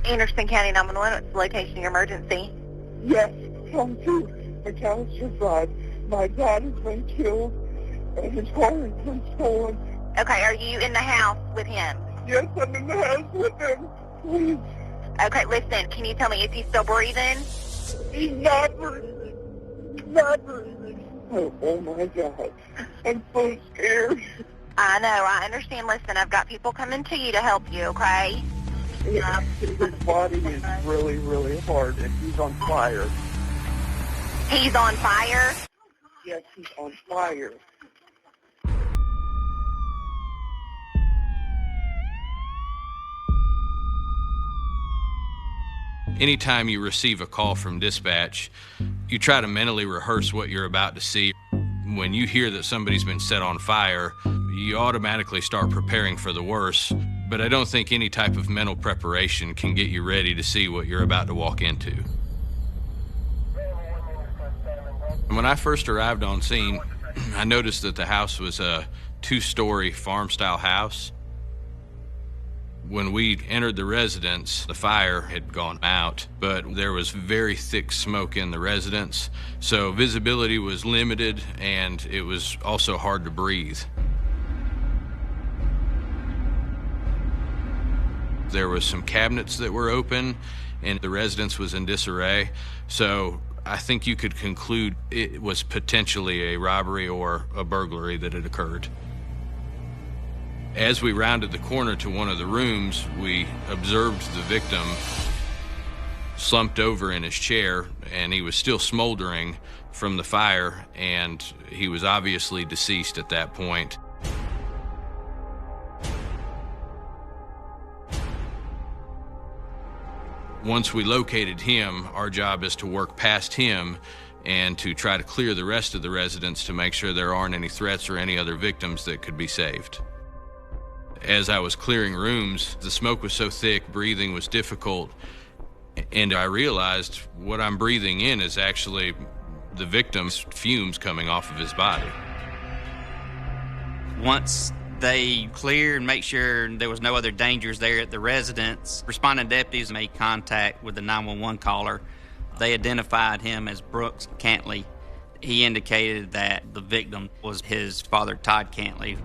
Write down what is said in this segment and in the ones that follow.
Anderson County 911, what's the location of your emergency? Yes, come to McAllister Drive. My dad has been killed and his car has been stolen. Okay, are you in the house with him? Yes, I'm in the house with him. Please. Okay, listen, can you tell me, is he still breathing? He's not breathing. He's not breathing. Oh my God. I'm so scared. I know, I understand. Listen, I've got people coming to you to help you, okay? Yeah, his body is really, really hard and he's on fire. He's on fire? Yes, he's on fire. Anytime you receive a call from dispatch, you try to mentally rehearse what you're about to see. When you hear that somebody's been set on fire, you automatically start preparing for the worst, but I don't think any type of mental preparation can get you ready to see what you're about to walk into. When I first arrived on scene, I noticed that the house was a 2-story farm-style house. When we entered the residence, the fire had gone out, but there was very thick smoke in the residence, so visibility was limited and it was also hard to breathe. There was some cabinets that were open and the residence was in disarray, so I think you could conclude it was potentially a robbery or a burglary that had occurred. As we rounded the corner to one of the rooms, we observed the victim slumped over in his chair, and he was still smoldering from the fire, and he was obviously deceased at that point. Once we located him, our job is to work past him and to try to clear the rest of the residents to make sure there aren't any threats or any other victims that could be saved. As I was clearing rooms, the smoke was so thick, breathing was difficult, and I realized what I'm breathing in is actually the victim's fumes coming off of his body. Once they cleared and make sure there was no other dangers there at the residence, responding deputies made contact with the 911 caller. They identified him as Brooks Cantley. He indicated that the victim was his father, Todd Cantley.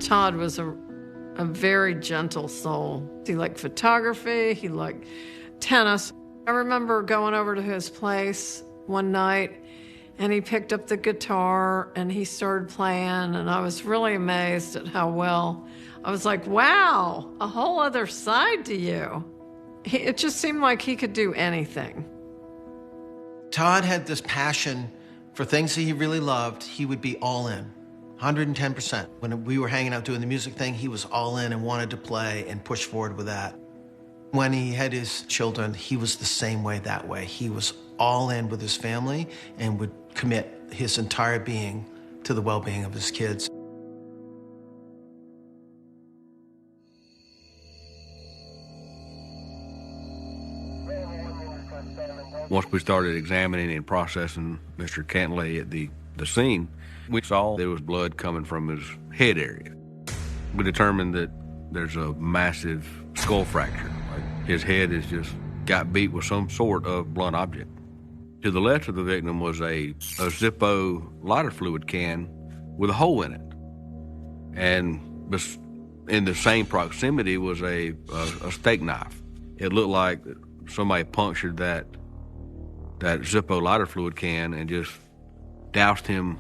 Todd was a very gentle soul. He liked photography, he liked tennis. I remember going over to his place one night and he picked up the guitar and he started playing, and I was really amazed at how well. I was like, wow, a whole other side to you. It just seemed like he could do anything. Todd had this passion for things that he really loved. He would be all in. 110%. When we were hanging out doing the music thing, he was all in and wanted to play and push forward with that. When he had his children, he was the same way that way. He was all in with his family and would commit his entire being to the well-being of his kids. Once we started examining and processing Mr. Cantley at the scene, we saw there was blood coming from his head area. We determined that there's a massive skull fracture. Like his head has just got beat with some sort of blunt object. To the left of the victim was a Zippo lighter fluid can with a hole in it. And in the same proximity was a steak knife. It looked like somebody punctured that Zippo lighter fluid can and just doused him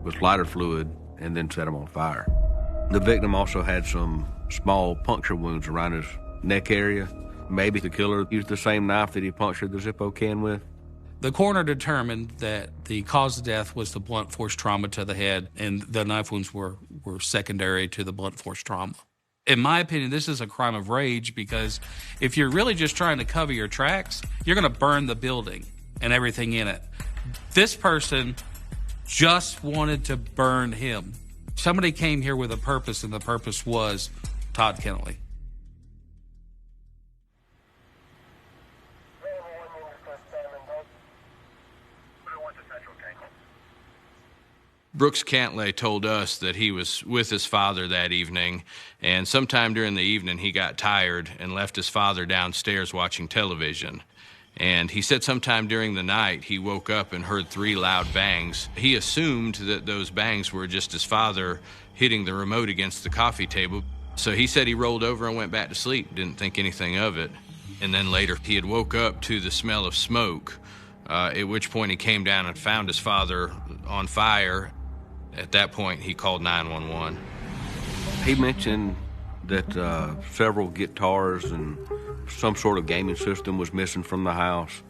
with lighter fluid and then set him on fire. The victim also had some small puncture wounds around his neck area. Maybe the killer used the same knife that he punctured the Zippo can with. The coroner determined that the cause of death was the blunt force trauma to the head, and the knife wounds were secondary to the blunt force trauma. In my opinion, this is a crime of rage, because if you're really just trying to cover your tracks, you're going to burn the building and everything in it. This person just wanted to burn him. Somebody came here with a purpose, and the purpose was Todd Cantley. Brooks Cantlay told us that he was with his father that evening, and sometime during the evening he got tired and left his father downstairs watching television. And he said sometime during the night he woke up and heard 3 loud bangs. He assumed that those bangs were just his father hitting the remote against the coffee table. So he said he rolled over and went back to sleep, didn't think anything of it. And then later he had woke up to the smell of smoke, at which point he came down and found his father on fire. At that point, he called 911. He mentioned that several guitars and some sort of gaming system was missing from the house.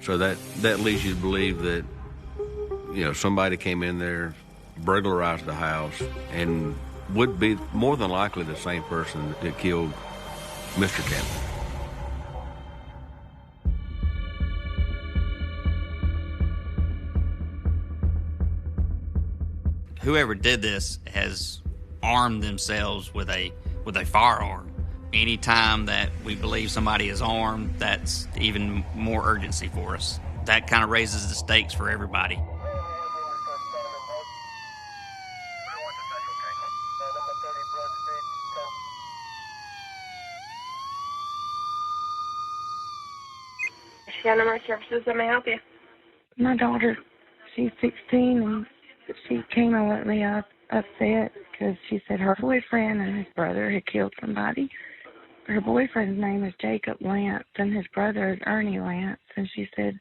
So that leads you to believe that, somebody came in there, burglarized the house, and would be more than likely the same person that killed Mr. Campbell. Whoever did this has armed themselves with a firearm. Anytime that we believe somebody is armed, that's even more urgency for us. That kind of raises the stakes for everybody. Number services that may help you. My daughter, she's 16, and she came and let me upset because she said her boyfriend and his brother had killed somebody. Her boyfriend's name is Jacob Lance, and his brother is Ernie Lance, and she said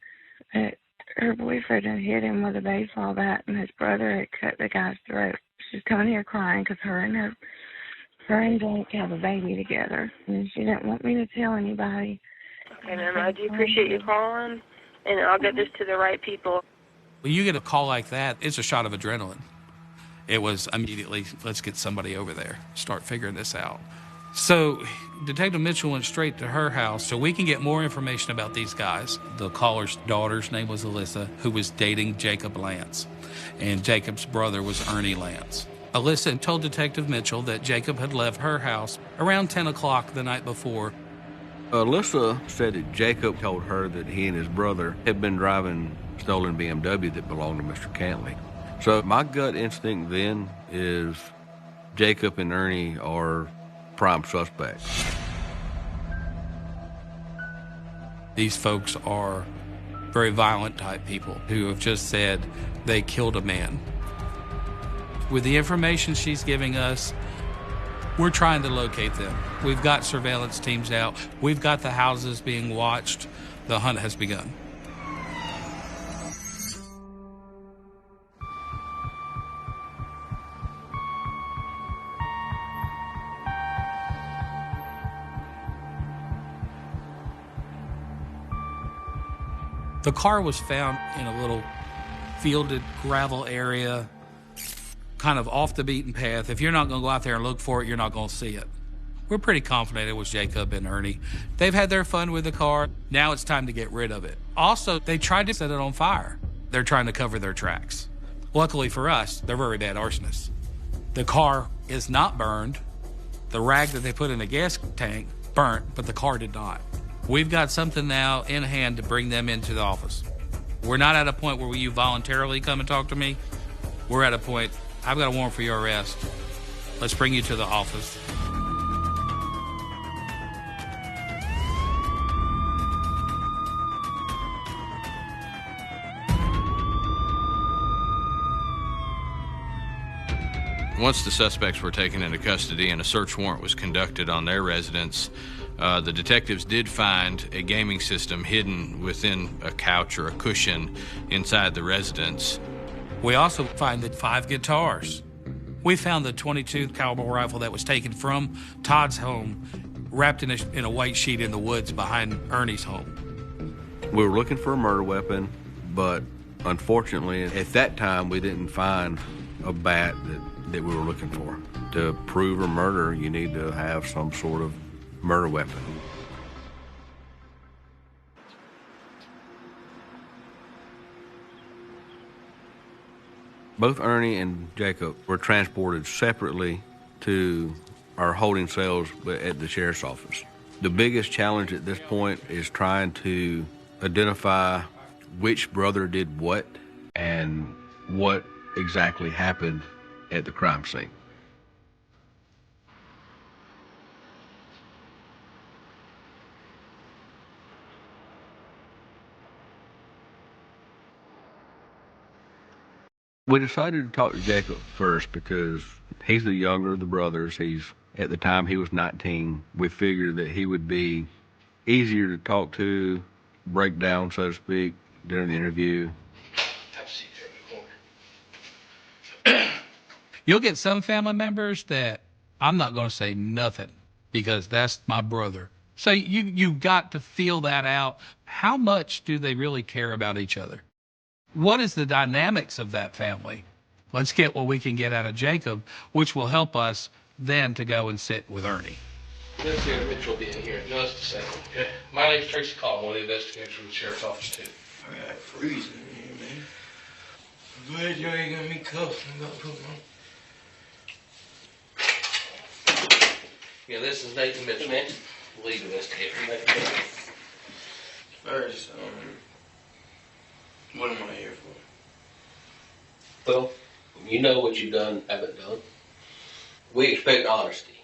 that her boyfriend had hit him with a baseball bat, and his brother had cut the guy's throat. She's coming here crying because her and Jake have a baby together, and she didn't want me to tell anybody. Okay, ma'am, I do appreciate you calling, and I'll get this to the right people. When you get a call like that, it's a shot of adrenaline. It was immediately, let's get somebody over there, start figuring this out. So Detective Mitchell went straight to her house so we can get more information about these guys. The caller's daughter's name was Alyssa, who was dating Jacob Lance, and Jacob's brother was Ernie Lance. Alyssa told Detective Mitchell that Jacob had left her house around 10 o'clock the night before. Alyssa said that Jacob told her that he and his brother had been driving a stolen BMW that belonged to Mr. Cantley. So my gut instinct then is Jacob and Ernie are prime suspects. These folks are very violent type people who have just said they killed a man. With the information she's giving us, we're trying to locate them. We've got surveillance teams out. We've got the houses being watched. The hunt has begun. The car was found in a little fielded gravel area, kind of off the beaten path. If you're not going to go out there and look for it, you're not going to see it. We're pretty confident it was Jacob and Ernie. They've had their fun with the car. Now it's time to get rid of it. Also, they tried to set it on fire. They're trying to cover their tracks. Luckily for us, they're very bad arsonists. The car is not burned. The rag that they put in the gas tank burnt, but the car did not. We've got something now in hand to bring them into the office. We're not at a point where you voluntarily come and talk to me. We're at a point, I've got a warrant for your arrest. Let's bring you to the office. Once the suspects were taken into custody and a search warrant was conducted on their residence, the detectives did find a gaming system hidden within a couch or a cushion inside the residence. We also find the 5 guitars. We found the .22 caliber rifle that was taken from Todd's home, wrapped in a white sheet in the woods behind Ernie's home. We were looking for a murder weapon, but unfortunately, at that time, we didn't find a bat that we were looking for. To prove a murder, you need to have some sort of murder weapon. Both Ernie and Jacob were transported separately to our holding cells at the sheriff's office. The biggest challenge at this point is trying to identify which brother did what and what exactly happened at the crime scene. We decided to talk to Jacob first because he's the younger of the brothers. At the time he was 19. We figured that he would be easier to talk to, break down, so to speak, during the interview. You'll get some family members that I'm not going to say nothing because that's my brother. So you've got to feel that out. How much do they really care about each other? What is the dynamics of that family? Let's get what we can get out of Jacob, which will help us then to go and sit with Ernie. This here, Mitch will be in here in just a second, okay? My name's Tracy Cotton, one of the investigators from the sheriff's office, too. I got freezing in here, man. I'm glad you ain't got me cuffed. I'm gonna put them on. Yeah, this is Nathan Mitchell, man. Lead investigator. First, what am I here for? Well, you know what you've done, haven't done. We expect honesty,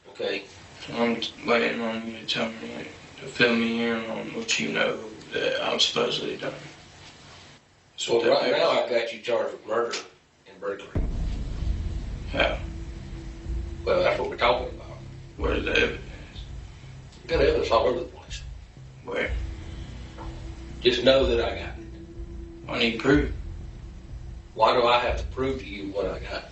okay? I'm just waiting on you to tell me, to fill me in on what you know that I'm supposedly done. So right now I've got you charged with murder and burglary. How? Well, that's what we're talking about. Where's the evidence? You got evidence all over the place. Where? Just know that I got it. I need proof. Why do I have to prove to you what I got?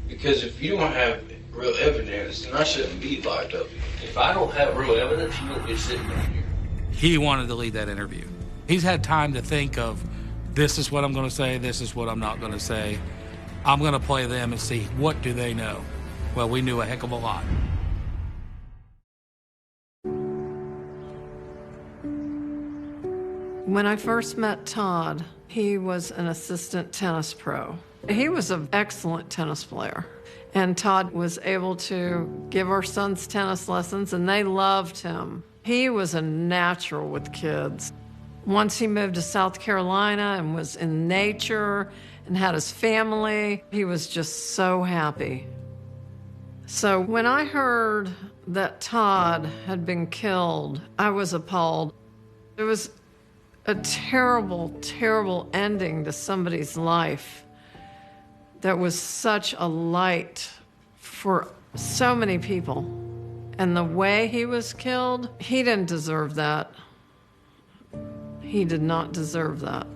Because if you don't have real evidence, then I shouldn't be locked up. If I don't have real evidence, you won't be sitting right here. He wanted to lead that interview. He's had time to think of, this is what I'm going to say, this is what I'm not going to say. I'm going to play them and see, what do they know? Well, we knew a heck of a lot. When I first met Todd, he was an assistant tennis pro. He was an excellent tennis player. And Todd was able to give our sons tennis lessons, and they loved him. He was a natural with kids. Once he moved to South Carolina and was in nature and had his family, he was just so happy. So when I heard that Todd had been killed, I was appalled. It was a terrible, terrible ending to somebody's life that was such a light for so many people. And the way he was killed, he didn't deserve that. He did not deserve that.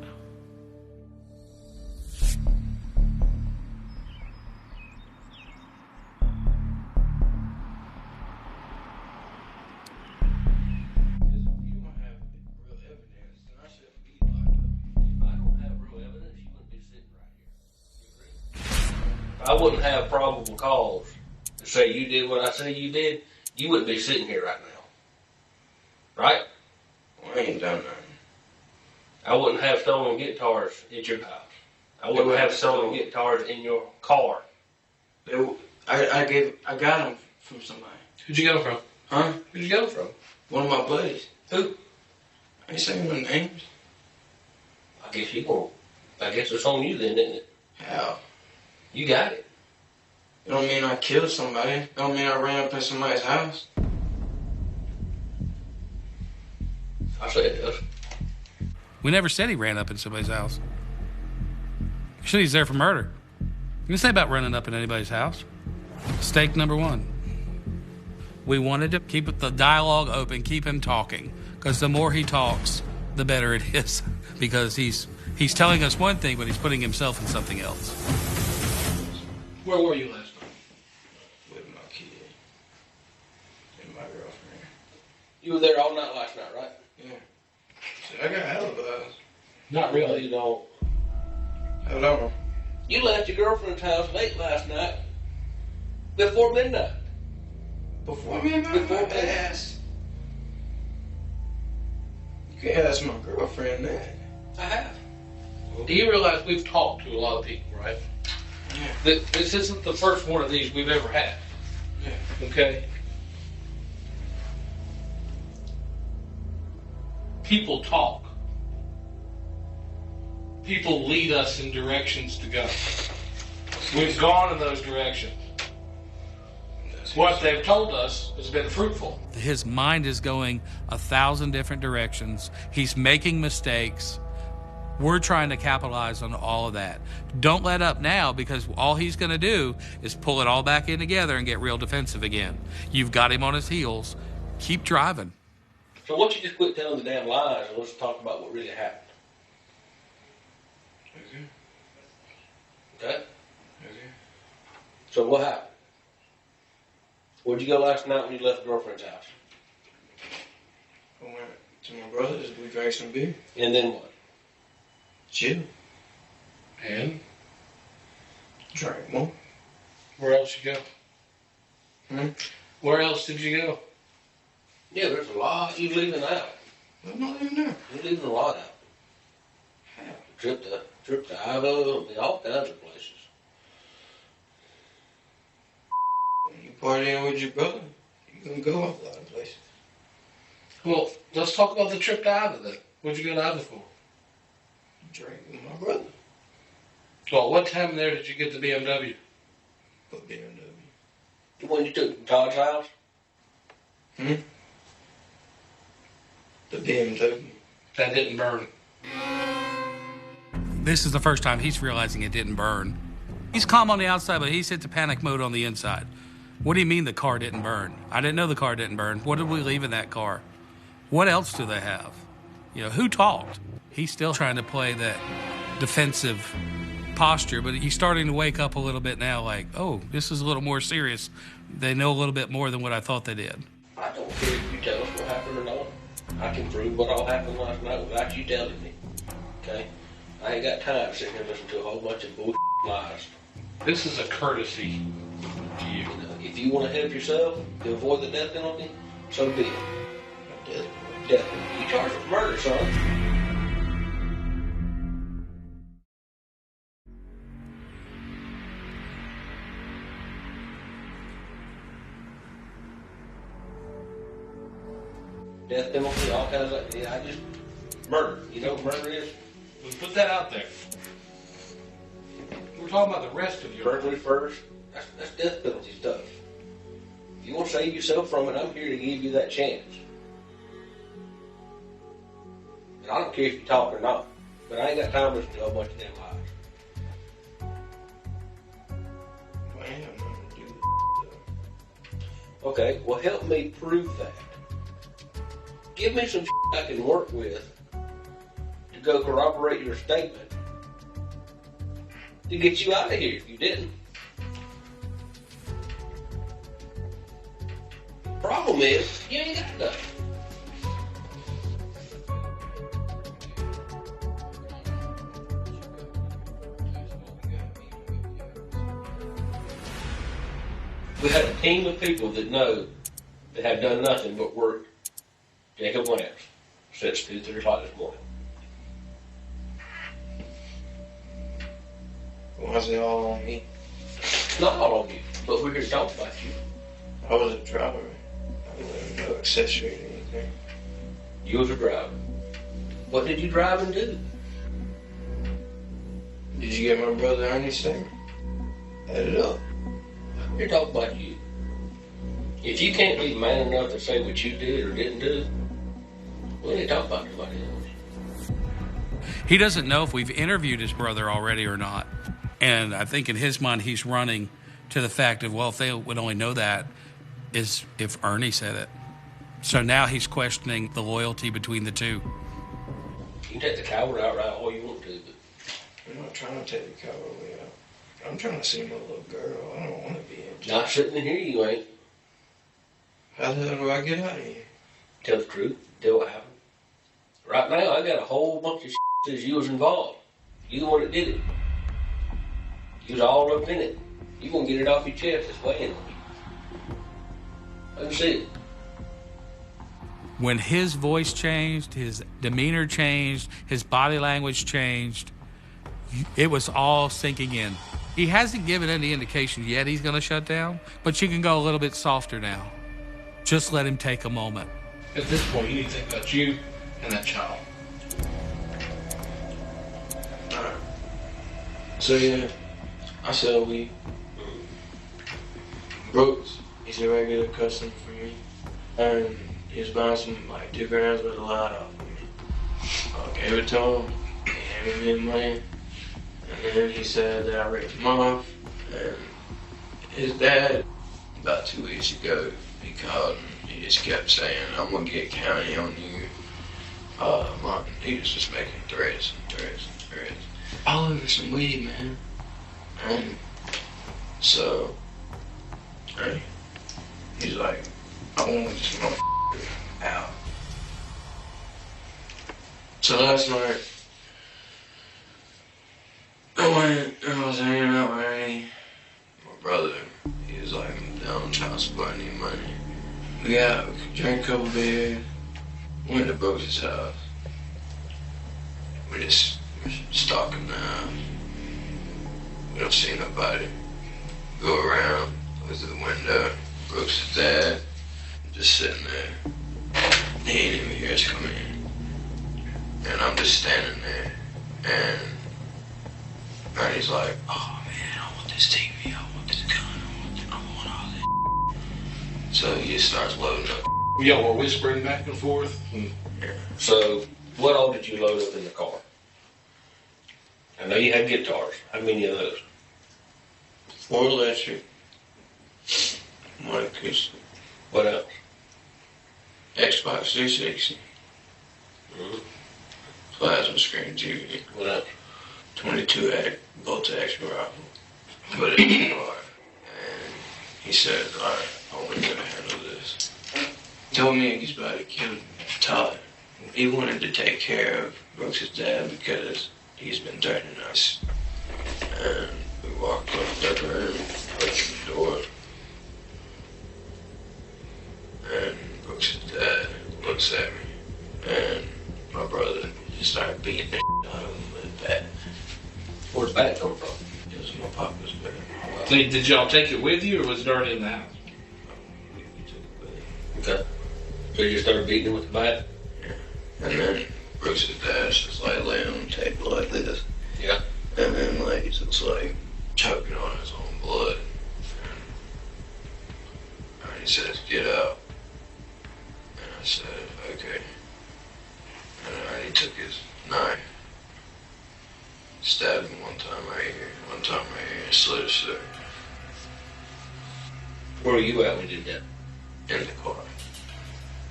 If I wouldn't have probable cause to say you did what I say you did, you wouldn't be sitting here right now. Right? Well, I ain't done nothing. I wouldn't have stolen guitars at your house. I wouldn't have stolen guitars in your car. I got them from somebody. Who'd you get them from? Huh? Who'd you get them from? One of my buddies. Who? I ain't saying no names. I guess you won't. I guess it's on you then, isn't it? How? You got it. It don't mean I killed somebody. It don't mean I ran up in somebody's house. I say it does. We never said he ran up in somebody's house. We said he's there for murder. You didn't say about running up in anybody's house. Mistake number one. We wanted to keep the dialogue open, keep him talking, because the more he talks, the better it is. Because he's telling us one thing, but he's putting himself in something else. Where were you last night? With my kid. And my girlfriend. You were there all night last night, right? Yeah. See, I got alibis. Not really, you don't. Hold on. You left your girlfriend's house late last night. Before midnight. Before midnight? Before midnight. Ass. You can't ask my girlfriend that. I have. Do you realize we've talked to a lot of people, right? Yeah. This isn't the first one of these we've ever had. Yeah. Okay? People talk. people lead us in directions to go. We've gone in those directions. What they've told us has been fruitful. His mind is going 1,000 different directions. He's making mistakes. We're trying to capitalize on all of that. Don't let up now, because all he's going to do is pull it all back in together and get real defensive again. You've got him on his heels. Keep driving. So why don't you just quit telling the damn lies and let's talk about what really happened? Okay? Okay. So what happened? Where'd you go last night when you left girlfriend's house? I went to my brother's. We drank some beer. And then what? Chill. And? Drank more. Where else you go? Where else did you go? Yeah, there's a lot you're leaving out. I'm not leaving there. You're leaving a lot out. How? Trip to Idaho, all kinds of places. When you partying with your brother, you're going to go a lot of places. Well, let's talk about the trip to Idaho then. What'd you go to Idaho for? Drink with my brother. Well, what time there did you get the BMW? What BMW? The one you took from Todd's house? The BMW. That didn't burn. This is the first time he's realizing it didn't burn. He's calm on the outside, but he's hit the panic mode on the inside. What do you mean the car didn't burn? I didn't know the car didn't burn. What did we leave in that car? What else do they have? You know, who talked? He's still trying to play that defensive posture, but he's starting to wake up a little bit now, like, oh, this is a little more serious. They know a little bit more than what I thought they did. I don't care if you tell us what happened or not. I can prove what all happened last night without you telling me. Okay? I ain't got time to sit here and listen to a whole bunch of bullshit lies. This is a courtesy to you. If you want to help yourself to avoid the death penalty, so be it. Death penalty. You charged with murder, son. Death penalty, all kinds of, I just, murder. You know what murder is? We put that out there. We're talking about the rest of your... Burglary first, that's death penalty stuff. If you want to save yourself from it, I'm here to give you that chance. And I don't care if you talk or not, but I ain't got time to listen to a bunch of damn lies. Okay, well help me prove that. Give me some I can work with to go corroborate your statement to get you out of here if you didn't. Problem is, you ain't got nothing. We had a team of people that know that have done nothing but work Jacob Lance since 2-3 o'clock this morning. Why is it all on me? It's not all on you, but we're here to talk about you. I was a driver. I wasn't no accessory or anything. You was a driver. What did you drive and do? Did you get my brother Ernie's statement? Add it up. I'm here to talk about you. If you can't be man enough to say what you did or didn't do, we ain't talk about nobody else. He doesn't know if we've interviewed his brother already or not. And I think in his mind, he's running to the fact of, well, if they would only know that, is if Ernie said it. So now he's questioning the loyalty between the two. You can take the coward out right all you want to, but... I'm not trying to take the coward way out. I'm trying to see my little girl. I don't want to be in Not sitting in here, you ain't. How the hell do I get out of here? Tell the truth. Tell what happened. Right now, I got a whole bunch of shit that says you was involved. You the one that did it. You was all up in it. You gonna get it off your chest. It's weighing on you. I can see it. When his voice changed, his demeanor changed, his body language changed, it was all sinking in. He hasn't given any indication yet he's going to shut down, but you can go a little bit softer now. Just let him take a moment. At this point, you need to think about you and that child. I So yeah, I sell weed. Brooks, he's a regular customer for me. And he was buying some like 2 grams worth of light off of me. I gave it to him, he handed me the money, and then he said that I ripped him off. And his dad, about 2 weeks ago, he called and he just kept saying, I'm gonna get county on you. He was just making threats and threats and threats. All over some weed, man. And so, hey, he's like, I want this motherfucker out. So last night, I went and I was hanging out with Ernie, my brother. He was like, I'm down on child support, I need money. We drank a couple beers, went to Brooks' house. We just stalking now. We don't see nobody. Go around, look through the window. Brooks' dad, just sitting there. He ain't even hear us come in. And I'm just standing there. And Ernie's like, oh man, I want this TV, I want this gun, I want all this. So he just starts loading up. Y'all were whispering back and forth? Yeah. So, what all did you load up in the car? I know you had guitars. How many of those? 4 electric, 1 acoustic. What else? Xbox 360. Plasma screen TV. What else? 22 Voltax rifle. Put it in the car. And he said, alright, I want you to handle this. He told me he's about to kill Todd. He wanted to take care of Brooks' dad because he's been threatening us. And we walked up the room, opened the door. And Brooks' dad looks at me. And my brother just started beating the out of him with a bat. Where'd the bat come from? It was my papa's bat. Did y'all take it with you, or was it already in the house? We took it with him. Okay. So you just started beating him with the bat? Yeah. And then Brooks' dad just like laying on the table like this. Yeah. And then like he's just like choking on his own blood. And he says, get out. And I said, okay. And he took his knife, stabbed him one time right here, one time right here, and slit his throat. Where were you at when you did that? In the car.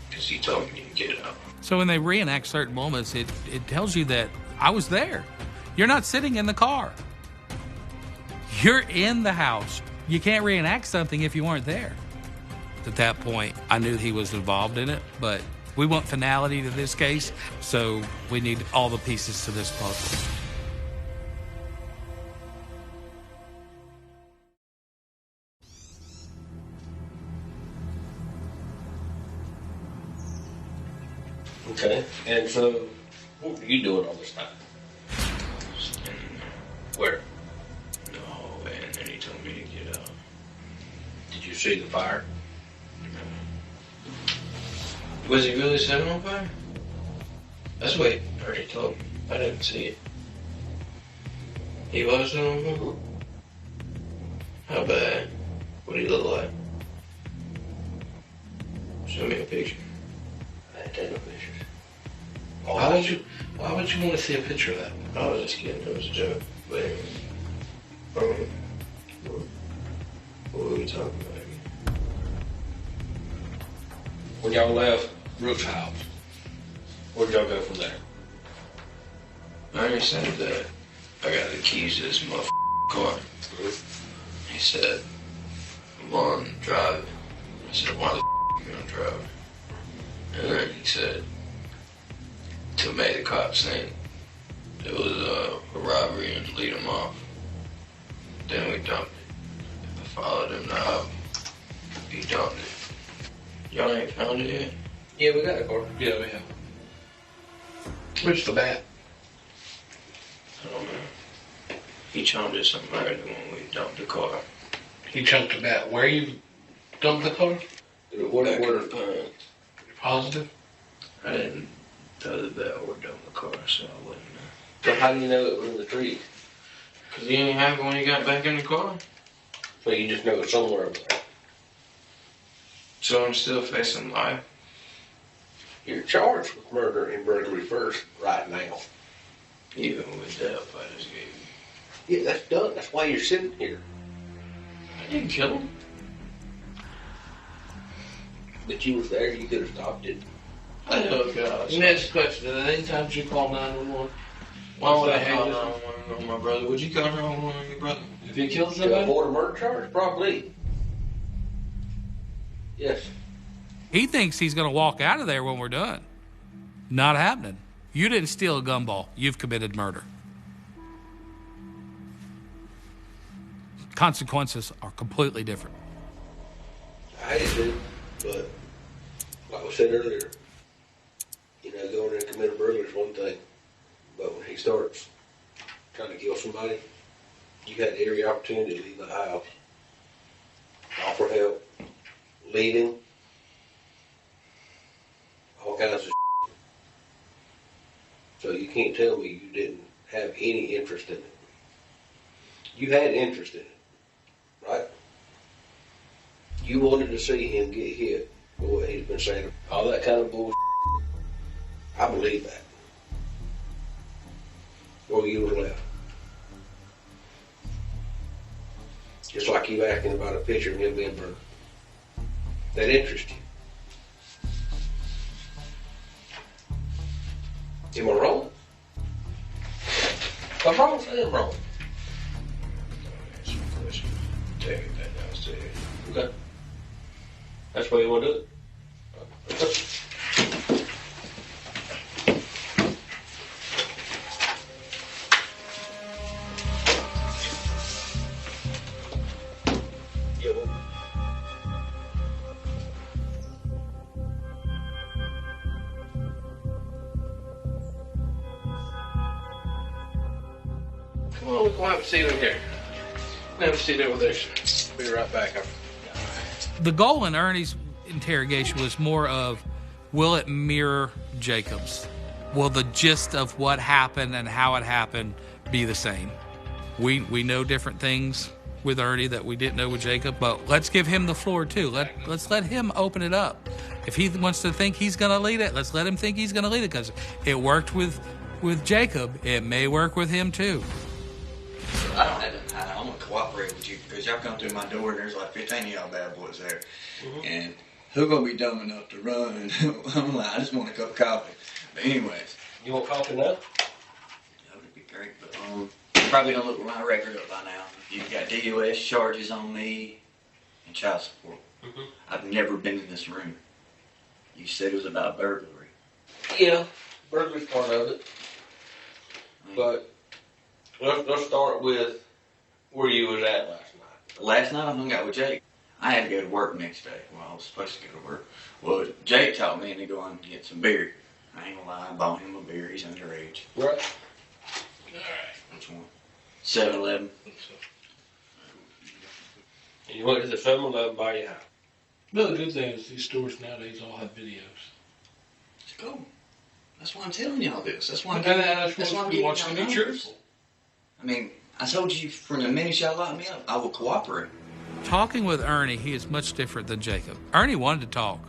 Because he told me to get out. So when they reenact certain moments, it tells you that I was there. You're not sitting in the car. You're in the house. You can't reenact something if you weren't there. At that point, I knew he was involved in it, but we want finality to this case, so we need all the pieces to this puzzle. Okay. And so, what were you doing all this time? Where? In the hallway, and then he told me to get out. Did you see the fire? Was he really setting on fire? That's what he already told me. I didn't see it. He was setting on fire? How bad? What did he look like? Show me a picture. I didn't take no pictures. Why would you want to see a picture of that? I was just kidding. It was a joke. But anyway. What were we talking about again? When y'all left Brooks' house, where'd y'all go from there? I already said that I got the keys to this motherfucking car. He said, come on, drive it. I said, why the f*** you gonna drive it? And then he said, to make the cops think it was a robbery and lead them off. Then we dumped it. I followed him now. He dumped it. Y'all ain't found it yet? Yeah, we got the car. Yeah, we have. Where's the bat? I don't know. He chunked it somewhere when we dumped the car. He chunked the bat. Where you dumped the car? Back in the pines. You're positive? I didn't tell the bat or dump the car, so I wouldn't know. So how do you know it was in the tree? Because he didn't have it when he got back in the car. So you just know it's somewhere over there. So I'm still facing life. You're charged with murder and burglary first right now. Even with that, I just gave you. Yeah, that's done. That's why you're sitting here. I didn't kill him. But you was there. You could have stopped it. Oh, gosh. Next question. Anytime you call 911, Why would I call 911 on my brother? Would you call 911 on your brother? if he kills To somebody? avoid a murder charge? Probably. Yes. He thinks he's going to walk out of there when we're done. Not happening. You didn't steal a gumball. You've committed murder. Consequences are completely different. I did, but like we said earlier, going in and commit a burglary is one thing, but when he starts trying to kill somebody, you had every opportunity to leave the house, offer help, leading, all kinds of shit. So you can't tell me you didn't have any interest in it. You had interest in it, right? You wanted to see him get hit for what he's been saying. All that kind of bullshit. I believe that. Or you would have left. Just like you asking about a picture of him being burned. That interests you. Am I wrong? If I'm wrong, say I'm wrong. Take it back downstairs. Okay. That's the way you want to do it. Come on, we'll have a seat in here. We'll have a seat over there. Be right back. The goal in Ernie's interrogation was more of, will it mirror Jacob's? Will the gist of what happened and how it happened be the same? We know different things with Ernie that we didn't know with Jacob, but let's give him the floor too. Let's let him open it up. If he wants to think he's going to lead it, let's let him think he's going to lead it, because it worked with Jacob. It may work with him too. I don't have to hide. I'm going to cooperate with you because y'all come through my door and there's like 15 of y'all bad boys there. Mm-hmm. And who going to be dumb enough to run? And I'm like, I just want a cup of coffee. But anyways. You want coffee now? That would be great. But you're probably going to look my record up by now. You've got DUS charges on me and child support. Mm-hmm. I've never been in this room. You said it was about burglary. Yeah, burglary's part of it. But let's start with where you was at last night. Last night I hung out with Jake. I had to go to work next day. Well, I was supposed to go to work. Well, Jake taught me to go and get some beer. I ain't gonna lie, I bought him a beer. He's underage. Right. Alright. Which one? 7-Eleven. And you went to the 7-Eleven by your house. Another good thing is these stores nowadays all have videos. It's cool. That's why I'm telling y'all this. That's why I'm Okay, giving, that's why we watch the y'all pictures. I mean, I told you from the minute y'all locked me up, I will cooperate. Talking with Ernie, he is much different than Jacob. Ernie wanted to talk.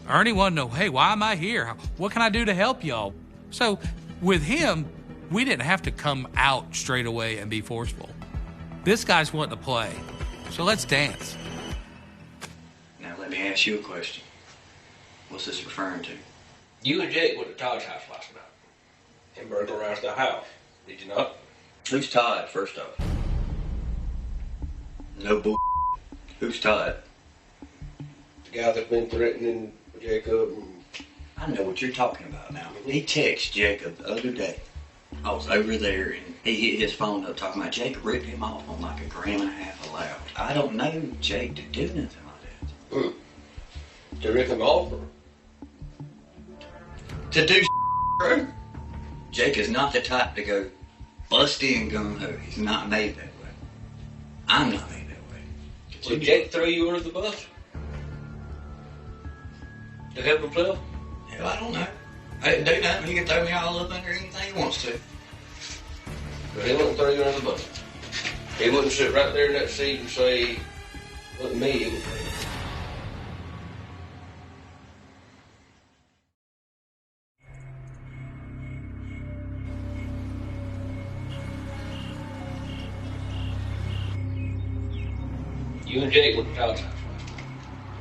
Ernie wanted to know, hey, why am I here? What can I do to help y'all? So with him, we didn't have to come out straight away and be forceful. This guy's wanting to play. So let's dance. Now let me ask you a question. What's this referring to? You and Jake went to Todd's house last night and burglarized the house. Did you not? Who's Todd, first off? No bull. Who's Todd? The guy that's been threatening Jacob. I know what you're talking about now. He texted Jacob the other day. I was over there and he hit his phone up talking about Jacob ripped him off on like $1.5 grams allowed. I don't know Jake to do nothing like that. To rip him off? Or? To do bro. Jake is not the type to go bust in gung-ho. He's not made that way. I'm not made that way. Did Jake throw you under the bus? To help himself? Hell, I don't know. I didn't do nothing. He can throw me all up under anything he wants to. But he wouldn't throw you under the bus. He wouldn't sit right there in that seat and say, look at me, it was me. You and Jake went to Todd's house.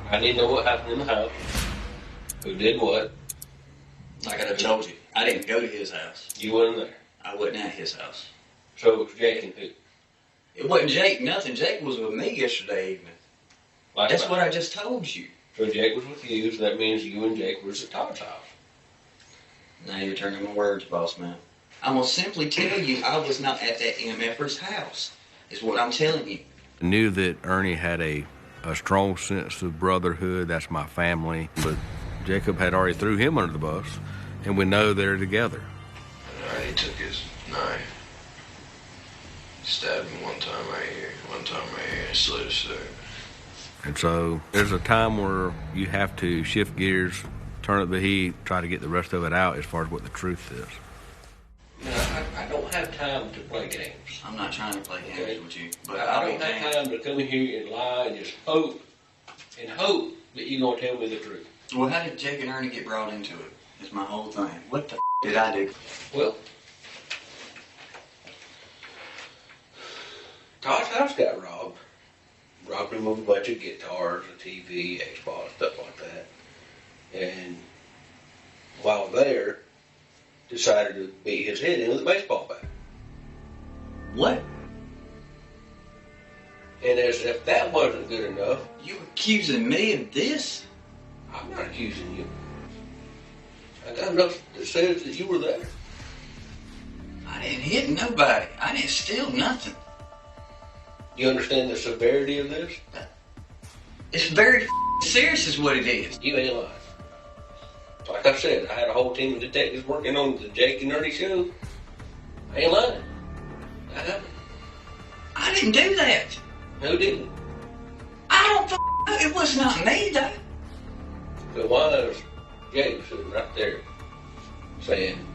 I didn't know what happened in the house. Who did what? Like I told you, I didn't go to his house. You wasn't there. I wasn't at his house. So it was Jake and who? It wasn't Jake, nothing. Jake was with me yesterday evening. That's what I just told you. So Jake was with you, so that means you and Jake was at Todd's house. Now you're turning my words, boss man. I'm going to simply tell you I was not at that MFer's house, is what I'm telling you. I knew that Ernie had a strong sense of brotherhood. That's my family. But Jacob had already threw him under the bus, and we know they're together. He took his knife, stabbed him one time right here, slit his throat. And so there's a time where you have to shift gears, turn up the heat, try to get the rest of it out as far as what the truth is. I don't have time to play games. I'm not trying to play games with you, but I don't have time to come in here and lie and just hope that you're going to tell me the truth. Well, how did Jake and Ernie get brought into it? Is my whole thing. What the did I do? Well, Todd's house got robbed. Robbed him of a bunch of guitars, a TV, Xbox, stuff like that. And while there, decided to beat his head in with a baseball bat. What? And as if that wasn't good enough... You accusing me of this? I'm not accusing you. I got enough that says that you were there. I didn't hit nobody. I didn't steal nothing. You understand the severity of this? It's very serious is what it is. You ain't lying. Like I said, I had a whole team of detectives working on the Jake and Ernie show. I ain't lying. That happened. I didn't do that. Who didn't? I don't know. It was not me, though. So why is Jake sitting right there saying,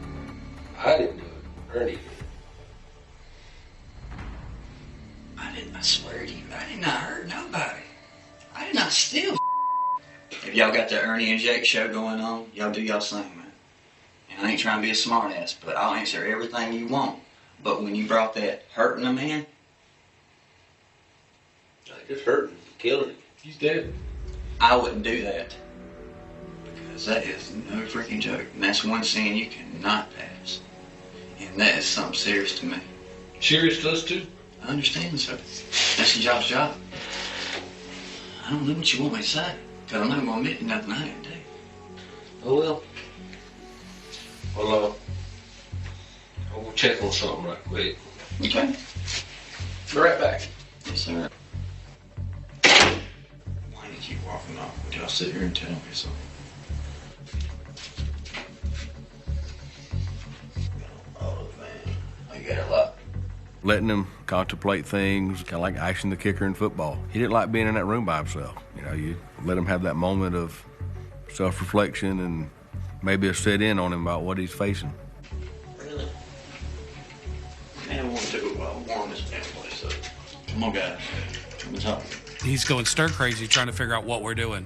I didn't do it, Ernie did? I swear to you, I did not hurt nobody. I did not steal. If y'all got the Ernie and Jake show going on, y'all do y'all thing, man. And I ain't trying to be a smart ass, but I'll answer everything you want. But when you brought that hurting a man, I just hurting, killing him. He's dead. I wouldn't do that. Because that is no freaking joke. And that's one sin you cannot pass. And that is something serious to me. Serious to us too? I understand, sir. That's your job's job. I don't know what you want me to say. Because I'm not going to admit to nothing I didn't do. Oh, well. Well, I'll check on something right quick. Okay. Be right back. Yes, sir. Why do you keep walking off? Would y'all sit here and tell me something? Oh, man. Oh, you got a lot. Letting him contemplate things, kind of like icing the kicker in football. He didn't like being in that room by himself. You know, you let him have that moment of self-reflection and maybe a sit-in on him about what he's facing. Really? Man, I want to warm this damn place up. Come on, guys. Come and talk. He's going stir-crazy trying to figure out what we're doing.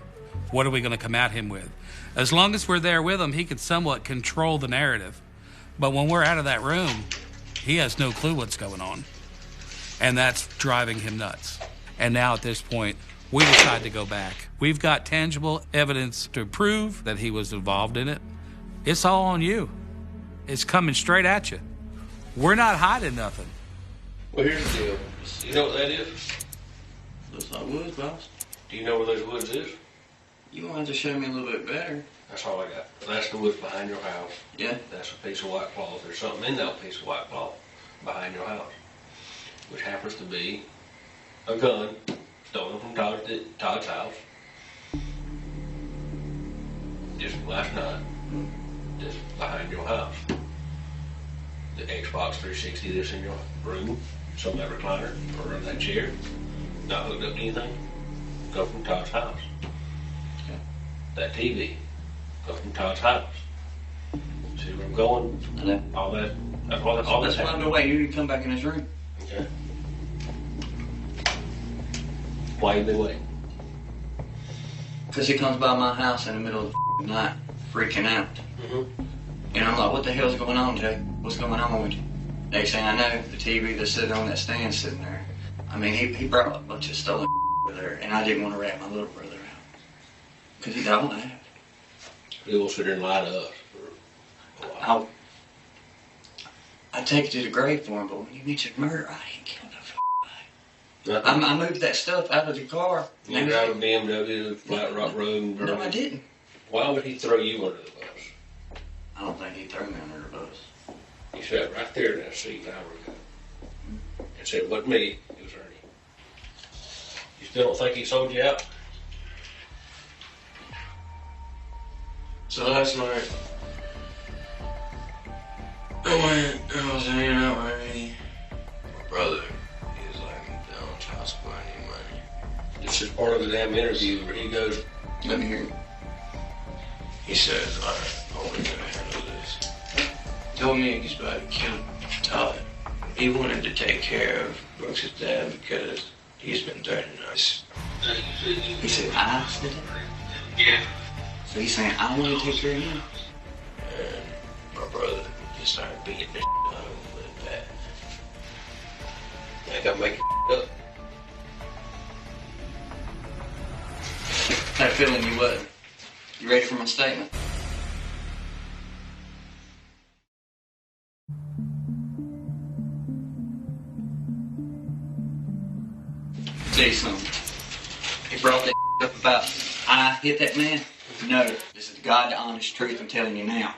What are we going to come at him with? As long as we're there with him, he can somewhat control the narrative. But when we're out of that room, he has no clue what's going on. And that's driving him nuts. And now at this point, we decide to go back. We've got tangible evidence to prove that he was involved in it. It's all on you. It's coming straight at you. We're not hiding nothing. Well, here's the deal. You know what that is? Looks like woods, boss. Do you know where those woods is? You want to show me a little bit better. That's all I got. That's the woods behind your house. Yeah. That's a piece of white cloth. There's something in that piece of white cloth behind your house, which happens to be a gun stolen from Todd's house just last night, just behind your house. The Xbox 360 that's in your room, some of that recliner or in that chair, not hooked up to anything, go from Todd's house. Okay. That TV, go from Todd's house. See where I'm going? I know. All that That's why I've been waiting. You can come back in his room. Okay. Why you been waiting? Because he comes by my house in the middle of the night, freaking out. Mm-hmm. And I'm like, what the hell's going on, Jay? What's going on with you? Next thing I know, the TV that's sitting on that stand sitting there. I mean, he brought a bunch of stolen over there, and I didn't want to rat my little brother out. Because he don't have. He will sit there and lie to us for a while. I'd take it to the grave for him, but when you mention murder, I ain't killed no I moved that stuff out of the car. You drive a BMW to the Flat Rock Road? No, I didn't. Why would he throw you under the bus? I don't think he threw me under the bus. He sat right there in that seat an hour ago and said, it wasn't me, it was Ernie. You still don't think he sold you out? So last night, I was hanging out with Ernie. My brother, he was like, I'm down on child support, I need money. This is part of the damn interview where he goes, let me hear it. He says, alright, I want to handle this. He told me he's about to kill Todd. He wanted to take care of Brooks' dad because he's been threatening us. He said, I said it? Yeah. So he's saying, I want to take care of him? And my brother just started beating the out of him with that. I gotta make it up. That feeling you wasn't. You ready for my statement? Tell you something. He brought that up about I hit that man. No, this is God the honest truth I'm telling you now.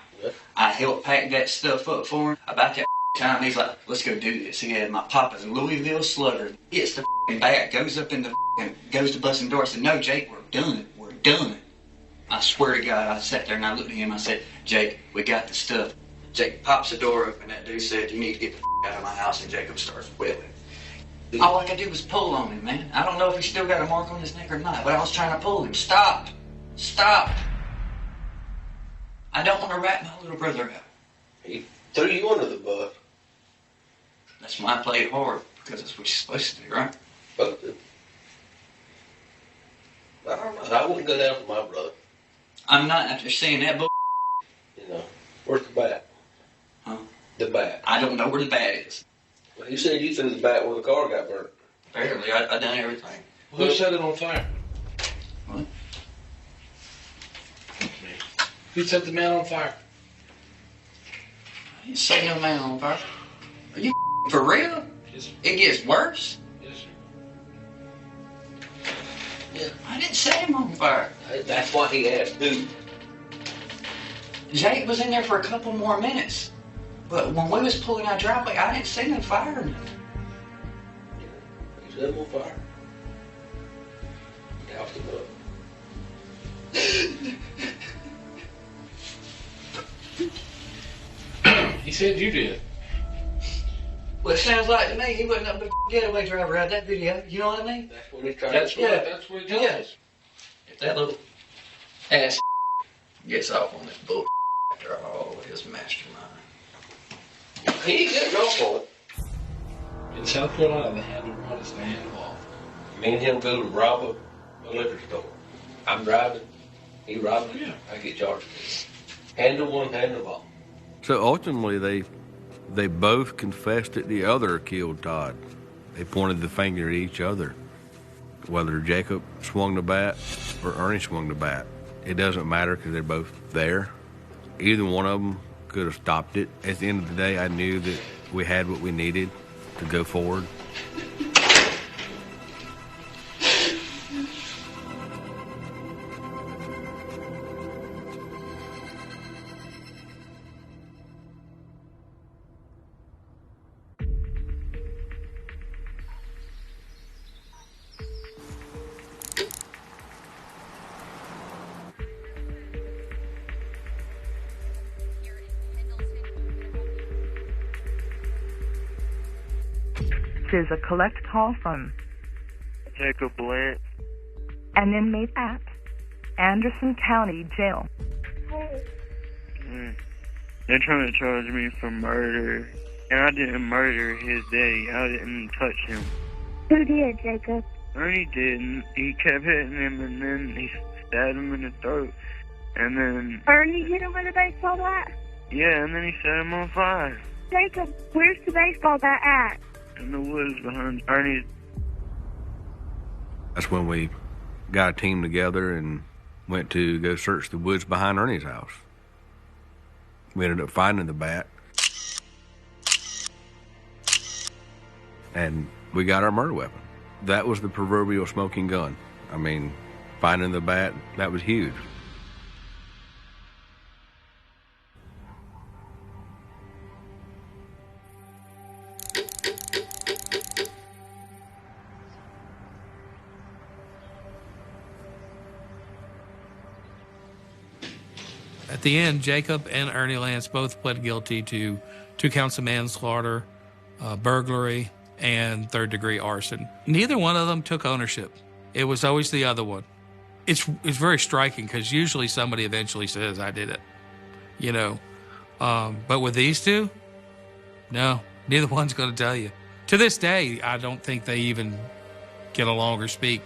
I helped pack that stuff up for him. About that time, he's like, let's go do this. He had my papa's Louisville Slugger. Gets the bag, goes up in the goes to busting door. I said, no, Jake, we're done. We're done. I swear to God, I sat there and I looked at him. I said, Jake, we got the stuff. Jake pops the door up and that dude said, you need to get the out of my house. And Jacob starts wailing. All I could do was pull on him, man. I don't know if he still got a mark on his neck or not, but I was trying to pull him. Stop. Stop. I don't want to rat my little brother out. He threw you under the bus. That's why I played hard, because that's what you're supposed to do, right? But I don't know. I wouldn't go down for my brother. I'm not after seeing that bull. You know, where's the bat? Huh? The bat. I don't know where the bat is. Well, you said you threw the bat where the car got burnt. Apparently, I done everything. Who set it on fire? What? Who set the man on fire? I didn't set no man on fire. Are you for real? Yes, it gets worse? Yes, sir. Yeah. I didn't set him on fire. That's why he asked who. Jake was in there for a couple more minutes. But when we was pulling our driveway, I didn't see no fire. He set him on fire. Doused him up. He said you did. Well, it sounds like to me he wasn't up the getaway driver out of that video. You know what I mean? That's what he tried That's to what, say. that's what he tells us. If that little ass gets off on this bull after all his mastermind. He ain't getting off on it. In South Carolina, they had to run his hand off. Me and him go to rob a liquor store. I'm driving. He robbing. Yeah. I get charged. Handle one, handle all. So ultimately, they both confessed that the other killed Todd. They pointed the finger at each other. Whether Jacob swung the bat or Ernie swung the bat, it doesn't matter because they're both there. Either one of them could have stopped it. At the end of the day, I knew that we had what we needed to go forward. This is a collect call from Jacob Blunt. an inmate at Anderson County Jail. They're trying to charge me for murder. And I didn't murder his daddy. I didn't touch him. Who did, Jacob? Ernie didn't. He kept hitting him, and then he stabbed him in the throat. And then... Ernie hit him with a baseball bat? Yeah, and then he set him on fire. Jacob, where's the baseball bat at? In the woods behind Ernie's. That's when we got a team together and went to go search the woods behind Ernie's house. We ended up finding the bat. And we got our murder weapon. That was the proverbial smoking gun. I mean, finding the bat, that was huge. At the end, Jacob and Ernie Lance both pled guilty to 2 counts of manslaughter, burglary, and third-degree arson. Neither one of them took ownership. It was always the other one. It's very striking because usually somebody eventually says, I did it, you know. But with these two, no, neither one's going to tell you. To this day, I don't think they even get along or speak.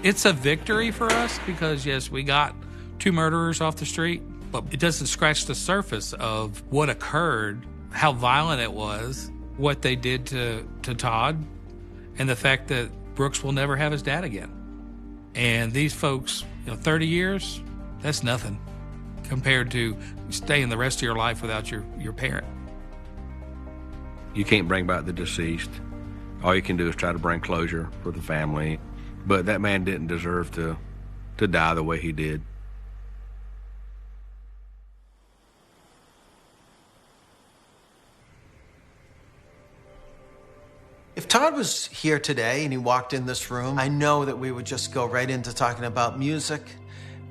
It's a victory for us because, yes, we got 2 murderers off the street, but it doesn't scratch the surface of what occurred, how violent it was, what they did to Todd, and the fact that Brooks will never have his dad again. And these folks, 30 years, that's nothing compared to staying the rest of your life without your parent. You can't bring back the deceased. All you can do is try to bring closure for the family. But that man didn't deserve to die the way he did. If Todd was here today and he walked in this room, I know that we would just go right into talking about music,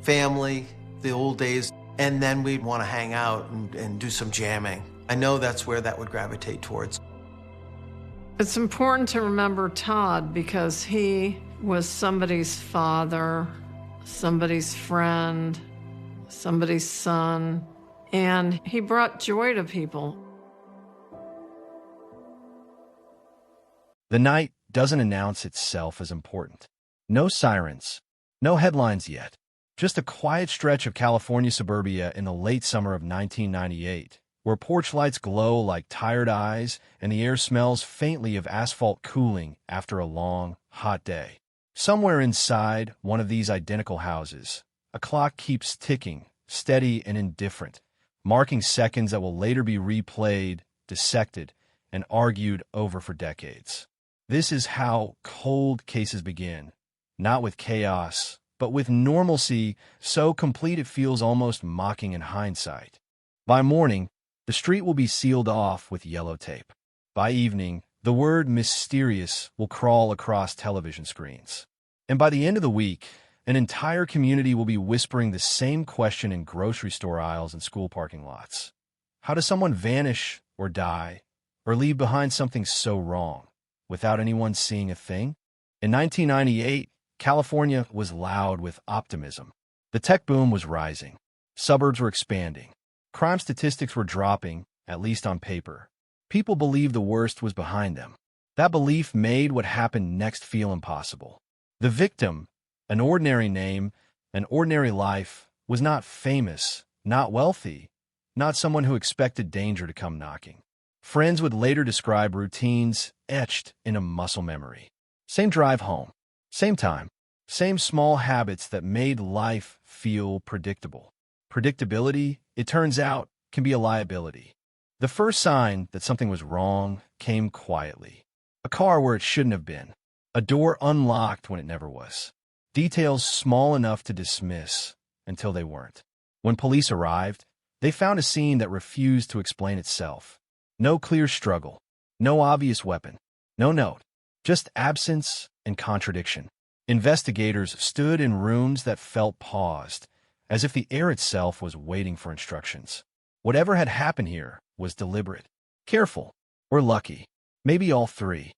family, the old days, and then we'd want to hang out and do some jamming. I know that's where that would gravitate towards. It's important to remember Todd because he was somebody's father, somebody's friend, somebody's son, and he brought joy to people. The night doesn't announce itself as important. No sirens, no headlines yet, just a quiet stretch of California suburbia in the late summer of 1998, where porch lights glow like tired eyes and the air smells faintly of asphalt cooling after a long, hot day. Somewhere inside one of these identical houses, a clock keeps ticking, steady and indifferent, marking seconds that will later be replayed, dissected, and argued over for decades. This is how cold cases begin, not with chaos, but with normalcy so complete it feels almost mocking in hindsight. By morning, the street will be sealed off with yellow tape. By evening, the word mysterious will crawl across television screens. And by the end of the week, an entire community will be whispering the same question in grocery store aisles and school parking lots. How does someone vanish or die or leave behind something so wrong without anyone seeing a thing? In 1998, California was loud with optimism. The tech boom was rising. Suburbs were expanding. Crime statistics were dropping, at least on paper. People believed the worst was behind them. That belief made what happened next feel impossible. The victim, an ordinary name, an ordinary life, was not famous, not wealthy, not someone who expected danger to come knocking. Friends would later describe routines etched into muscle memory. Same drive home, same time, same small habits that made life feel predictable. Predictability, it turns out, can be a liability. The first sign that something was wrong came quietly. A car where it shouldn't have been. A door unlocked when it never was. Details small enough to dismiss until they weren't. When police arrived, they found a scene that refused to explain itself. No clear struggle, no obvious weapon, no note, just absence and contradiction. Investigators stood in rooms that felt paused, as if the air itself was waiting for instructions. Whatever had happened here was deliberate, careful, or lucky, maybe all three.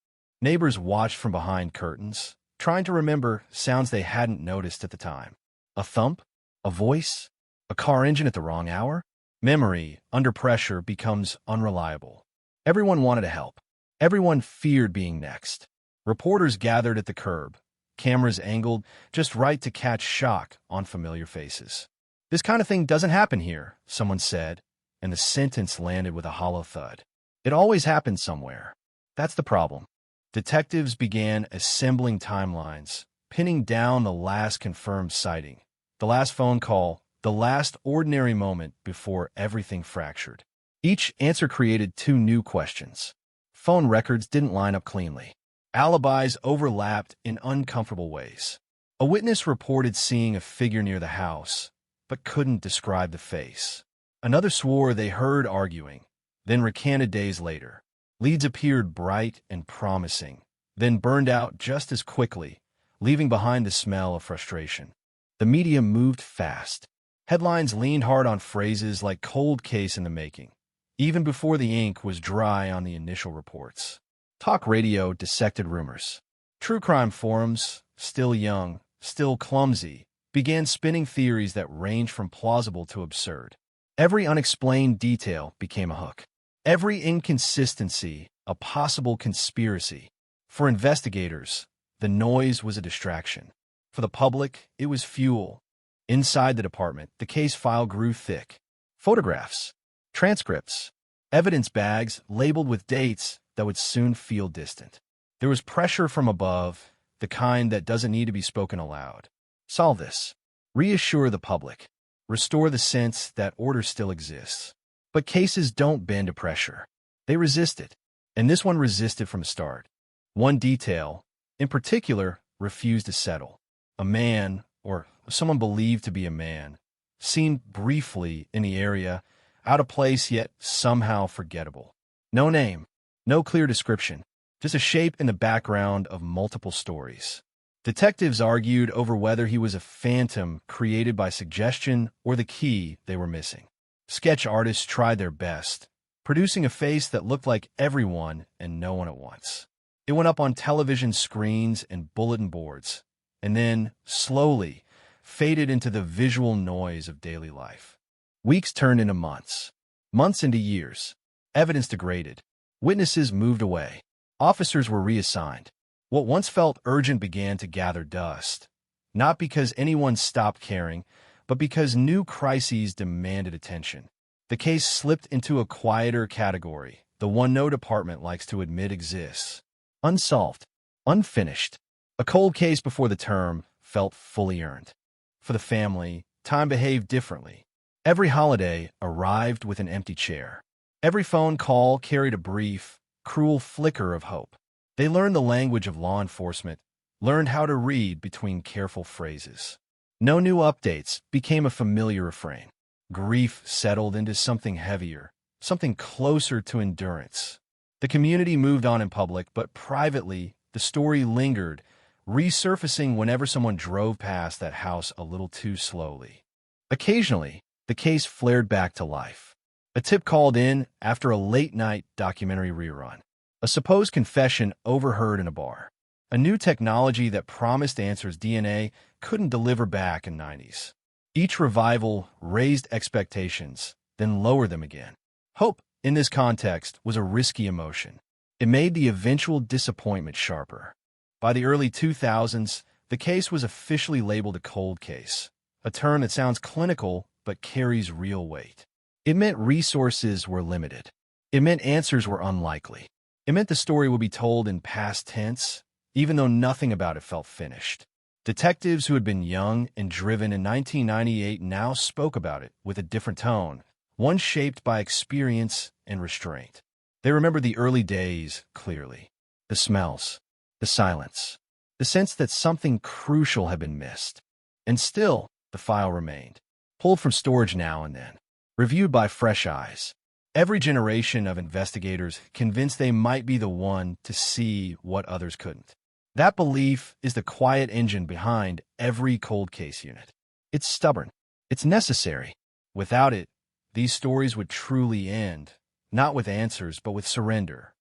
Neighbors watched from behind curtains, trying to remember sounds they hadn't noticed at the time. A thump? A voice? A car engine at the wrong hour? Memory, under pressure, becomes unreliable. Everyone wanted to help. Everyone feared being next. Reporters gathered at the curb, cameras angled just right to catch shock on familiar faces. "This kind of thing doesn't happen here," someone said, and the sentence landed with a hollow thud. It always happens somewhere. That's the problem. Detectives began assembling timelines, pinning down the last confirmed sighting, the last phone call, the last ordinary moment before everything fractured. Each answer created two new questions. Phone records didn't line up cleanly. Alibis overlapped in uncomfortable ways. A witness reported seeing a figure near the house, but couldn't describe the face. Another swore they heard arguing, then recanted days later. Leads appeared bright and promising, then burned out just as quickly, leaving behind the smell of frustration. The media moved fast. Headlines leaned hard on phrases like "cold case in the making," even before the ink was dry on the initial reports. Talk radio dissected rumors. True crime forums, still young, still clumsy, began spinning theories that ranged from plausible to absurd. Every unexplained detail became a hook. Every inconsistency, a possible conspiracy. For investigators, the noise was a distraction. For the public, it was fuel. Inside the department, the case file grew thick. Photographs, transcripts, evidence bags labeled with dates that would soon feel distant. There was pressure from above, the kind that doesn't need to be spoken aloud. Solve this. Reassure the public. Restore the sense that order still exists. But cases don't bend to pressure. They resist it. And this one resisted from the start. One detail, in particular, refused to settle. A man, or someone believed to be a man, seen briefly in the area, out of place yet somehow forgettable. No name, no clear description, just a shape in the background of multiple stories. Detectives argued over whether he was a phantom created by suggestion or the key they were missing. Sketch artists tried their best, producing a face that looked like everyone and no one at once. It went up on television screens and bulletin boards, and then, slowly, faded into the visual noise of daily life. Weeks turned into months, months into years. Evidence degraded. Witnesses moved away. Officers were reassigned. What once felt urgent began to gather dust, not because anyone stopped caring, but because new crises demanded attention. The case slipped into a quieter category, the one no department likes to admit exists. Unsolved, unfinished. A cold case before the term felt fully earned. For the family, time behaved differently. Every holiday arrived with an empty chair. Every phone call carried a brief, cruel flicker of hope. They learned the language of law enforcement, learned how to read between careful phrases. No new updates became a familiar refrain. Grief settled into something heavier, something closer to endurance. The community moved on in public, but privately, the story lingered, resurfacing whenever someone drove past that house a little too slowly. Occasionally, the case flared back to life. A tip called in after a late-night documentary rerun. A supposed confession overheard in a bar. A new technology that promised answers DNA couldn't deliver back in the 90s. Each revival raised expectations, then lowered them again. Hope, in this context, was a risky emotion. It made the eventual disappointment sharper. By the early 2000s, the case was officially labeled a cold case, a term that sounds clinical but carries real weight. It meant resources were limited. It meant answers were unlikely. It meant the story would be told in past tense, even though nothing about it felt finished. Detectives who had been young and driven in 1998 now spoke about it with a different tone, one shaped by experience and restraint. They remembered the early days clearly. The smells, the silence, the sense that something crucial had been missed. And still, the file remained, pulled from storage now and then, reviewed by fresh eyes. Every generation of investigators convinced they might be the one to see what others couldn't. That belief is the quiet engine behind every cold case unit. It's stubborn. It's necessary. Without it, these stories would truly end, not with answers, but with surrender.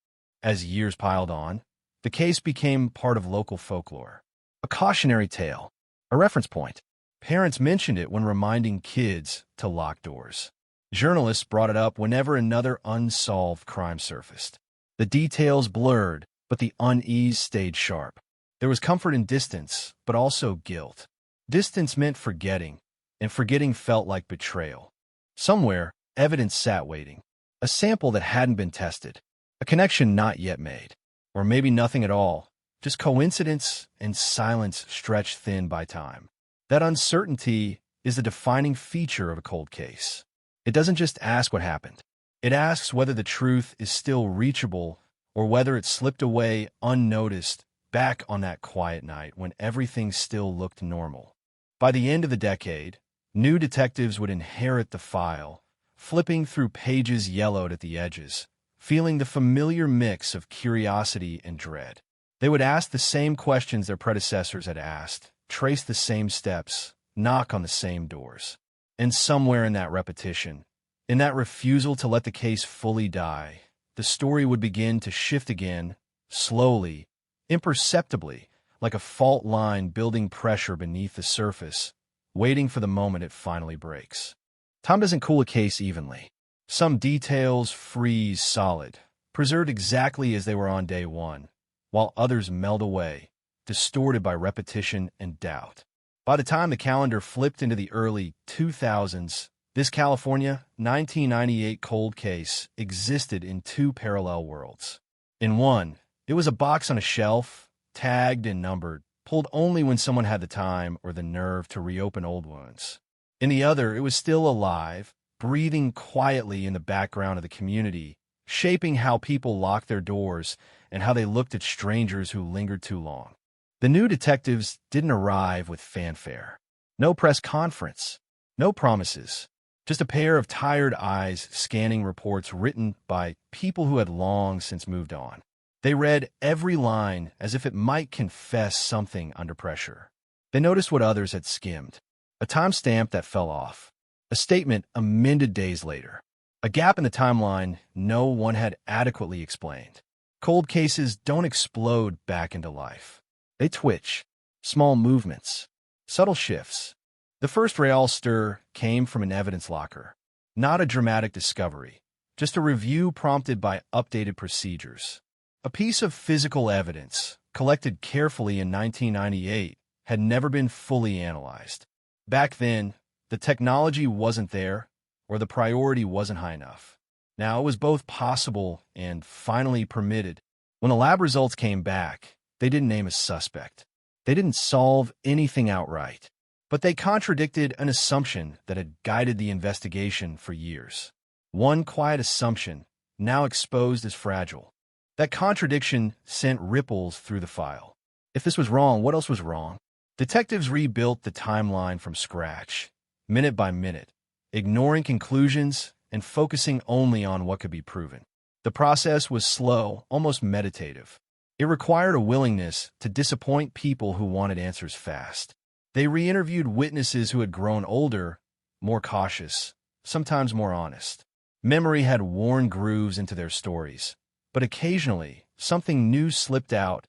As years piled on, The case became part of local folklore, a cautionary tale, a reference point. Parents mentioned it when reminding kids to lock doors. Journalists brought it up whenever another unsolved crime surfaced. The details blurred, but the unease stayed sharp. There was comfort in distance, but also guilt. Distance meant forgetting, and forgetting felt like betrayal. Somewhere, evidence sat waiting. A sample that hadn't been tested. A connection not yet made. Or maybe nothing at all. Just coincidence and silence stretched thin by time. That uncertainty is the defining feature of a cold case. It doesn't just ask what happened. It asks whether the truth is still reachable or whether it slipped away unnoticed back on that quiet night when everything still looked normal. By the end of the decade, new detectives would inherit the file, flipping through pages yellowed at the edges, feeling the familiar mix of curiosity and dread. They would ask the same questions their predecessors had asked, trace the same steps, knock on the same doors. And somewhere in that repetition, in that refusal to let the case fully die, the story would begin to shift again, slowly, imperceptibly, like a fault line building pressure beneath the surface, waiting for the moment it finally breaks. Time doesn't cool a case evenly. Some details freeze solid, preserved exactly as they were on day one, while others melt away, distorted by repetition and doubt. By the time the calendar flipped into the early 2000s, this California 1998 cold case existed in two parallel worlds. In one, it was a box on a shelf, tagged and numbered, pulled only when someone had the time or the nerve to reopen old wounds. In the other, it was still alive, breathing quietly in the background of the community, shaping how people locked their doors and how they looked at strangers who lingered too long. The new detectives didn't arrive with fanfare. No press conference, no promises, just a pair of tired eyes scanning reports written by people who had long since moved on. They read every line as if it might confess something under pressure. They noticed what others had skimmed, a timestamp that fell off, a statement amended days later, a gap in the timeline no one had adequately explained. Cold cases don't explode back into life. They twitch, small movements, subtle shifts. The first real stir came from an evidence locker, not a dramatic discovery, just a review prompted by updated procedures. A piece of physical evidence, collected carefully in 1998, had never been fully analyzed. Back then, the technology wasn't there, or the priority wasn't high enough. Now it was both possible and finally permitted. When the lab results came back, they didn't name a suspect. They didn't solve anything outright, but they contradicted an assumption that had guided the investigation for years. One quiet assumption, now exposed as fragile. That contradiction sent ripples through the file. If this was wrong, what else was wrong? Detectives rebuilt the timeline from scratch, minute by minute, ignoring conclusions and focusing only on what could be proven. The process was slow, almost meditative. It required a willingness to disappoint people who wanted answers fast. They re-interviewed witnesses who had grown older, more cautious, sometimes more honest. Memory had worn grooves into their stories, but occasionally something new slipped out,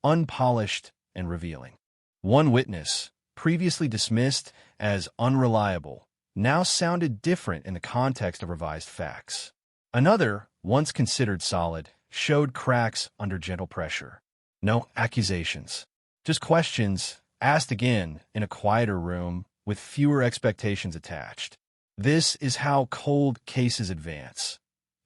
unpolished and revealing. One witness, previously dismissed as unreliable, now sounded different in the context of revised facts. Another, once considered solid, showed cracks under gentle pressure. No accusations, just questions asked again in a quieter room with fewer expectations attached. This is how cold cases advance,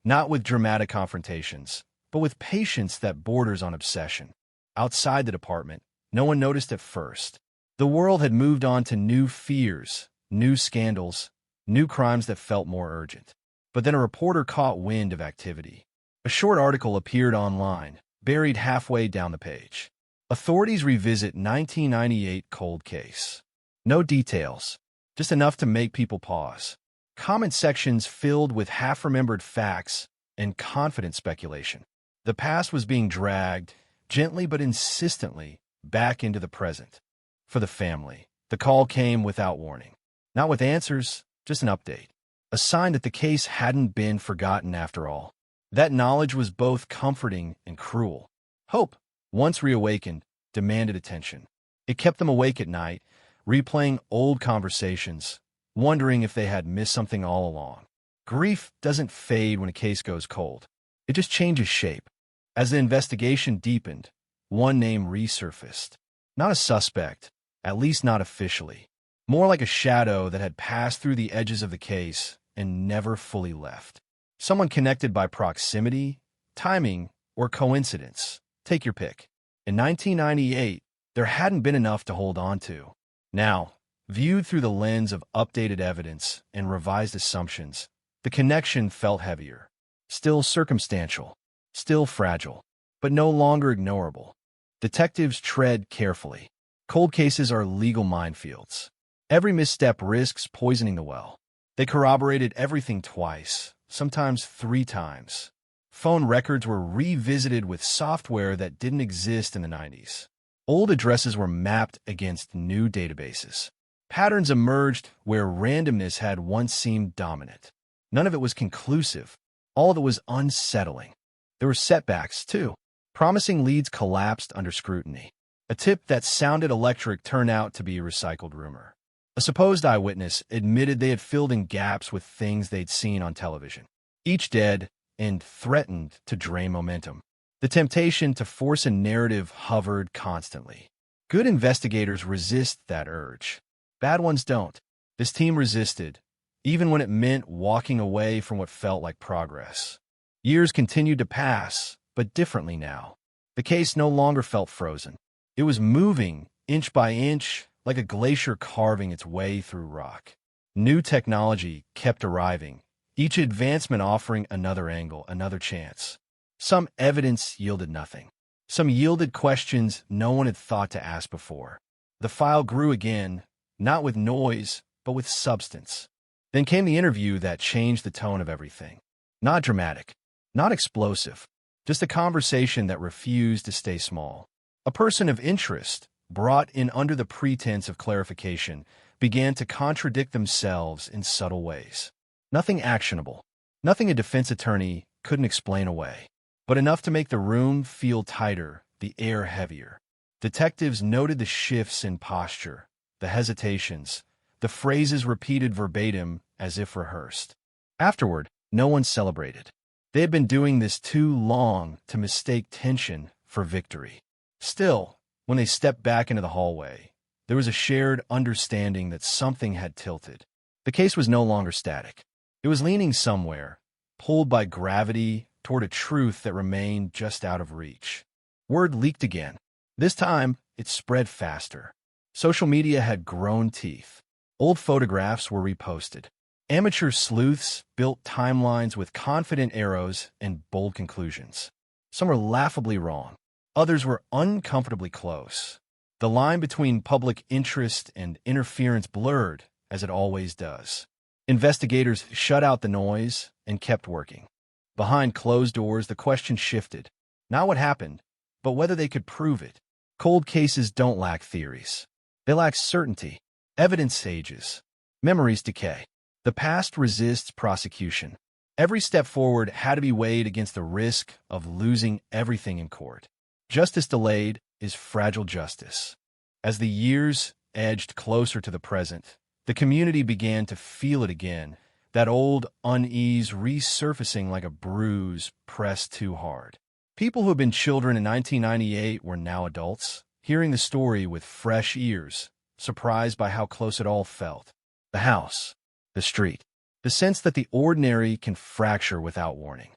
not with dramatic confrontations, but with patience that borders on obsession. Outside the department, no one noticed at first. The world had moved on to new fears, new scandals, new crimes that felt more urgent. But then a reporter caught wind of activity. A short article appeared online, buried halfway down the page. Authorities revisit 1998 cold case. No details, just enough to make people pause. Comment sections filled with half-remembered facts and confident speculation. The past was being dragged, gently but insistently, back into the present. For the family, the call came without warning. Not with answers, just an update. A sign that the case hadn't been forgotten after all. That knowledge was both comforting and cruel. Hope, once reawakened, demanded attention. It kept them awake at night, replaying old conversations, wondering if they had missed something all along. Grief doesn't fade when a case goes cold. It just changes shape. As the investigation deepened, one name resurfaced. Not a suspect, at least not officially. More like a shadow that had passed through the edges of the case and never fully left. Someone connected by proximity, timing, or coincidence. Take your pick. In 1998, there hadn't been enough to hold on to. Now, viewed through the lens of updated evidence and revised assumptions, the connection felt heavier. Still circumstantial, still fragile, but no longer ignorable. Detectives tread carefully. Cold cases are legal minefields. Every misstep risks poisoning the well. They corroborated everything twice, sometimes 3 times. Phone records were revisited with software that didn't exist in the 90s. Old addresses were mapped against new databases. Patterns emerged where randomness had once seemed dominant. None of it was conclusive. All of it was unsettling. There were setbacks, too. Promising leads collapsed under scrutiny. A tip that sounded electric turned out to be a recycled rumor. A supposed eyewitness admitted they had filled in gaps with things they'd seen on television, each dead and threatened to drain momentum. The temptation to force a narrative hovered constantly. Good investigators resist that urge. Bad ones don't. This team resisted, even when it meant walking away from what felt like progress. Years continued to pass, but differently now. The case no longer felt frozen. It was moving, inch by inch, like a glacier carving its way through rock. New technology kept arriving, each advancement offering another angle, another chance. Some evidence yielded nothing. Some yielded questions no one had thought to ask before. The file grew again, not with noise, but with substance. Then came the interview that changed the tone of everything. Not dramatic, not explosive, just a conversation that refused to stay small. A person of interest, brought in under the pretense of clarification, began to contradict themselves in subtle ways. Nothing actionable, nothing a defense attorney couldn't explain away, but enough to make the room feel tighter, the air heavier. Detectives noted the shifts in posture, the hesitations, the phrases repeated verbatim as if rehearsed. Afterward, no one celebrated. They had been doing this too long to mistake tension for victory. Still, when they stepped back into the hallway, there was a shared understanding that something had tilted. The case was no longer static. It was leaning somewhere, pulled by gravity toward a truth that remained just out of reach. Word leaked again. This time, it spread faster. Social media had grown teeth. Old photographs were reposted. Amateur sleuths built timelines with confident arrows and bold conclusions. Some were laughably wrong. Others were uncomfortably close. The line between public interest and interference blurred, as it always does. Investigators shut out the noise and kept working. Behind closed doors, the question shifted. Not what happened, but whether they could prove it. Cold cases don't lack theories. They lack certainty. Evidence ages. Memories decay. The past resists prosecution. Every step forward had to be weighed against the risk of losing everything in court. Justice delayed is fragile justice. As the years edged closer to the present, the community began to feel it again, that old unease resurfacing like a bruise pressed too hard. People who had been children in 1998 were now adults, hearing the story with fresh ears, surprised by how close it all felt. The house, the street, the sense that the ordinary can fracture without warning.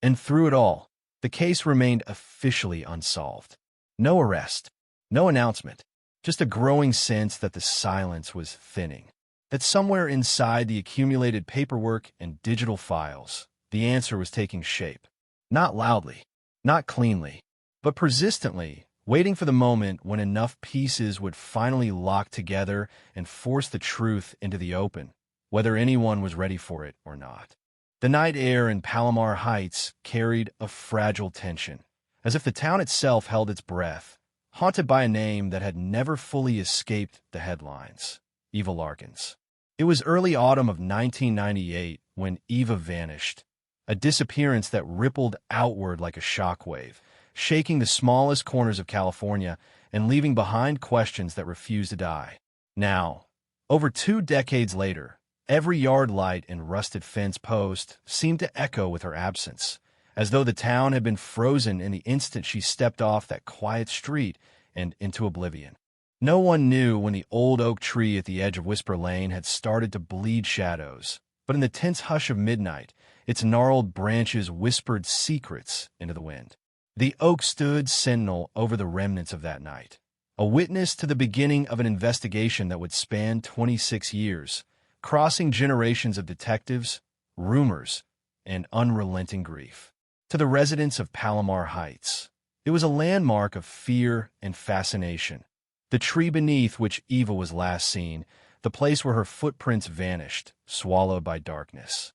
And through it all, the case remained officially unsolved. No arrest, no announcement, just a growing sense that the silence was thinning. That somewhere inside the accumulated paperwork and digital files, the answer was taking shape. Not loudly, not cleanly, but persistently, waiting for the moment when enough pieces would finally lock together and force the truth into the open, whether anyone was ready for it or not. The night air in Palomar Heights carried a fragile tension, as if the town itself held its breath, haunted by a name that had never fully escaped the headlines. Eva Larkins. It was early autumn of 1998 when Eva vanished, a disappearance that rippled outward like a shockwave, shaking the smallest corners of California and leaving behind questions that refuse to die. Now, over 2 decades later, every yard light and rusted fence post seemed to echo with her absence, as though the town had been frozen in the instant she stepped off that quiet street and into oblivion. No one knew when the old oak tree at the edge of Whisper Lane had started to bleed shadows, but in the tense hush of midnight, its gnarled branches whispered secrets into the wind. The oak stood sentinel over the remnants of that night, a witness to the beginning of an investigation that would span 26 years, crossing generations of detectives, rumors, and unrelenting grief. To the residents of Palomar Heights, it was a landmark of fear and fascination. The tree beneath which Eva was last seen, the place where her footprints vanished, swallowed by darkness.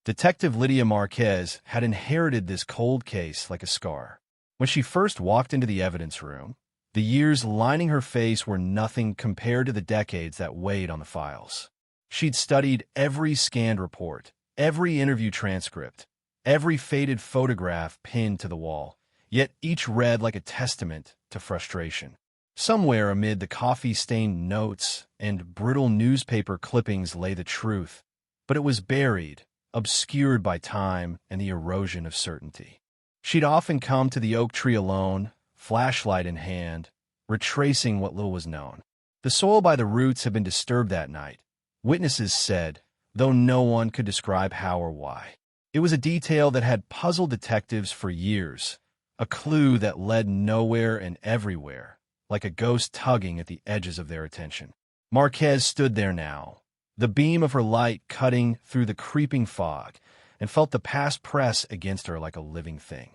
Detective Lydia Marquez had inherited this cold case like a scar. When she first walked into the evidence room, the years lining her face were nothing compared to the decades that weighed on the files. She'd studied every scanned report, every interview transcript, every faded photograph pinned to the wall, yet each read like a testament to frustration. Somewhere amid the coffee-stained notes and brittle newspaper clippings lay the truth, but it was buried, obscured by time and the erosion of certainty. She'd often come to the oak tree alone, flashlight in hand, retracing what little was known. The soil by the roots had been disturbed that night, witnesses said, though no one could describe how or why. It was a detail that had puzzled detectives for years, a clue that led nowhere and everywhere, like a ghost tugging at the edges of their attention. Marquez stood there now, the beam of her light cutting through the creeping fog, and felt the past press against her like a living thing.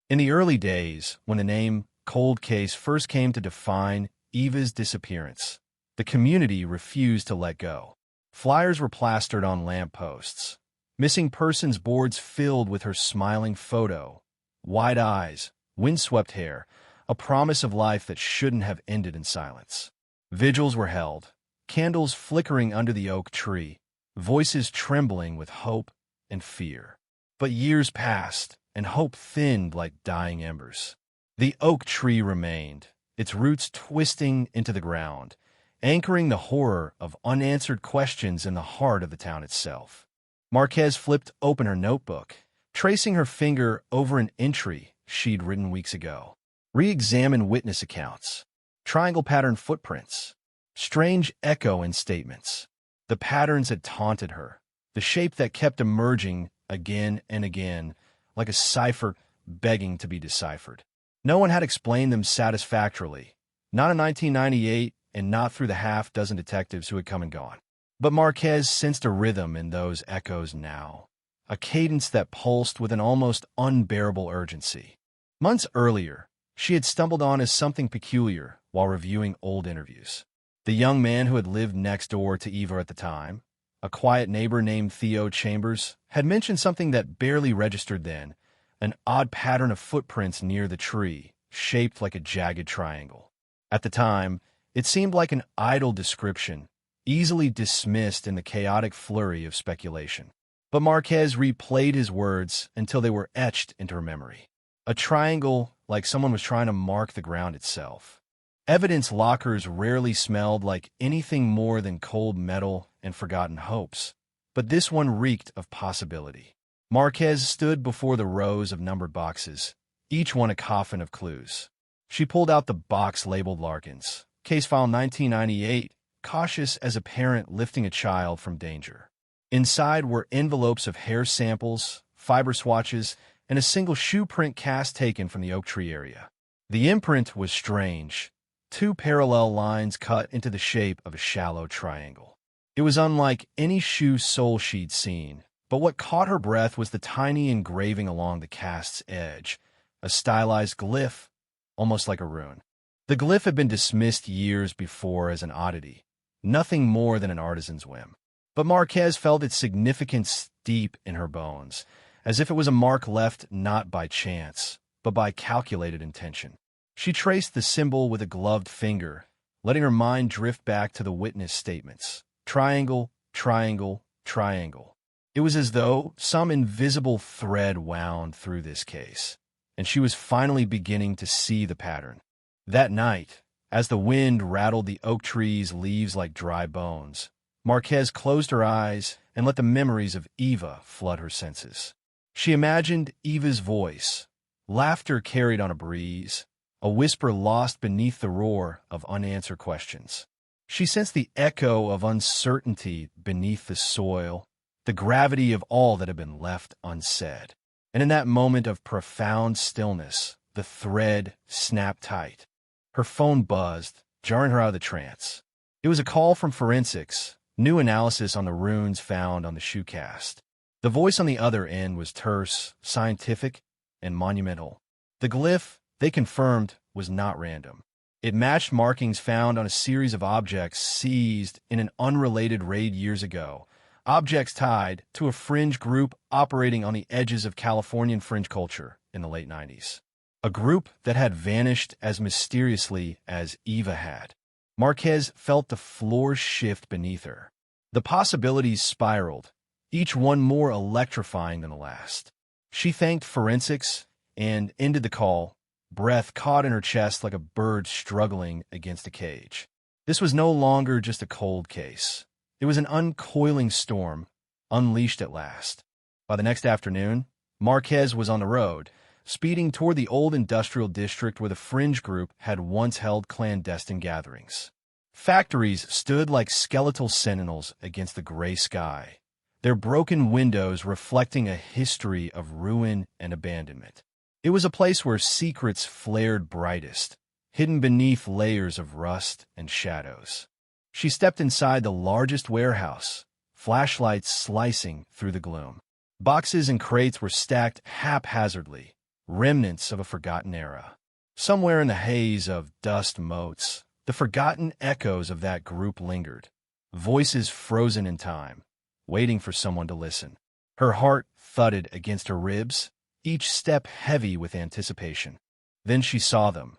In the early days, when the name Cold Case first came to define Eva's disappearance, the community refused to let go. Flyers were plastered on lampposts, missing persons boards filled with her smiling photo, wide eyes, windswept hair, a promise of life that shouldn't have ended in silence. Vigils were held, candles flickering under the oak tree, voices trembling with hope and fear. But years passed, and hope thinned like dying embers. The oak tree remained, its roots twisting into the ground, anchoring the horror of unanswered questions in the heart of the town itself. Marquez flipped open her notebook, tracing her finger over an entry she'd written weeks ago. Re-examine witness accounts, triangle pattern footprints, strange echo in statements. The patterns had taunted her, the shape that kept emerging again and again, like a cipher begging to be deciphered. No one had explained them satisfactorily, not in 1998 and not through the half-dozen detectives who had come and gone. But Marquez sensed a rhythm in those echoes now, a cadence that pulsed with an almost unbearable urgency. Months earlier, she had stumbled on as something peculiar while reviewing old interviews. The young man who had lived next door to Eva at the time, a quiet neighbor named Theo Chambers, had mentioned something that barely registered then, an odd pattern of footprints near the tree, shaped like a jagged triangle. At the time, it seemed like an idle description, easily dismissed in the chaotic flurry of speculation. But Marquez replayed his words until they were etched into her memory. A triangle like someone was trying to mark the ground itself. Evidence lockers rarely smelled like anything more than cold metal and forgotten hopes, but this one reeked of possibility. Marquez stood before the rows of numbered boxes, each one a coffin of clues. She pulled out the box labeled Larkins, case file 1998, cautious as a parent lifting a child from danger. Inside were envelopes of hair samples, fiber swatches, and a single shoe print cast taken from the oak tree area. The imprint was strange, 2 parallel lines cut into the shape of a shallow triangle. It was unlike any shoe sole she'd seen, but what caught her breath was the tiny engraving along the cast's edge, a stylized glyph, almost like a rune. The glyph had been dismissed years before as an oddity, nothing more than an artisan's whim. But Marquez felt its significance deep in her bones, as if it was a mark left not by chance, but by calculated intention. She traced the symbol with a gloved finger, letting her mind drift back to the witness statements. Triangle, triangle, triangle. It was as though some invisible thread wound through this case, and she was finally beginning to see the pattern. That night, as the wind rattled the oak tree's leaves like dry bones, Marquez closed her eyes and let the memories of Eva flood her senses. She imagined Eva's voice, laughter carried on a breeze, a whisper lost beneath the roar of unanswered questions. She sensed the echo of uncertainty beneath the soil, the gravity of all that had been left unsaid. And in that moment of profound stillness, the thread snapped tight. Her phone buzzed, jarring her out of the trance. It was a call from forensics, new analysis on the runes found on the shoe cast. The voice on the other end was terse, scientific, and monumental. The glyph, they confirmed, was not random. It matched markings found on a series of objects seized in an unrelated raid years ago, objects tied to a fringe group operating on the edges of Californian fringe culture in the late 90s. A group that had vanished as mysteriously as Eva had. Marquez felt the floor shift beneath her. The possibilities spiraled, each one more electrifying than the last. She thanked forensics and ended the call, breath caught in her chest like a bird struggling against a cage. This was no longer just a cold case. It was an uncoiling storm, unleashed at last. By the next afternoon, Marquez was on the road, speeding toward the old industrial district where the fringe group had once held clandestine gatherings. Factories stood like skeletal sentinels against the gray sky, their broken windows reflecting a history of ruin and abandonment. It was a place where secrets flared brightest, hidden beneath layers of rust and shadows. She stepped inside the largest warehouse, flashlights slicing through the gloom. Boxes and crates were stacked haphazardly, remnants of a forgotten era. Somewhere in the haze of dust motes, the forgotten echoes of that group lingered, voices frozen in time, waiting for someone to listen. Her heart thudded against her ribs, each step heavy with anticipation. Then she saw them,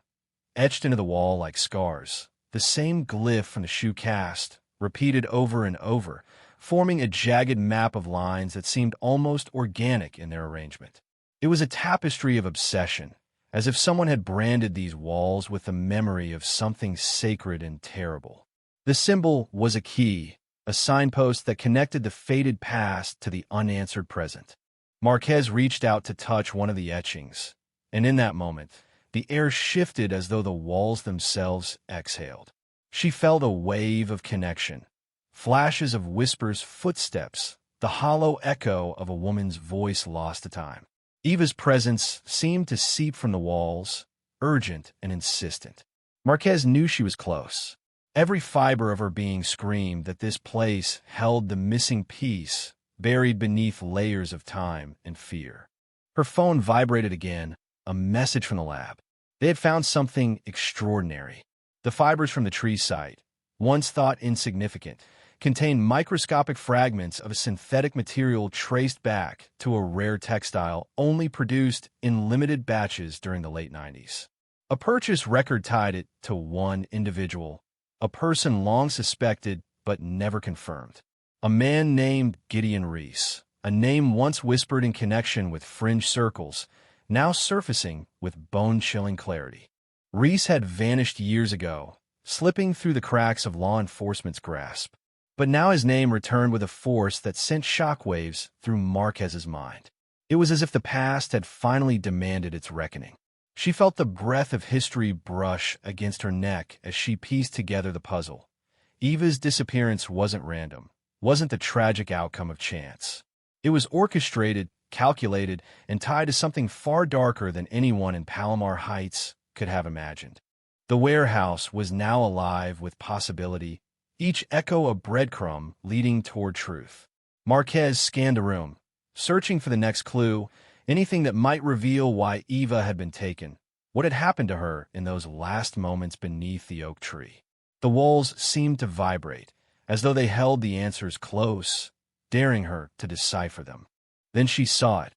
etched into the wall like scars, the same glyph from the shoe cast, repeated over and over, forming a jagged map of lines that seemed almost organic in their arrangement. It was a tapestry of obsession, as if someone had branded these walls with the memory of something sacred and terrible. The symbol was a key, a signpost that connected the faded past to the unanswered present. Marquez reached out to touch one of the etchings, and in that moment, the air shifted as though the walls themselves exhaled. She felt a wave of connection, flashes of whispers, footsteps, the hollow echo of a woman's voice lost to time. Eva's presence seemed to seep from the walls, urgent and insistent. Marquez knew she was close. Every fiber of her being screamed that this place held the missing piece, buried beneath layers of time and fear. Her phone vibrated again, a message from the lab. They had found something extraordinary. The fibers from the tree site, once thought insignificant, contained microscopic fragments of a synthetic material traced back to a rare textile only produced in limited batches during the late 90s. A purchase record tied it to one individual, a person long suspected but never confirmed. A man named Gideon Reese, a name once whispered in connection with fringe circles, now surfacing with bone-chilling clarity. Reese had vanished years ago, slipping through the cracks of law enforcement's grasp. But now his name returned with a force that sent shockwaves through Marquez's mind. It was as if the past had finally demanded its reckoning. She felt the breath of history brush against her neck as she pieced together the puzzle. Eva's disappearance wasn't random, wasn't the tragic outcome of chance. It was orchestrated, calculated, and tied to something far darker than anyone in Palomar Heights could have imagined. The warehouse was now alive with possibility, each echo a breadcrumb leading toward truth. Marquez scanned the room, searching for the next clue, anything that might reveal why Eva had been taken, what had happened to her in those last moments beneath the oak tree. The walls seemed to vibrate, as though they held the answers close, daring her to decipher them. Then she saw it,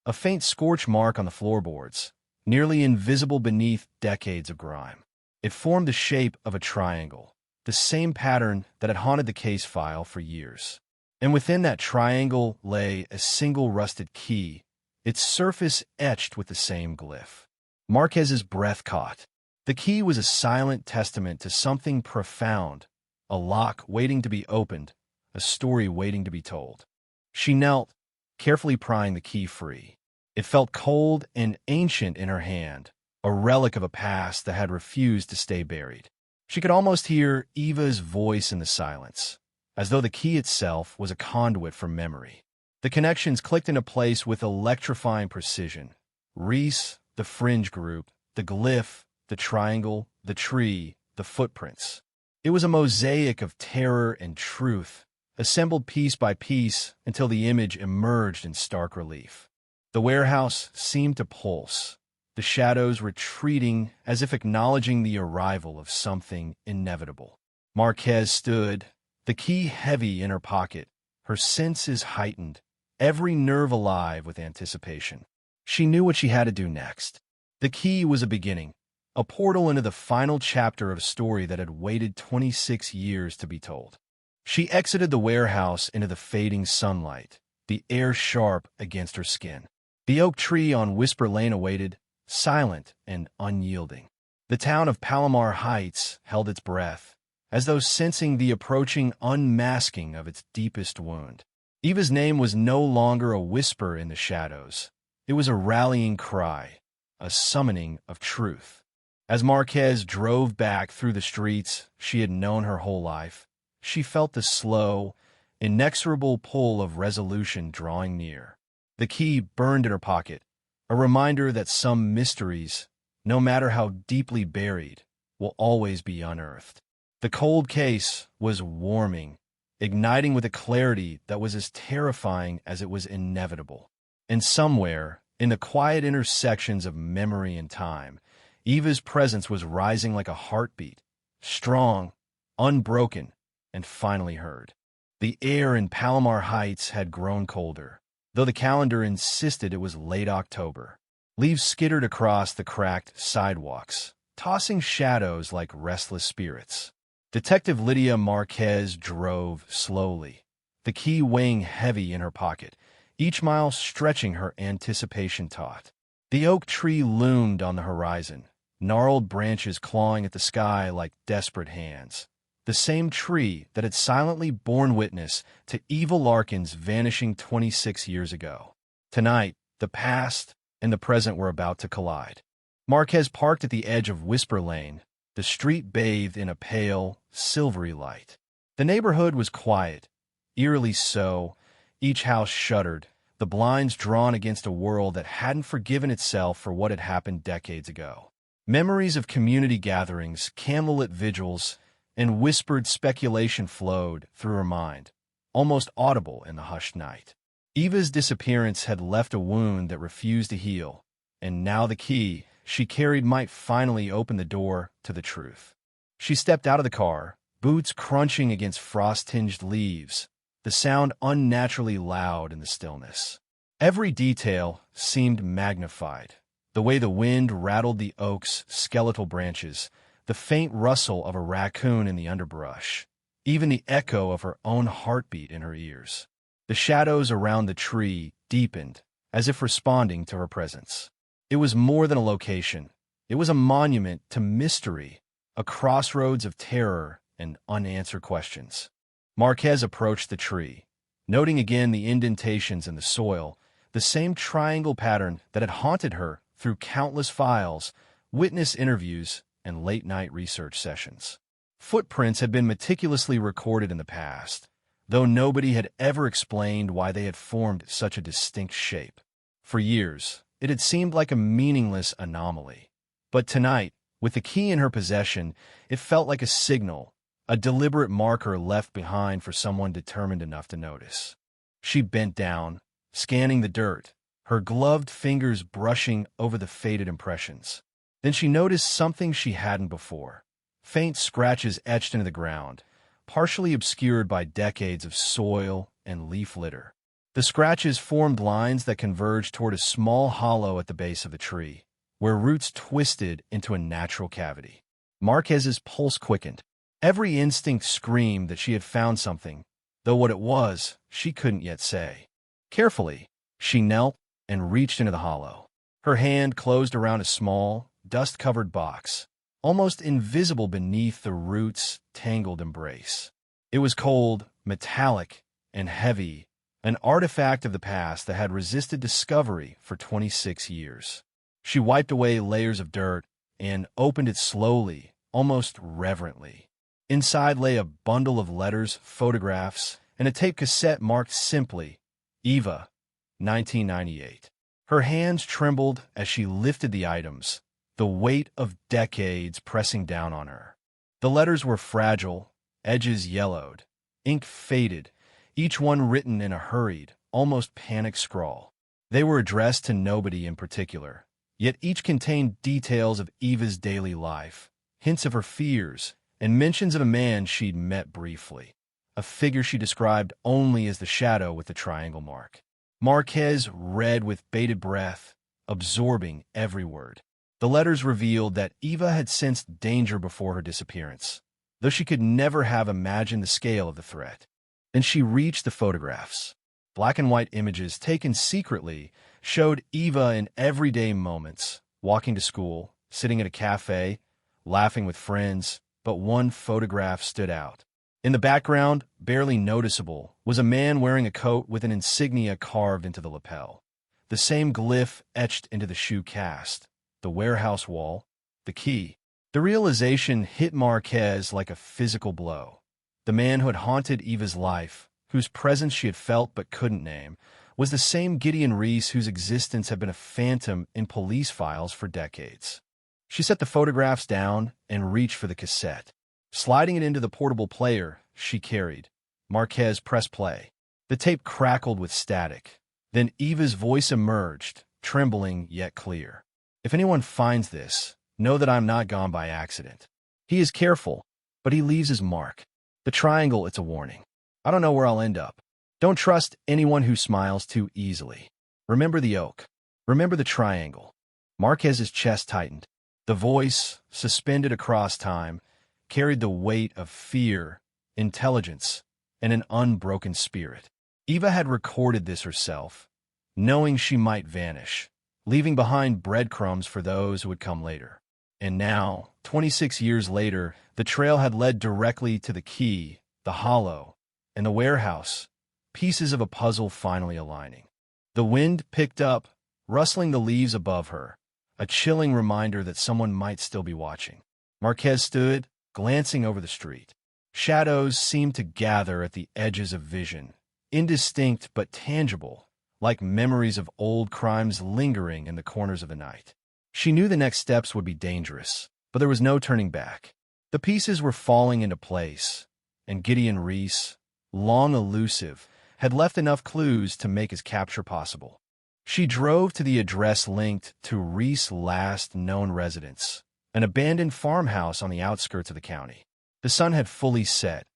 a faint scorch mark on the floorboards, nearly invisible beneath decades of grime. It formed the shape of a triangle, the same pattern that had haunted the case file for years. And within that triangle lay a single rusted key, its surface etched with the same glyph. Marquez's breath caught. The key was a silent testament to something profound, a lock waiting to be opened, a story waiting to be told. She knelt, carefully prying the key free. It felt cold and ancient in her hand, a relic of a past that had refused to stay buried. She could almost hear Eva's voice in the silence, as though the key itself was a conduit for memory. The connections clicked into place with electrifying precision. Reese, the fringe group, the glyph, the triangle, the tree, the footprints. It was a mosaic of terror and truth, assembled piece by piece until the image emerged in stark relief. The warehouse seemed to pulse, the shadows retreating as if acknowledging the arrival of something inevitable. Marquez stood, the key heavy in her pocket, her senses heightened, every nerve alive with anticipation. She knew what she had to do next. The key was a beginning, a portal into the final chapter of a story that had waited 26 years to be told. She exited the warehouse into the fading sunlight, the air sharp against her skin. The oak tree on Whisper Lane awaited, silent and unyielding. The town of Palomar Heights held its breath, as though sensing the approaching unmasking of its deepest wound. Eva's name was no longer a whisper in the shadows. It was a rallying cry, a summoning of truth. As Marquez drove back through the streets she had known her whole life, she felt the slow, inexorable pull of resolution drawing near. The key burned in her pocket, a reminder that some mysteries, no matter how deeply buried, will always be unearthed. The cold case was warming, igniting with a clarity that was as terrifying as it was inevitable. And somewhere, in the quiet intersections of memory and time, Eva's presence was rising like a heartbeat, strong, unbroken, and finally heard. The air in Palomar Heights had grown colder, though the calendar insisted it was late October. Leaves skittered across the cracked sidewalks, tossing shadows like restless spirits. Detective Lydia Marquez drove slowly, the key weighing heavy in her pocket, each mile stretching her anticipation taut. The oak tree loomed on the horizon, gnarled branches clawing at the sky like desperate hands. The same tree that had silently borne witness to Eva Larkin's vanishing 26 years ago. Tonight, the past and the present were about to collide. Marquez parked at the edge of Whisper Lane, the street bathed in a pale, silvery light. The neighborhood was quiet, eerily so, each house shuttered, the blinds drawn against a world that hadn't forgiven itself for what had happened decades ago. Memories of community gatherings, candlelit vigils, and whispered speculation flowed through her mind, almost audible in the hushed night. Eva's disappearance had left a wound that refused to heal, and now the key she carried might finally open the door to the truth. She stepped out of the car, boots crunching against frost-tinged leaves, the sound unnaturally loud in the stillness. Every detail seemed magnified, the way the wind rattled the oak's skeletal branches, the faint rustle of a raccoon in the underbrush, even the echo of her own heartbeat in her ears. The shadows around the tree deepened, as if responding to her presence. It was more than a location. It was a monument to mystery, a crossroads of terror and unanswered questions. Marquez approached the tree, noting again the indentations in the soil, the same triangle pattern that had haunted her through countless files, witness interviews, and late-night research sessions. Footprints had been meticulously recorded in the past, though nobody had ever explained why they had formed such a distinct shape. For years, it had seemed like a meaningless anomaly. But tonight, with the key in her possession, it felt like a signal, a deliberate marker left behind for someone determined enough to notice. She bent down, scanning the dirt, her gloved fingers brushing over the faded impressions. Then she noticed something she hadn't before. Faint scratches etched into the ground, partially obscured by decades of soil and leaf litter. The scratches formed lines that converged toward a small hollow at the base of the tree, where roots twisted into a natural cavity. Marquez's pulse quickened. Every instinct screamed that she had found something, though what it was, she couldn't yet say. Carefully, she knelt and reached into the hollow. Her hand closed around a small, dust-covered box, almost invisible beneath the root's tangled embrace. It was cold, metallic, and heavy, an artifact of the past that had resisted discovery for 26 years. She wiped away layers of dirt and opened it slowly, almost reverently. Inside lay a bundle of letters, photographs, and a tape cassette marked simply, Eva, 1998. Her hands trembled as she lifted the items, the weight of decades pressing down on her. The letters were fragile, edges yellowed, ink faded, each one written in a hurried, almost panicked scrawl. They were addressed to nobody in particular, yet each contained details of Eva's daily life, hints of her fears, and mentions of a man she'd met briefly, a figure she described only as the shadow with the triangle mark. Marquez read with bated breath, absorbing every word. The letters revealed that Eva had sensed danger before her disappearance, though she could never have imagined the scale of the threat. Then she reached the photographs. Black and white images taken secretly showed Eva in everyday moments, walking to school, sitting at a cafe, laughing with friends, but one photograph stood out. In the background, barely noticeable, was a man wearing a coat with an insignia carved into the lapel. The same glyph etched into the shoe cast, the warehouse wall, the key. The realization hit Marquez like a physical blow. The man who had haunted Eva's life, whose presence she had felt but couldn't name, was the same Gideon Reese whose existence had been a phantom in police files for decades. She set the photographs down and reached for the cassette. Sliding it into the portable player she carried, Marquez pressed play. The tape crackled with static. Then Eva's voice emerged, trembling yet clear. "If anyone finds this, know that I'm not gone by accident. He is careful, but he leaves his mark. The triangle, it's a warning. I don't know where I'll end up. Don't trust anyone who smiles too easily. Remember the oak. Remember the triangle." Marquez's chest tightened. The voice, suspended across time, carried the weight of fear, intelligence, and an unbroken spirit. Eva had recorded this herself, knowing she might vanish, leaving behind breadcrumbs for those who would come later. And now, 26 years later, the trail had led directly to the key, the hollow, and the warehouse, pieces of a puzzle finally aligning. The wind picked up, rustling the leaves above her, a chilling reminder that someone might still be watching. Marquez stood, glancing over the street. Shadows seemed to gather at the edges of vision, indistinct but tangible, like memories of old crimes lingering in the corners of the night. She knew the next steps would be dangerous, but there was no turning back. The pieces were falling into place, and Gideon Reese, long elusive, had left enough clues to make his capture possible. She drove to the address linked to Reese's last known residence, an abandoned farmhouse on the outskirts of the county. The sun had fully set,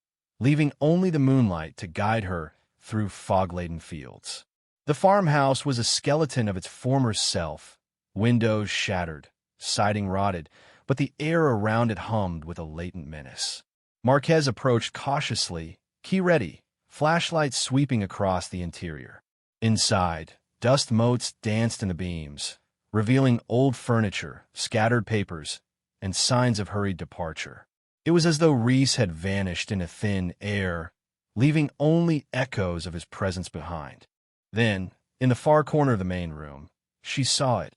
leaving only the moonlight to guide her through fog-laden fields. The farmhouse was a skeleton of its former self, windows shattered, siding rotted, but the air around it hummed with a latent menace. Marquez approached cautiously, key ready, flashlight sweeping across the interior. Inside, dust motes danced in the beams, revealing old furniture, scattered papers, and signs of hurried departure. It was as though Reese had vanished into thin air, leaving only echoes of his presence behind. Then, in the far corner of the main room, she saw it,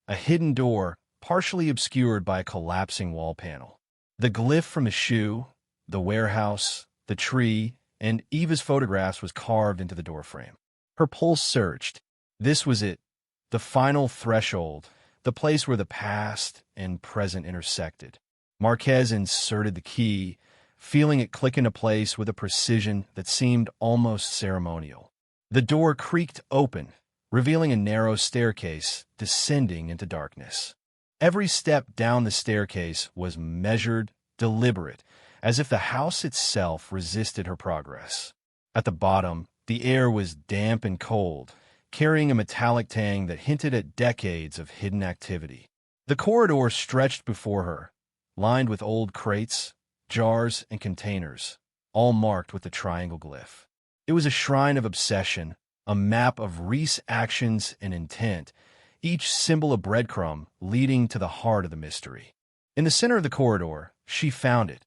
a hidden door partially obscured by a collapsing wall panel. The glyph from the shoe, the warehouse, the tree, and Eva's photographs was carved into the doorframe. Her pulse surged. This was it, the final threshold, the place where the past and present intersected. Marquez inserted the key, feeling it click into place with a precision that seemed almost ceremonial. The door creaked open, revealing a narrow staircase descending into darkness. Every step down the staircase was measured, deliberate, as if the house itself resisted her progress. At the bottom, the air was damp and cold, carrying a metallic tang that hinted at decades of hidden activity. The corridor stretched before her, lined with old crates, jars, and containers, all marked with the triangle glyph. It was a shrine of obsession, a map of Reese actions and intent, each symbol a breadcrumb leading to the heart of the mystery. In the center of the corridor, she found it.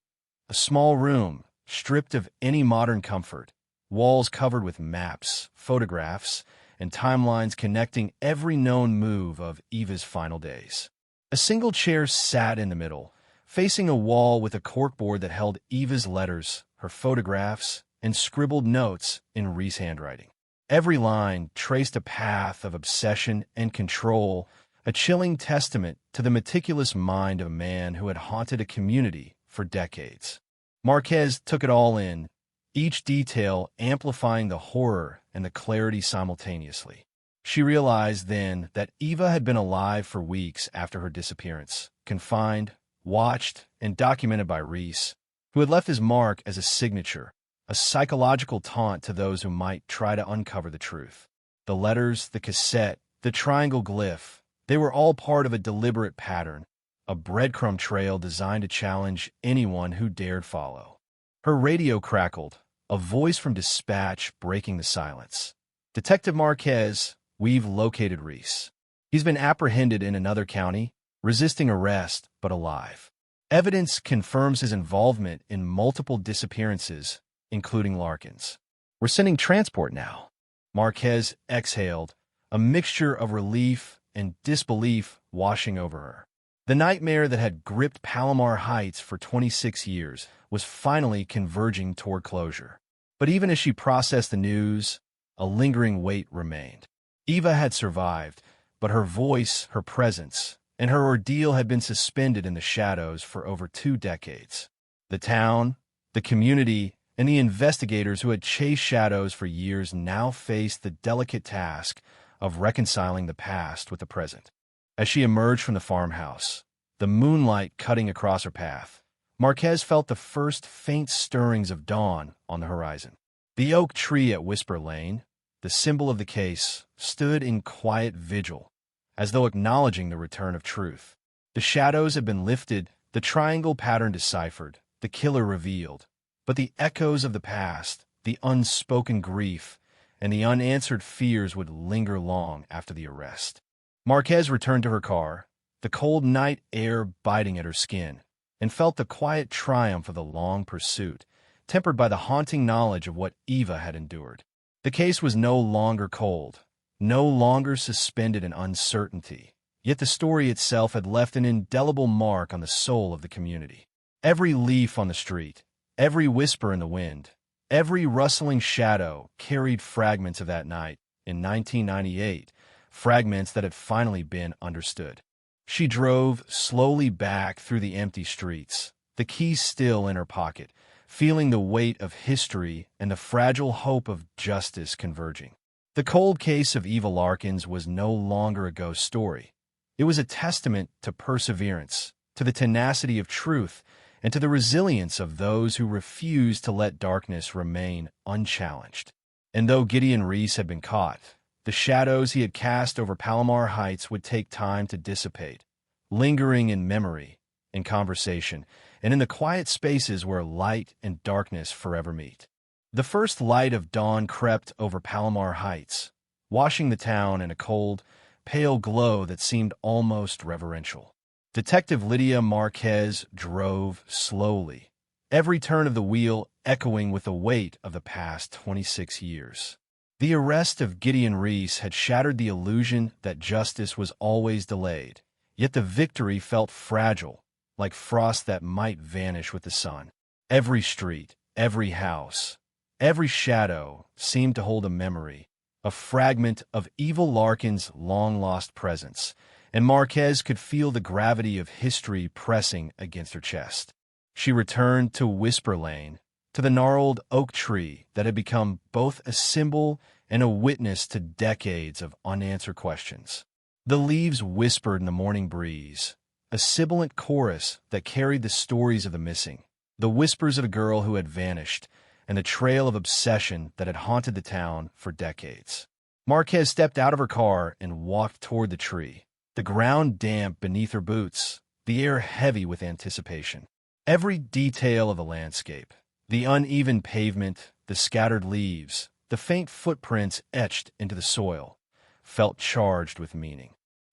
A small room, stripped of any modern comfort, walls covered with maps, photographs, and timelines connecting every known move of Eva's final days. A single chair sat in the middle, facing a wall with a corkboard that held Eva's letters, her photographs, and scribbled notes in Reese handwriting. Every line traced a path of obsession and control, a chilling testament to the meticulous mind of a man who had haunted a community for decades. Marquez took it all in, each detail amplifying the horror and the clarity simultaneously. She realized then that Eva had been alive for weeks after her disappearance, confined, watched, and documented by Reese, who had left his mark as a signature, a psychological taunt to those who might try to uncover the truth. The letters, the cassette, the triangle glyph, they were all part of a deliberate pattern, a breadcrumb trail designed to challenge anyone who dared follow. Her radio crackled, a voice from dispatch breaking the silence. "Detective Marquez, we've located Reese. He's been apprehended in another county, resisting arrest, but alive. Evidence confirms his involvement in multiple disappearances, including Larkin's. We're sending transport now." Marquez exhaled, a mixture of relief and disbelief washing over her. The nightmare that had gripped Palomar Heights for 26 years was finally converging toward closure. But even as she processed the news, a lingering weight remained. Eva had survived, but her voice, her presence, and her ordeal had been suspended in the shadows for over 2 decades. The town, the community, and the investigators who had chased shadows for years now faced the delicate task of reconciling the past with the present. As she emerged from the farmhouse, the moonlight cutting across her path, Marquez felt the first faint stirrings of dawn on the horizon. The oak tree at Whisper Lane, the symbol of the case, stood in quiet vigil, as though acknowledging the return of truth. The shadows had been lifted, the triangle pattern deciphered, the killer revealed, but the echoes of the past, the unspoken grief, and the unanswered fears would linger long after the arrest. Marquez returned to her car, the cold night air biting at her skin, and felt the quiet triumph of the long pursuit, tempered by the haunting knowledge of what Eva had endured. The case was no longer cold, no longer suspended in uncertainty, yet the story itself had left an indelible mark on the soul of the community. Every leaf on the street, every whisper in the wind, every rustling shadow carried fragments of that night in 1998, fragments that had finally been understood. She drove slowly back through the empty streets, the key still in her pocket, feeling the weight of history and the fragile hope of justice converging. The cold case of Eva Larkins was no longer a ghost story. It was a testament to perseverance, to the tenacity of truth, and to the resilience of those who refused to let darkness remain unchallenged. And though Gideon Reese had been caught, the shadows he had cast over Palomar Heights would take time to dissipate, lingering in memory, in conversation, and in the quiet spaces where light and darkness forever meet. The first light of dawn crept over Palomar Heights, washing the town in a cold, pale glow that seemed almost reverential. Detective Lydia Marquez drove slowly, every turn of the wheel echoing with the weight of the past 26 years. The arrest of Gideon Reese had shattered the illusion that justice was always delayed, yet the victory felt fragile, like frost that might vanish with the sun. Every street, every house, every shadow seemed to hold a memory, a fragment of Evil Larkin's long-lost presence, and Marquez could feel the gravity of history pressing against her chest. She returned to Whisper Lane, to the gnarled oak tree that had become both a symbol and a witness to decades of unanswered questions. The leaves whispered in the morning breeze, a sibilant chorus that carried the stories of the missing, the whispers of a girl who had vanished, and the trail of obsession that had haunted the town for decades. Marquez stepped out of her car and walked toward the tree, the ground damp beneath her boots, the air heavy with anticipation. Every detail of the landscape, the uneven pavement, the scattered leaves, the faint footprints etched into the soil, felt charged with meaning.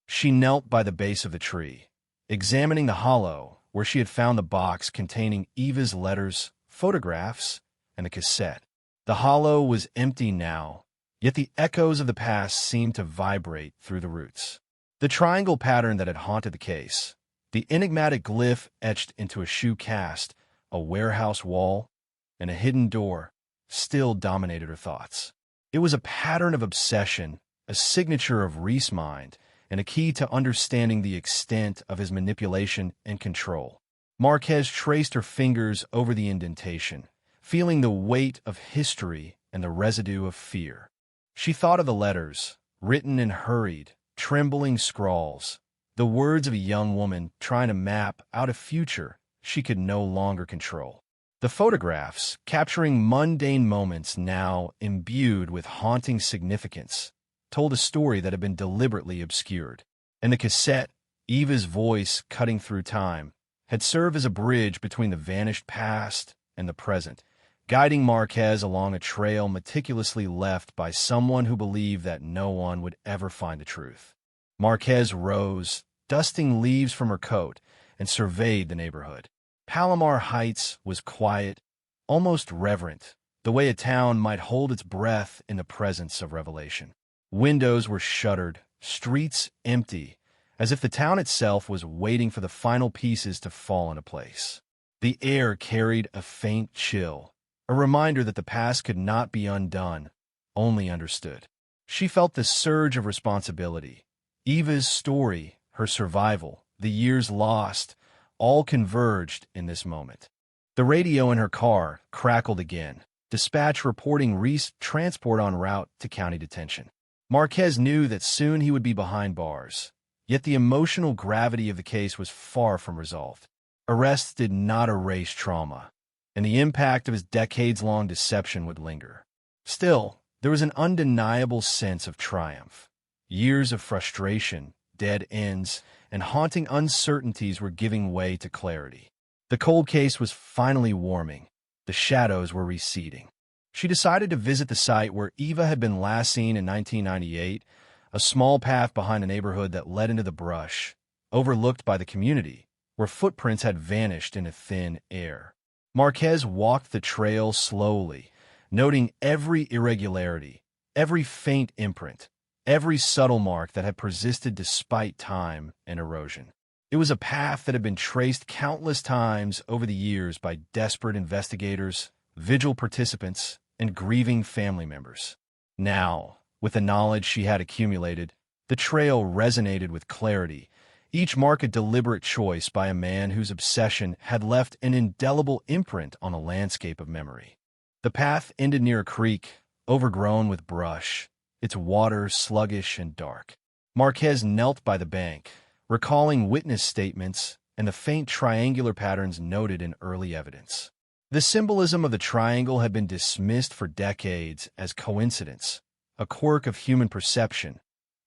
She knelt by the base of the tree, examining the hollow where she had found the box containing Eva's letters, photographs, and the cassette. The hollow was empty now, yet the echoes of the past seemed to vibrate through the roots. The triangle pattern that had haunted the case, the enigmatic glyph etched into a shoe cast, a warehouse wall, and a hidden door, still dominated her thoughts. It was a pattern of obsession, a signature of Reese's mind, and a key to understanding the extent of his manipulation and control. Marquez traced her fingers over the indentation, feeling the weight of history and the residue of fear. She thought of the letters, written in hurried, trembling scrawls, the words of a young woman trying to map out a future she could no longer control. The photographs, capturing mundane moments now imbued with haunting significance, told a story that had been deliberately obscured. And the cassette, Eva's voice cutting through time, had served as a bridge between the vanished past and the present, guiding Marquez along a trail meticulously left by someone who believed that no one would ever find the truth. Marquez rose, dusting leaves from her coat, and surveyed the neighborhood. Palomar Heights was quiet, almost reverent, the way a town might hold its breath in the presence of revelation. Windows were shuttered, streets empty, as if the town itself was waiting for the final pieces to fall into place. The air carried a faint chill, a reminder that the past could not be undone, only understood. She felt the surge of responsibility. Eva's story, her survival, the years lost, all converged in this moment. The radio in her car crackled again, dispatch reporting Reese's transport en route to county detention. Marquez knew that soon he would be behind bars, yet the emotional gravity of the case was far from resolved. Arrests did not erase trauma, and the impact of his decades-long deception would linger. Still, there was an undeniable sense of triumph. Years of frustration, dead ends, and haunting uncertainties were giving way to clarity. The cold case was finally warming. The shadows were receding. She decided to visit the site where Eva had been last seen in 1998, a small path behind a neighborhood that led into the brush, overlooked by the community, where footprints had vanished into thin air. Marquez walked the trail slowly, noting every irregularity, every faint imprint, every subtle mark that had persisted despite time and erosion. It was a path that had been traced countless times over the years by desperate investigators, vigil participants, and grieving family members. Now, with the knowledge she had accumulated, the trail resonated with clarity, each mark a deliberate choice by a man whose obsession had left an indelible imprint on a landscape of memory. The path ended near a creek, overgrown with brush, its water sluggish and dark. Marquez knelt by the bank, recalling witness statements and the faint triangular patterns noted in early evidence. The symbolism of the triangle had been dismissed for decades as coincidence, a quirk of human perception,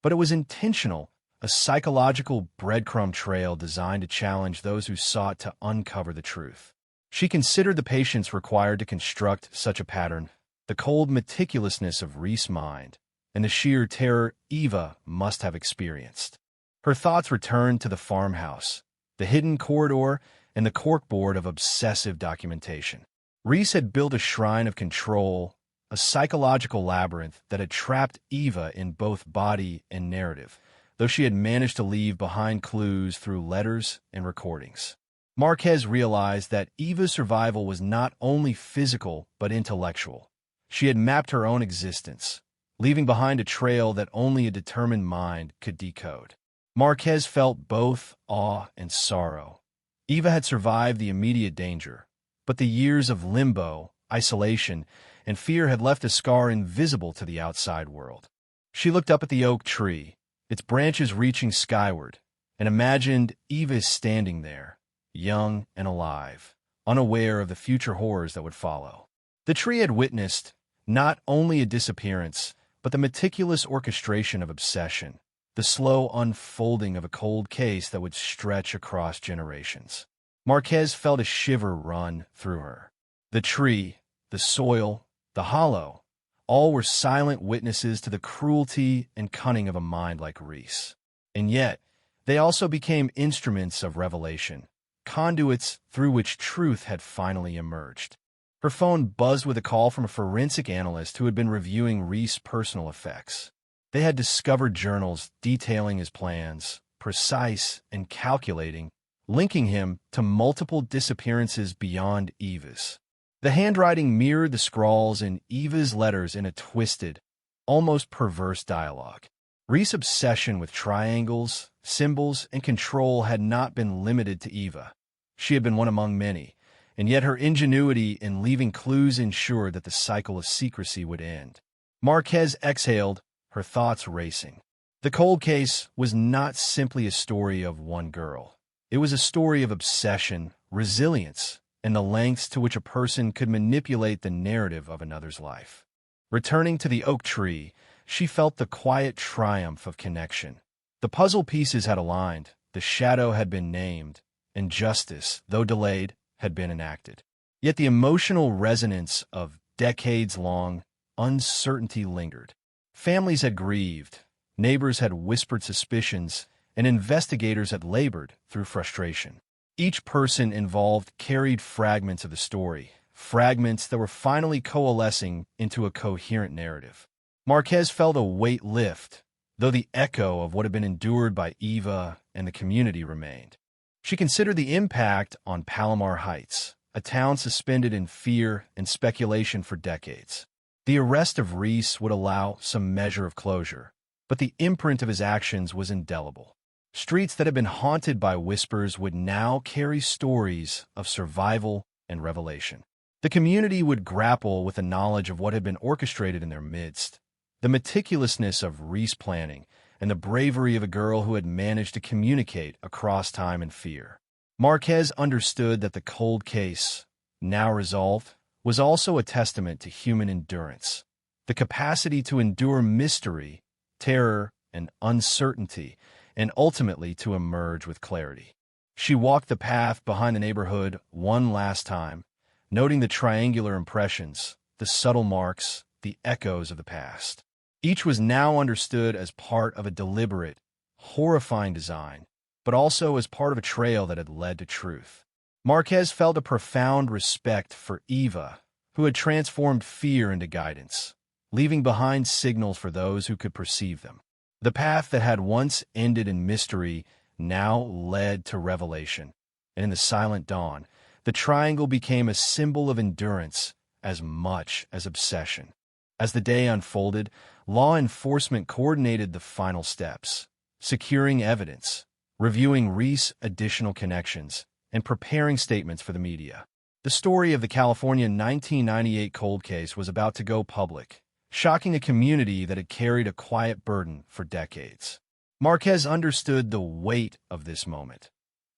but it was intentional, a psychological breadcrumb trail designed to challenge those who sought to uncover the truth. She considered the patience required to construct such a pattern, the cold meticulousness of Reese's mind, and the sheer terror Eva must have experienced. Her thoughts returned to the farmhouse, the hidden corridor, and the corkboard of obsessive documentation. Reese had built a shrine of control, a psychological labyrinth that had trapped Eva in both body and narrative, though she had managed to leave behind clues through letters and recordings. Marquez realized that Eva's survival was not only physical but intellectual. She had mapped her own existence, leaving behind a trail that only a determined mind could decode. Marquez felt both awe and sorrow. Eva had survived the immediate danger, but the years of limbo, isolation, and fear had left a scar invisible to the outside world. She looked up at the oak tree, its branches reaching skyward, and imagined Eva standing there, young and alive, unaware of the future horrors that would follow. The tree had witnessed not only a disappearance, but the meticulous orchestration of obsession, the slow unfolding of a cold case that would stretch across generations. Marquez felt a shiver run through her. The tree, the soil, the hollow, All were silent witnesses to the cruelty and cunning of a mind like Reese. And yet, they also became instruments of revelation, conduits through which truth had finally emerged. Her phone buzzed with a call from a forensic analyst who had been reviewing Reese's personal effects. They had discovered journals detailing his plans, precise and calculating, linking him to multiple disappearances beyond Eva's. The handwriting mirrored the scrawls in Eva's letters in a twisted, almost perverse dialogue. Reese's obsession with triangles, symbols, and control had not been limited to Eva. She had been one among many, and yet her ingenuity in leaving clues ensured that the cycle of secrecy would end. Marquez exhaled, her thoughts racing. The cold case was not simply a story of one girl. It was a story of obsession, resilience, and the lengths to which a person could manipulate the narrative of another's life. Returning to the oak tree, she felt the quiet triumph of connection. The puzzle pieces had aligned, the shadow had been named, and justice, though delayed, had been enacted. Yet the emotional resonance of decades-long uncertainty lingered. Families had grieved, neighbors had whispered suspicions, and investigators had labored through frustration. Each person involved carried fragments of the story, fragments that were finally coalescing into a coherent narrative. Marquez felt a weight lift, though the echo of what had been endured by Eva and the community remained. She considered the impact on Palomar Heights, a town suspended in fear and speculation for decades. The arrest of Reese would allow some measure of closure, but the imprint of his actions was indelible. Streets that had been haunted by whispers would now carry stories of survival and revelation. The community would grapple with the knowledge of what had been orchestrated in their midst, the meticulousness of Reese planning, and the bravery of a girl who had managed to communicate across time and fear. Marquez understood that the cold case, now resolved, was also a testament to human endurance, the capacity to endure mystery, terror, and uncertainty, and ultimately to emerge with clarity. She walked the path behind the neighborhood one last time, noting the triangular impressions, the subtle marks, the echoes of the past. Each was now understood as part of a deliberate, horrifying design, but also as part of a trail that had led to truth. Marquez felt a profound respect for Eva, who had transformed fear into guidance, leaving behind signals for those who could perceive them. The path that had once ended in mystery now led to revelation, and in the silent dawn, the triangle became a symbol of endurance as much as obsession. As the day unfolded, law enforcement coordinated the final steps, securing evidence, reviewing Reese's additional connections, and preparing statements for the media. The story of the California 1998 cold case was about to go public, shocking a community that had carried a quiet burden for decades. Marquez understood the weight of this moment.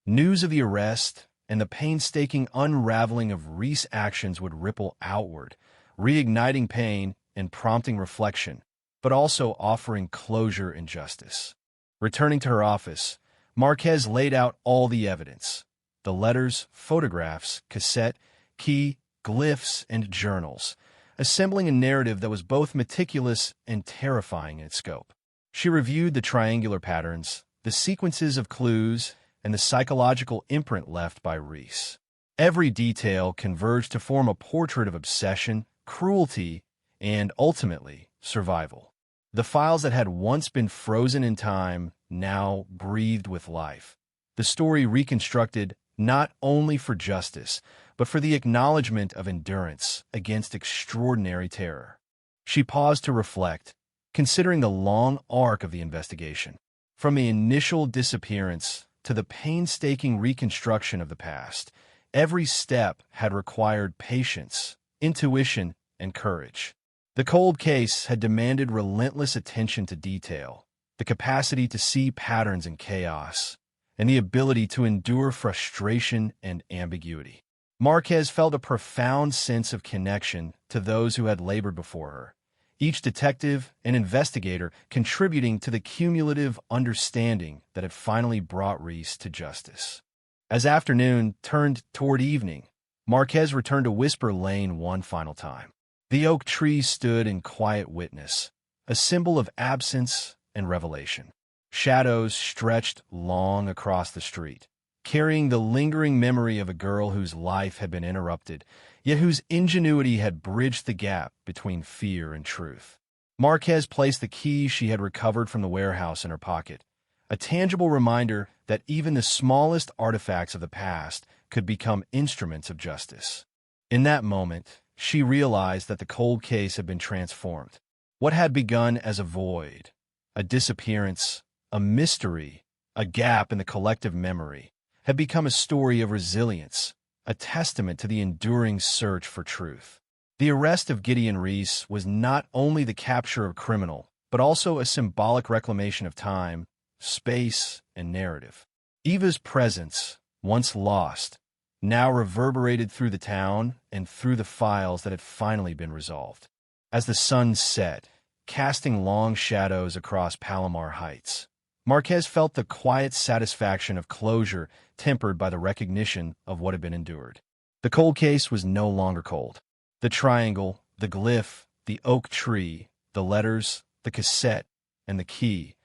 News of the arrest and the painstaking unraveling of Reese's actions would ripple outward, reigniting pain and prompting reflection, but also offering closure and justice. Returning to her office, Marquez laid out all the evidence: the letters, photographs, cassette, key, glyphs, and journals, assembling a narrative that was both meticulous and terrifying in its scope. She reviewed the triangular patterns, the sequences of clues, and the psychological imprint left by Reese. Every detail converged to form a portrait of obsession, cruelty, and, ultimately, survival. The files that had once been frozen in time now breathed with life. The story reconstructed not only for justice, but for the acknowledgement of endurance against extraordinary terror. She paused to reflect, considering the long arc of the investigation. From the initial disappearance to the painstaking reconstruction of the past, every step had required patience, intuition, and courage. The cold case had demanded relentless attention to detail, the capacity to see patterns in chaos, and the ability to endure frustration and ambiguity. Marquez felt a profound sense of connection to those who had labored before her, each detective and investigator contributing to the cumulative understanding that had finally brought Reese to justice. As afternoon turned toward evening, Marquez returned to Whisper Lane one final time. The oak tree stood in quiet witness, a symbol of absence and revelation. Shadows stretched long across the street, carrying the lingering memory of a girl whose life had been interrupted, yet whose ingenuity had bridged the gap between fear and truth. Marquez placed the key she had recovered from the warehouse in her pocket, a tangible reminder that even the smallest artifacts of the past could become instruments of justice. In that moment, she realized that the cold case had been transformed. What had begun as a void, a disappearance, a mystery, a gap in the collective memory, had become a story of resilience, a testament to the enduring search for truth. The arrest of Gideon Reese was not only the capture of a criminal, but also a symbolic reclamation of time, space, and narrative. Eva's presence, once lost, now reverberated through the town and through the files that had finally been resolved. As the sun set, casting long shadows across Palomar Heights, Marquez felt the quiet satisfaction of closure tempered by the recognition of what had been endured. The cold case was no longer cold. The triangle, the glyph, the oak tree, the letters, the cassette, and the key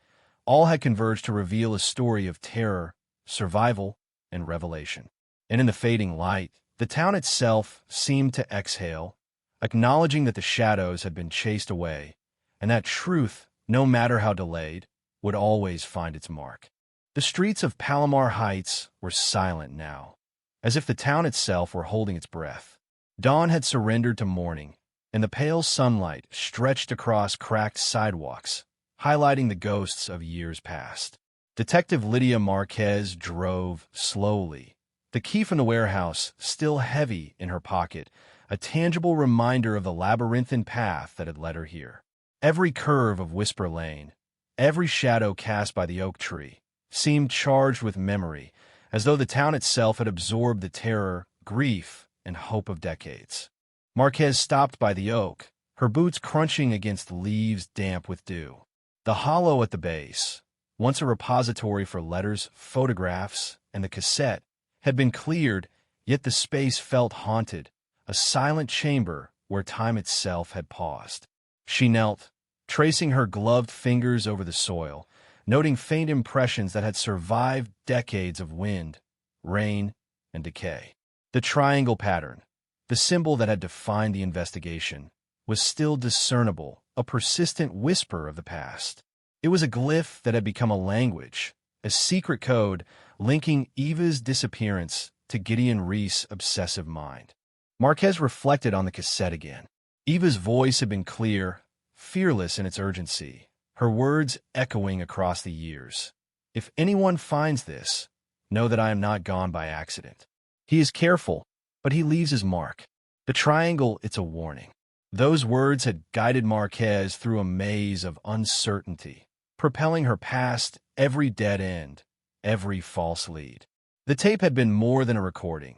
all had converged to reveal a story of terror, survival, and revelation. And in the fading light, the town itself seemed to exhale, acknowledging that the shadows had been chased away, and that truth, no matter how delayed, would always find its mark. The streets of Palomar Heights were silent now, as if the town itself were holding its breath. Dawn had surrendered to morning, and the pale sunlight stretched across cracked sidewalks, highlighting the ghosts of years past. Detective Lydia Marquez drove slowly, the key from the warehouse still heavy in her pocket, a tangible reminder of the labyrinthine path that had led her here. Every curve of Whisper Lane, every shadow cast by the oak tree, seemed charged with memory, as though the town itself had absorbed the terror, grief, and hope of decades. Marquez stopped by the oak, her boots crunching against leaves damp with dew. The hollow at the base, once a repository for letters, photographs, and the cassette, had been cleared, yet the space felt haunted, a silent chamber where time itself had paused. She knelt, tracing her gloved fingers over the soil, noting faint impressions that had survived decades of wind, rain, and decay. The triangle pattern, the symbol that had defined the investigation, was still discernible, a persistent whisper of the past. It was a glyph that had become a language, a secret code linking Eva's disappearance to Gideon Reese's obsessive mind. Marquez reflected on the cassette again. Eva's voice had been clear, fearless in its urgency, her words echoing across the years. If anyone finds this, know that I am not gone by accident. He is careful, but he leaves his mark. The triangle, it's a warning. Those words had guided Marquez through a maze of uncertainty, propelling her past every dead end, every false lead. The tape had been more than a recording.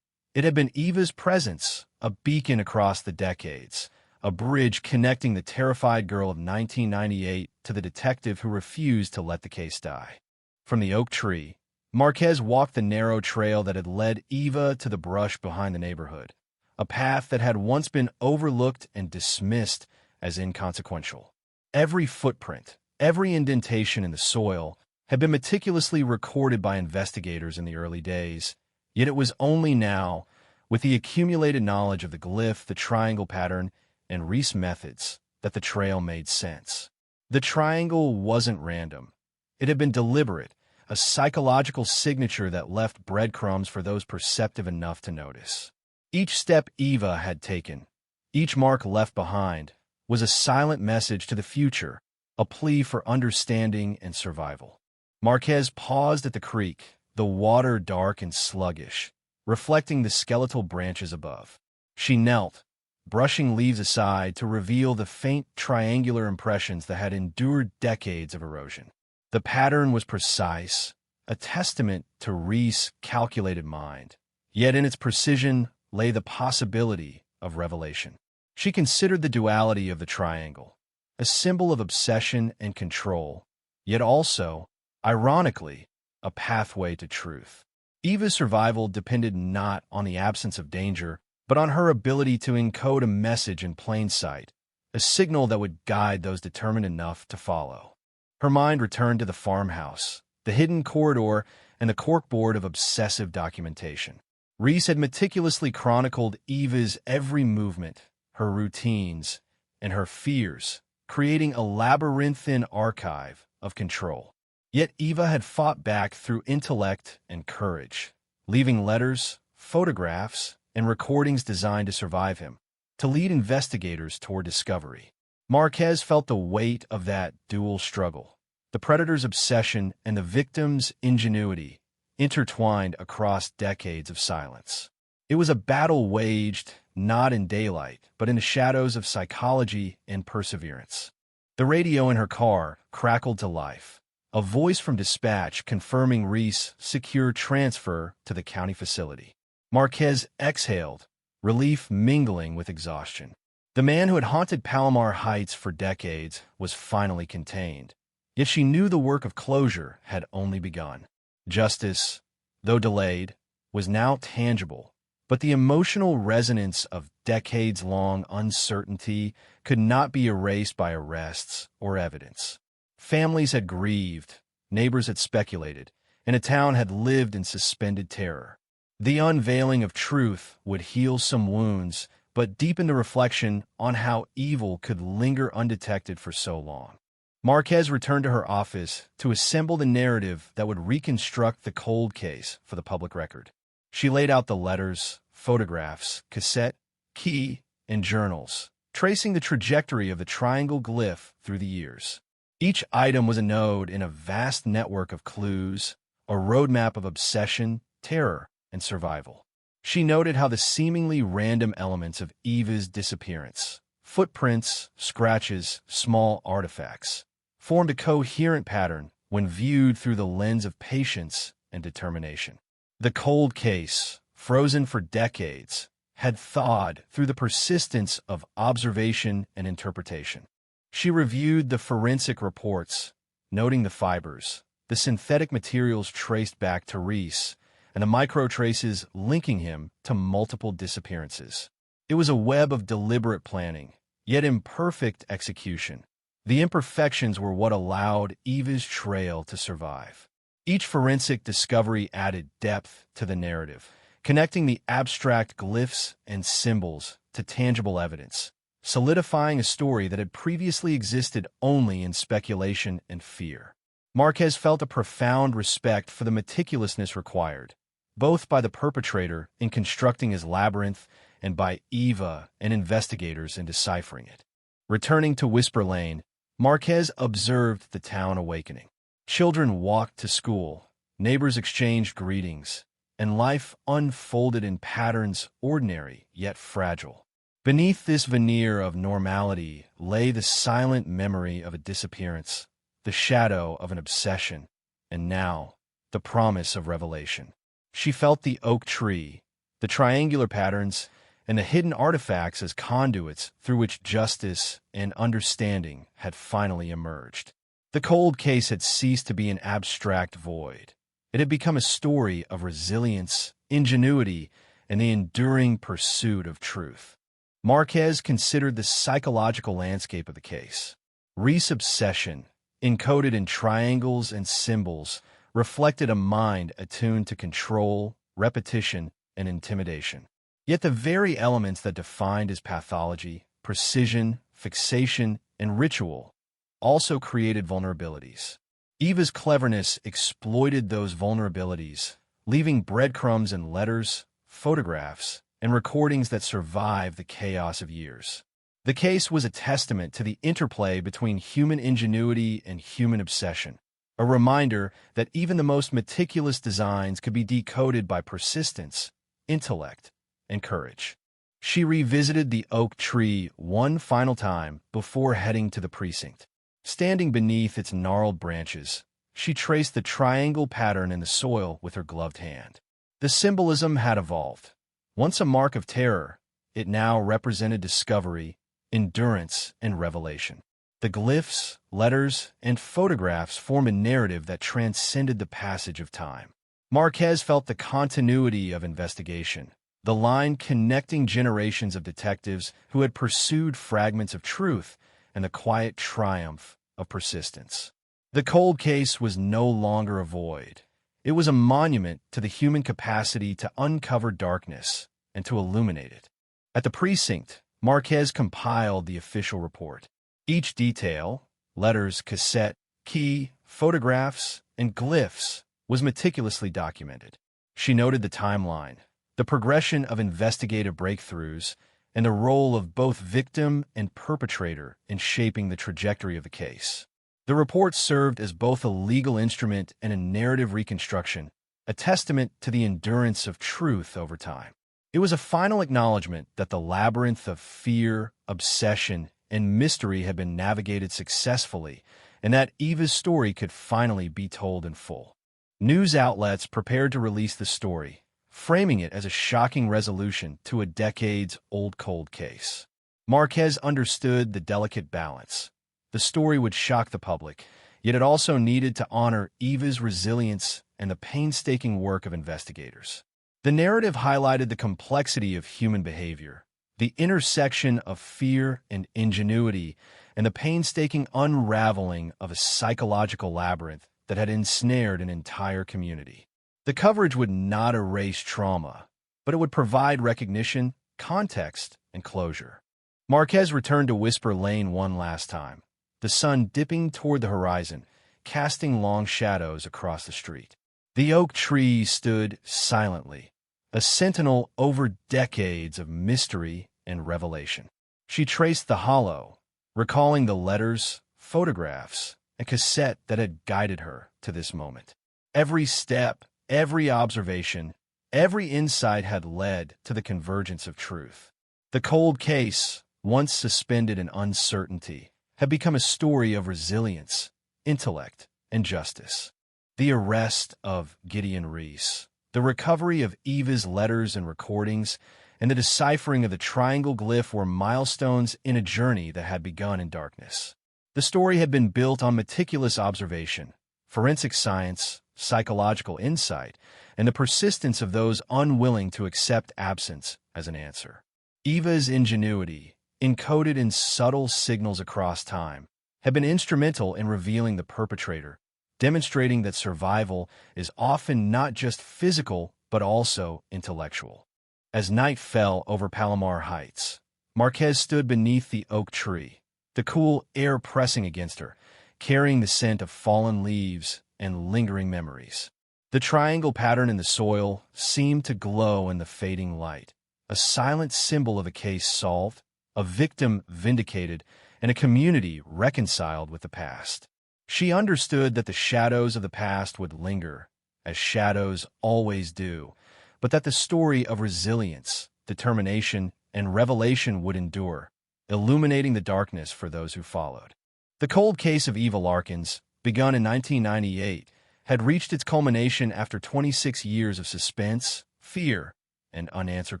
It had been Eva's presence, a beacon across the decades, a bridge connecting the terrified girl of 1998 to the detective who refused to let the case die. From the oak tree, Marquez walked the narrow trail that had led Eva to the brush behind the neighborhood, a path that had once been overlooked and dismissed as inconsequential. Every footprint, every indentation in the soil had been meticulously recorded by investigators in the early days, yet it was only now, with the accumulated knowledge of the glyph, the triangle pattern, and Reese methods, that the trail made sense. The triangle wasn't random. It had been deliberate, a psychological signature that left breadcrumbs for those perceptive enough to notice. Each step Eva had taken, each mark left behind, was a silent message to the future, a plea for understanding and survival. Marquez paused at the creek, the water dark and sluggish, reflecting the skeletal branches above. She knelt, brushing leaves aside to reveal the faint triangular impressions that had endured decades of erosion. The pattern was precise, a testament to Reese's calculated mind, yet in its precision lay the possibility of revelation. She considered the duality of the triangle, a symbol of obsession and control, yet also, ironically, a pathway to truth. Eva's survival depended not on the absence of danger, but on her ability to encode a message in plain sight, a signal that would guide those determined enough to follow. Her mind returned to the farmhouse, the hidden corridor, and the corkboard of obsessive documentation. Reese had meticulously chronicled Eva's every movement, her routines, and her fears, creating a labyrinthine archive of control. Yet Eva had fought back through intellect and courage, leaving letters, photographs, and recordings designed to survive him, to lead investigators toward discovery. Marquez felt the weight of that dual struggle, the predator's obsession and the victim's ingenuity, intertwined across decades of silence. It was a battle waged not in daylight, but in the shadows of psychology and perseverance. The radio in her car crackled to life, a voice from dispatch confirming Reese' secure transfer to the county facility. Marquez exhaled, relief mingling with exhaustion. The man who had haunted Palomar Heights for decades was finally contained, yet she knew the work of closure had only begun. Justice, though delayed, was now tangible, but the emotional resonance of decades-long uncertainty could not be erased by arrests or evidence. Families had grieved, neighbors had speculated, and a town had lived in suspended terror. The unveiling of truth would heal some wounds, but deepen the reflection on how evil could linger undetected for so long. Marquez returned to her office to assemble the narrative that would reconstruct the cold case for the public record. She laid out the letters, photographs, cassette, key, and journals, tracing the trajectory of the triangle glyph through the years. Each item was a node in a vast network of clues, a roadmap of obsession, terror, and survival. She noted how the seemingly random elements of Eva's disappearance, footprints, scratches, small artifacts, formed a coherent pattern when viewed through the lens of patience and determination. The cold case, frozen for decades, had thawed through the persistence of observation and interpretation. She reviewed the forensic reports, noting the fibers, the synthetic materials traced back to Reese, and the microtraces linking him to multiple disappearances. It was a web of deliberate planning, yet imperfect execution. The imperfections were what allowed Eva's trail to survive. Each forensic discovery added depth to the narrative, connecting the abstract glyphs and symbols to tangible evidence, solidifying a story that had previously existed only in speculation and fear. Marquez felt a profound respect for the meticulousness required, both by the perpetrator in constructing his labyrinth and by Eva and investigators in deciphering it. Returning to Whisper Lane, Marquez observed the town awakening. Children walked to school, neighbors exchanged greetings, and life unfolded in patterns ordinary yet fragile. Beneath this veneer of normality lay the silent memory of a disappearance, the shadow of an obsession, and now, the promise of revelation. She felt the oak tree, the triangular patterns, and the hidden artifacts as conduits through which justice and understanding had finally emerged. The cold case had ceased to be an abstract void. It had become a story of resilience, ingenuity, and the enduring pursuit of truth. Marquez considered the psychological landscape of the case. Reese's obsession, encoded in triangles and symbols, reflected a mind attuned to control, repetition, and intimidation. Yet the very elements that defined his pathology, precision, fixation, and ritual, also created vulnerabilities. Eva's cleverness exploited those vulnerabilities, leaving breadcrumbs in letters, photographs, and recordings that survived the chaos of years. The case was a testament to the interplay between human ingenuity and human obsession, a reminder that even the most meticulous designs could be decoded by persistence, intellect, and courage. She revisited the oak tree one final time before heading to the precinct. Standing beneath its gnarled branches, she traced the triangle pattern in the soil with her gloved hand. The symbolism had evolved. Once a mark of terror, it now represented discovery, endurance, and revelation. The glyphs, letters, and photographs formed a narrative that transcended the passage of time. Marquez felt the continuity of investigation, the line connecting generations of detectives who had pursued fragments of truth and the quiet triumph of persistence. The cold case was no longer a void. It was a monument to the human capacity to uncover darkness and to illuminate it. At the precinct, Marquez compiled the official report. Each detail, letters, cassette, key, photographs, and glyphs, was meticulously documented. She noted the timeline, the progression of investigative breakthroughs, and the role of both victim and perpetrator in shaping the trajectory of the case. The report served as both a legal instrument and a narrative reconstruction, a testament to the endurance of truth over time. It was a final acknowledgement that the labyrinth of fear, obsession, and mystery had been navigated successfully, and that Eva's story could finally be told in full. News outlets prepared to release the story, framing it as a shocking resolution to a decades-old cold case. Marquez understood the delicate balance. The story would shock the public, yet it also needed to honor Eva's resilience and the painstaking work of investigators. The narrative highlighted the complexity of human behavior, the intersection of fear and ingenuity, and the painstaking unraveling of a psychological labyrinth that had ensnared an entire community. The coverage would not erase trauma, but it would provide recognition, context, and closure. Marquez returned to Whisper Lane one last time, the sun dipping toward the horizon, casting long shadows across the street. The oak tree stood silently, a sentinel over decades of mystery and revelation. She traced the hollow, recalling the letters, photographs, and cassette that had guided her to this moment. Every step, every observation, every insight had led to the convergence of truth. The cold case, once suspended in uncertainty, had become a story of resilience, intellect, and justice. The arrest of Gideon Reese, the recovery of Eva's letters and recordings, and the deciphering of the triangle glyph were milestones in a journey that had begun in darkness. The story had been built on meticulous observation, forensic science, psychological insight, and the persistence of those unwilling to accept absence as an answer. Eva's ingenuity, encoded in subtle signals across time, had been instrumental in revealing the perpetrator, demonstrating that survival is often not just physical but also intellectual. As night fell over Palomar Heights, Marquez stood beneath the oak tree, the cool air pressing against her, carrying the scent of fallen leaves and lingering memories. The triangle pattern in the soil seemed to glow in the fading light, a silent symbol of a case solved, a victim vindicated, and a community reconciled with the past. She understood that the shadows of the past would linger, as shadows always do, but that the story of resilience, determination, and revelation would endure, illuminating the darkness for those who followed. The cold case of Eva Larkins, begun in 1998, had reached its culmination after 26 years of suspense, fear, and unanswered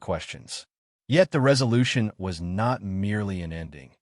questions. Yet the resolution was not merely an ending.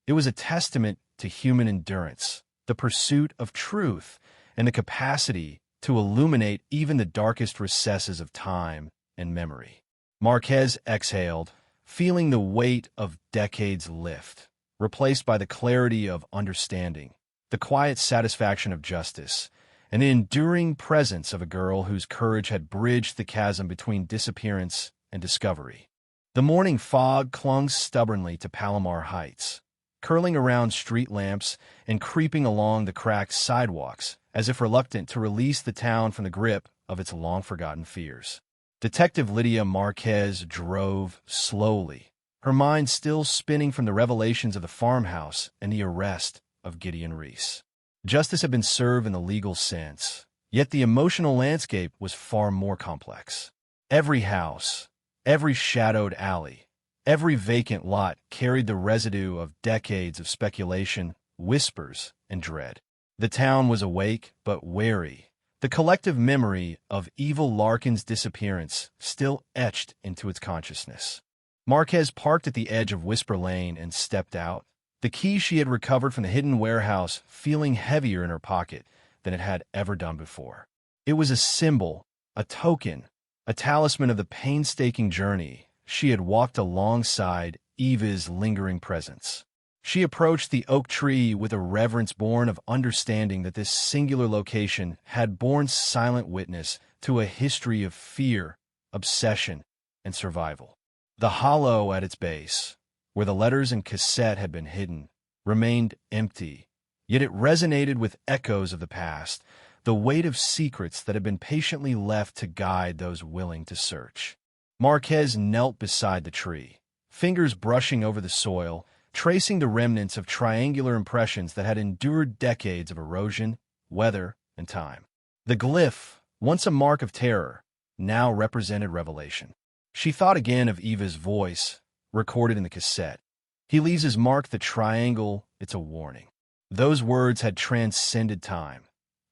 It was a testament to human endurance, the pursuit of truth, and the capacity to illuminate even the darkest recesses of time and memory. Marquez exhaled, feeling the weight of decades lift, replaced by the clarity of understanding, the quiet satisfaction of justice, and the enduring presence of a girl whose courage had bridged the chasm between disappearance and discovery. The morning fog clung stubbornly to Palomar Heights, curling around street lamps and creeping along the cracked sidewalks as if reluctant to release the town from the grip of its long-forgotten fears. Detective Lydia Marquez drove slowly, her mind still spinning from the revelations of the farmhouse and the arrest of Gideon Reese. Justice had been served in the legal sense, yet the emotional landscape was far more complex. Every house, every shadowed alley, every vacant lot carried the residue of decades of speculation, whispers, and dread. The town was awake but wary, the collective memory of Evil Larkin's disappearance still etched into its consciousness. Marquez parked at the edge of Whisper Lane and stepped out, the key she had recovered from the hidden warehouse feeling heavier in her pocket than it had ever done before. It was a symbol, a token, a talisman of the painstaking journey she had walked alongside Eva's lingering presence. She approached the oak tree with a reverence born of understanding that this singular location had borne silent witness to a history of fear, obsession, and survival. The hollow at its base, where the letters and cassette had been hidden, remained empty, yet it resonated with echoes of the past, the weight of secrets that had been patiently left to guide those willing to search. Marquez knelt beside the tree, fingers brushing over the soil, tracing the remnants of triangular impressions that had endured decades of erosion, weather, and time. The glyph, once a mark of terror, now represented revelation. She thought again of Eva's voice, recorded in the cassette. "He leaves his mark the triangle, it's a warning." Those words had transcended time,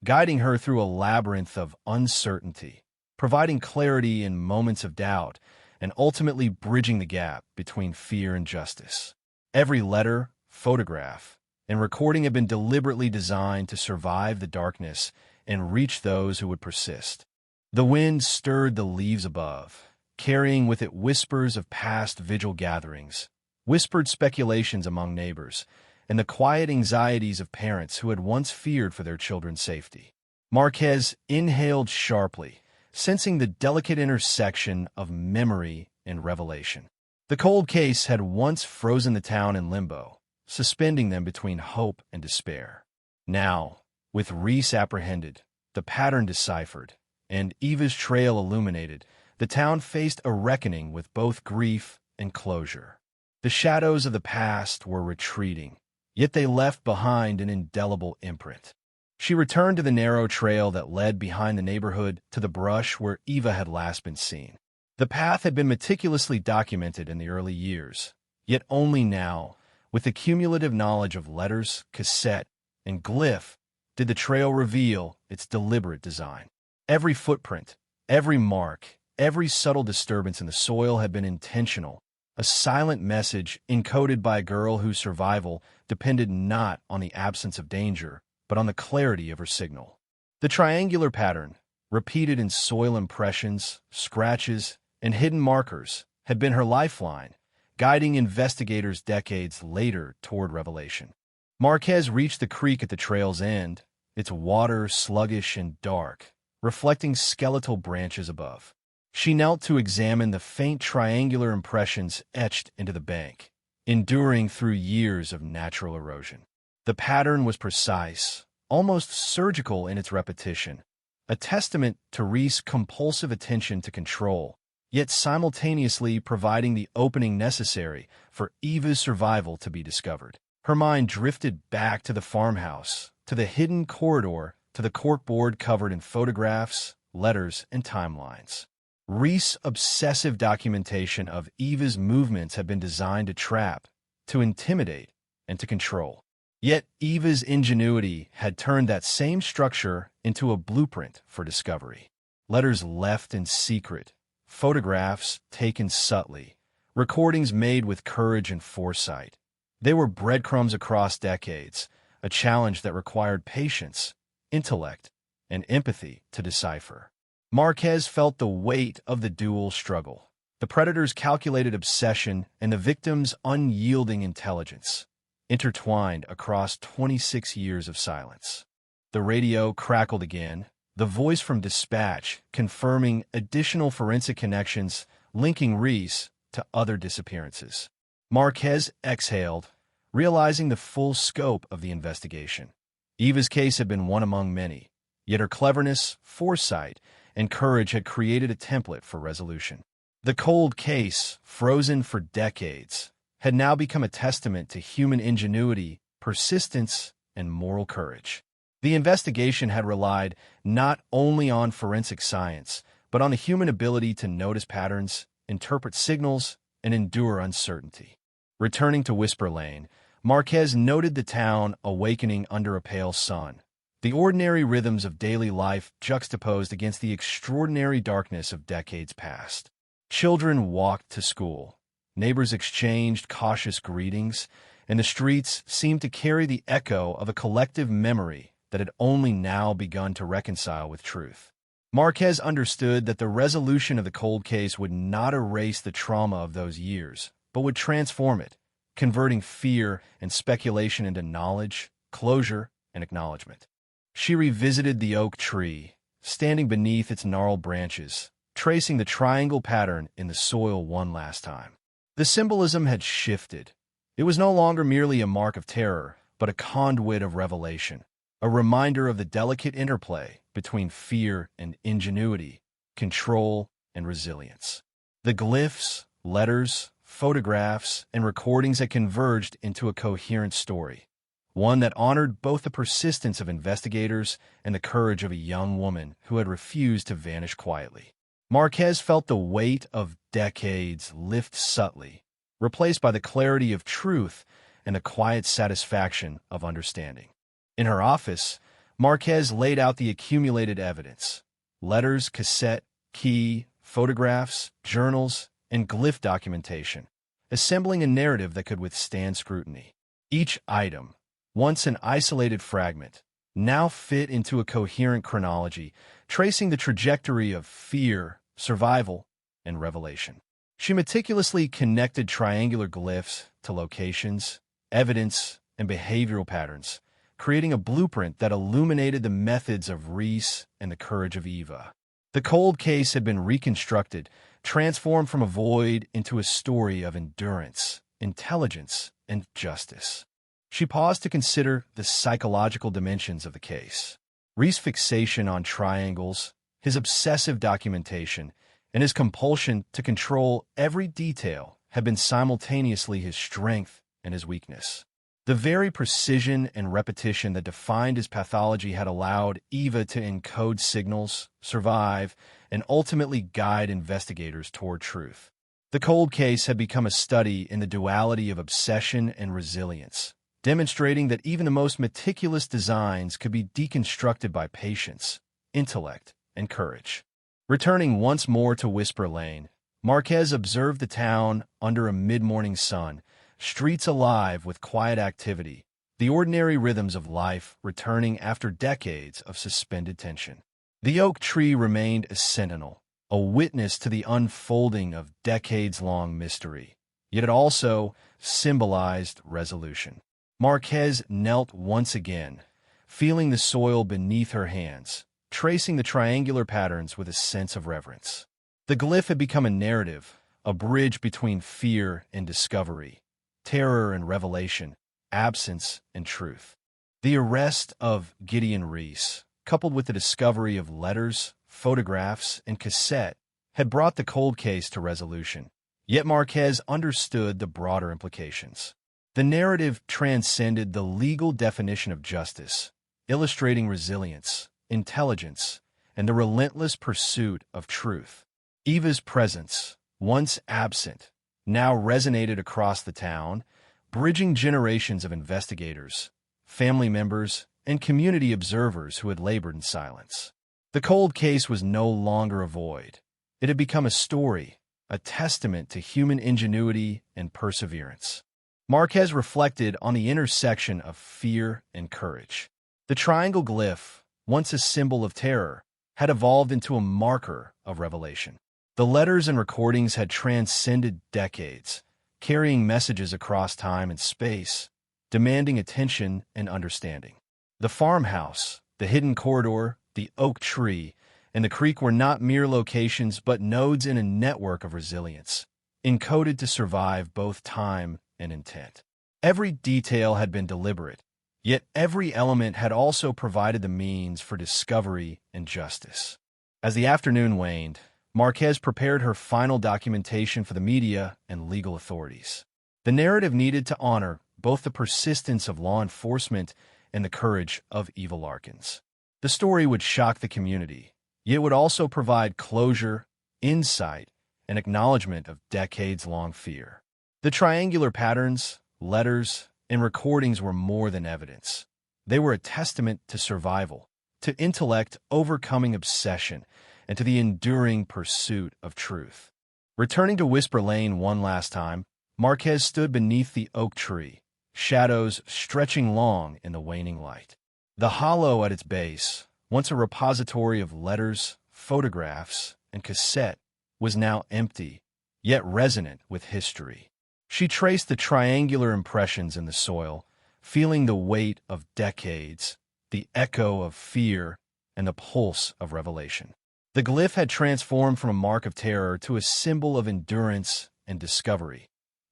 guiding her through a labyrinth of uncertainty, providing clarity in moments of doubt, and ultimately bridging the gap between fear and justice. Every letter, photograph, and recording had been deliberately designed to survive the darkness and reach those who would persist. The wind stirred the leaves above, carrying with it whispers of past vigil gatherings, whispered speculations among neighbors, and the quiet anxieties of parents who had once feared for their children's safety. Marquez inhaled sharply, sensing the delicate intersection of memory and revelation. The cold case had once frozen the town in limbo, suspending them between hope and despair. Now, with Reese apprehended, the pattern deciphered, and Eva's trail illuminated, the town faced a reckoning with both grief and closure. The shadows of the past were retreating, yet they left behind an indelible imprint. She returned to the narrow trail that led behind the neighborhood to the brush where Eva had last been seen. The path had been meticulously documented in the early years, yet only now, with the cumulative knowledge of letters, cassette, and glyph, did the trail reveal its deliberate design. Every footprint, every mark, every subtle disturbance in the soil had been intentional, a silent message encoded by a girl whose survival depended not on the absence of danger, but on the clarity of her signal. The triangular pattern, repeated in soil impressions, scratches, and hidden markers, had been her lifeline, guiding investigators decades later toward revelation. Marquez reached the creek at the trail's end, its water sluggish and dark, reflecting skeletal branches above. She knelt to examine the faint triangular impressions etched into the bank, enduring through years of natural erosion. The pattern was precise, almost surgical in its repetition, a testament to Reese's compulsive attention to control, yet simultaneously providing the opening necessary for Eva's survival to be discovered. Her mind drifted back to the farmhouse, to the hidden corridor, to the corkboard covered in photographs, letters, and timelines. Reese's obsessive documentation of Eva's movements had been designed to trap, to intimidate, and to control. Yet Eva's ingenuity had turned that same structure into a blueprint for discovery. Letters left in secret, photographs taken subtly, recordings made with courage and foresight. They were breadcrumbs across decades, a challenge that required patience, intellect, and empathy to decipher. Marquez felt the weight of the dual struggle, the predator's calculated obsession and the victim's unyielding intelligence, intertwined across 26 years of silence. The radio crackled again, the voice from dispatch confirming additional forensic connections linking Reese to other disappearances. Marquez exhaled, realizing the full scope of the investigation. Eva's case had been one among many, yet her cleverness, foresight, and courage had created a template for resolution. The cold case, frozen for decades, had now become a testament to human ingenuity, persistence, and moral courage. The investigation had relied not only on forensic science, but on the human ability to notice patterns, interpret signals, and endure uncertainty. Returning to Whisper Lane, Marquez noted the town awakening under a pale sun, the ordinary rhythms of daily life juxtaposed against the extraordinary darkness of decades past. Children walked to school, neighbors exchanged cautious greetings, and the streets seemed to carry the echo of a collective memory that had only now begun to reconcile with truth. Marquez understood that the resolution of the cold case would not erase the trauma of those years, but would transform it, converting fear and speculation into knowledge, closure, and acknowledgement. She revisited the oak tree, standing beneath its gnarled branches, tracing the triangle pattern in the soil one last time. The symbolism had shifted. It was no longer merely a mark of terror, but a conduit of revelation, a reminder of the delicate interplay between fear and ingenuity, control and resilience. The glyphs, letters, photographs, and recordings had converged into a coherent story, one that honored both the persistence of investigators and the courage of a young woman who had refused to vanish quietly. Marquez felt the weight of decades lift subtly, replaced by the clarity of truth and the quiet satisfaction of understanding. In her office, Marquez laid out the accumulated evidence: letters, cassette, key, photographs, journals, and glyph documentation, assembling a narrative that could withstand scrutiny. Each item, once an isolated fragment, now fit into a coherent chronology, tracing the trajectory of fear, survival, and revelation. She meticulously connected triangular glyphs to locations, evidence, and behavioral patterns, creating a blueprint that illuminated the methods of Reese and the courage of Eva. The cold case had been reconstructed, transformed from a void into a story of endurance, intelligence, and justice. She paused to consider the psychological dimensions of the case. Reese's fixation on triangles, his obsessive documentation, and his compulsion to control every detail had been simultaneously his strength and his weakness. The very precision and repetition that defined his pathology had allowed Eva to encode signals, survive, and ultimately guide investigators toward truth. The cold case had become a study in the duality of obsession and resilience, demonstrating that even the most meticulous designs could be deconstructed by patience, intellect, and courage. Returning once more to Whisper Lane, Marquez observed the town under a mid-morning sun, streets alive with quiet activity, the ordinary rhythms of life returning after decades of suspended tension. The oak tree remained a sentinel, a witness to the unfolding of decades-long mystery, yet it also symbolized resolution. Marquez knelt once again, feeling the soil beneath her hands, tracing the triangular patterns with a sense of reverence. The glyph had become a narrative, a bridge between fear and discovery, terror and revelation, absence and truth. The arrest of Gideon Reese, coupled with the discovery of letters, photographs, and cassette, had brought the cold case to resolution. Yet Marquez understood the broader implications. The narrative transcended the legal definition of justice, illustrating resilience, intelligence, and the relentless pursuit of truth. Eva's presence, once absent, now resonated across the town, bridging generations of investigators, family members, and community observers who had labored in silence. The cold case was no longer a void. It had become a story, a testament to human ingenuity and perseverance. Marquez reflected on the intersection of fear and courage. The triangle glyph, once a symbol of terror, had evolved into a marker of revelation. The letters and recordings had transcended decades, carrying messages across time and space, demanding attention and understanding. The farmhouse, the hidden corridor, the oak tree, and the creek were not mere locations but nodes in a network of resilience, encoded to survive both time and intent. Every detail had been deliberate, yet every element had also provided the means for discovery and justice. As the afternoon waned, Marquez prepared her final documentation for the media and legal authorities. The narrative needed to honor both the persistence of law enforcement and the courage of Eva Larkins. The story would shock the community, yet would also provide closure, insight, and acknowledgement of decades-long fear. The triangular patterns, letters, and recordings were more than evidence. They were a testament to survival, to intellect overcoming obsession, and to the enduring pursuit of truth. Returning to Whisper Lane one last time, Marquez stood beneath the oak tree, shadows stretching long in the waning light. The hollow at its base, once a repository of letters, photographs, and cassette was now empty, yet resonant with history. She traced the triangular impressions in the soil, feeling the weight of decades, the echo of fear, and the pulse of revelation. The glyph had transformed from a mark of terror to a symbol of endurance and discovery,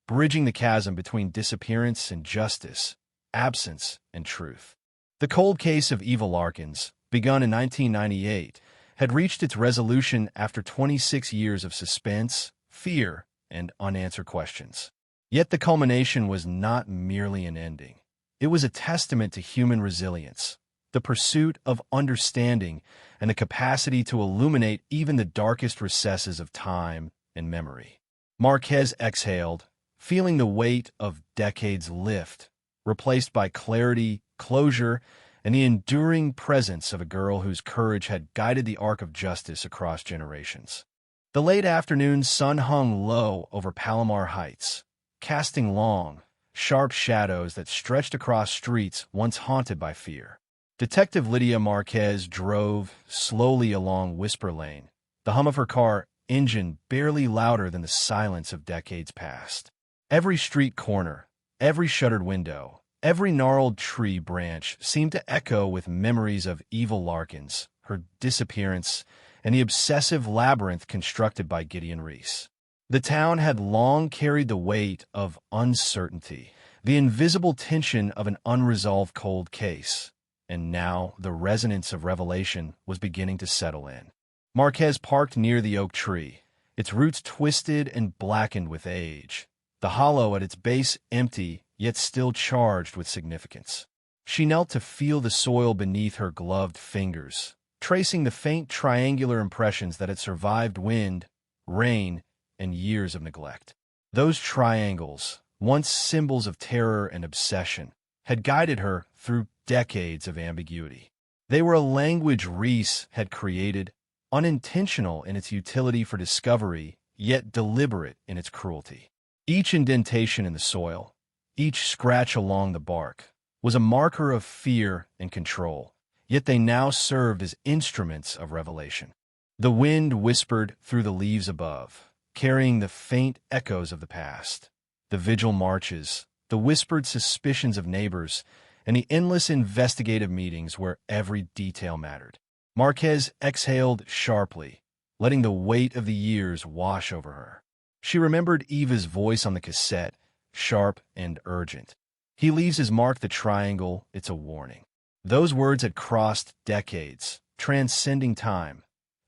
bridging the chasm between disappearance and justice, absence and truth. The cold case of Eva Larkins, begun in 1998, had reached its resolution after 26 years of suspense, fear, and unanswered questions. Yet the culmination was not merely an ending. It was a testament to human resilience, the pursuit of understanding, and the capacity to illuminate even the darkest recesses of time and memory. Marquez exhaled, feeling the weight of decades lift, replaced by clarity, closure, and the enduring presence of a girl whose courage had guided the arc of justice across generations. The late afternoon sun hung low over Palomar Heights, casting long, sharp shadows that stretched across streets once haunted by fear. Detective Lydia Marquez drove slowly along Whisper Lane, the hum of her car engine barely louder than the silence of decades past. Every street corner, every shuttered window, every gnarled tree branch seemed to echo with memories of Eva Larkins, her disappearance, and the obsessive labyrinth constructed by Gideon Reese. The town had long carried the weight of uncertainty, the invisible tension of an unresolved cold case, and now the resonance of revelation was beginning to settle in. Marquez parked near the oak tree, its roots twisted and blackened with age, the hollow at its base empty yet still charged with significance. She knelt to feel the soil beneath her gloved fingers, tracing the faint triangular impressions that had survived wind, rain, and years of neglect. Those triangles, once symbols of terror and obsession, had guided her through decades of ambiguity. They were a language Reese had created, unintentional in its utility for discovery, yet deliberate in its cruelty. Each indentation in the soil, each scratch along the bark, was a marker of fear and control, yet they now served as instruments of revelation. The wind whispered through the leaves above, carrying the faint echoes of the past, the vigil marches, the whispered suspicions of neighbors, and the endless investigative meetings where every detail mattered. Marquez exhaled sharply, letting the weight of the years wash over her. She remembered Eva's voice on the cassette, sharp and urgent. "He leaves his mark the triangle, it's a warning." Those words had crossed decades, transcending time,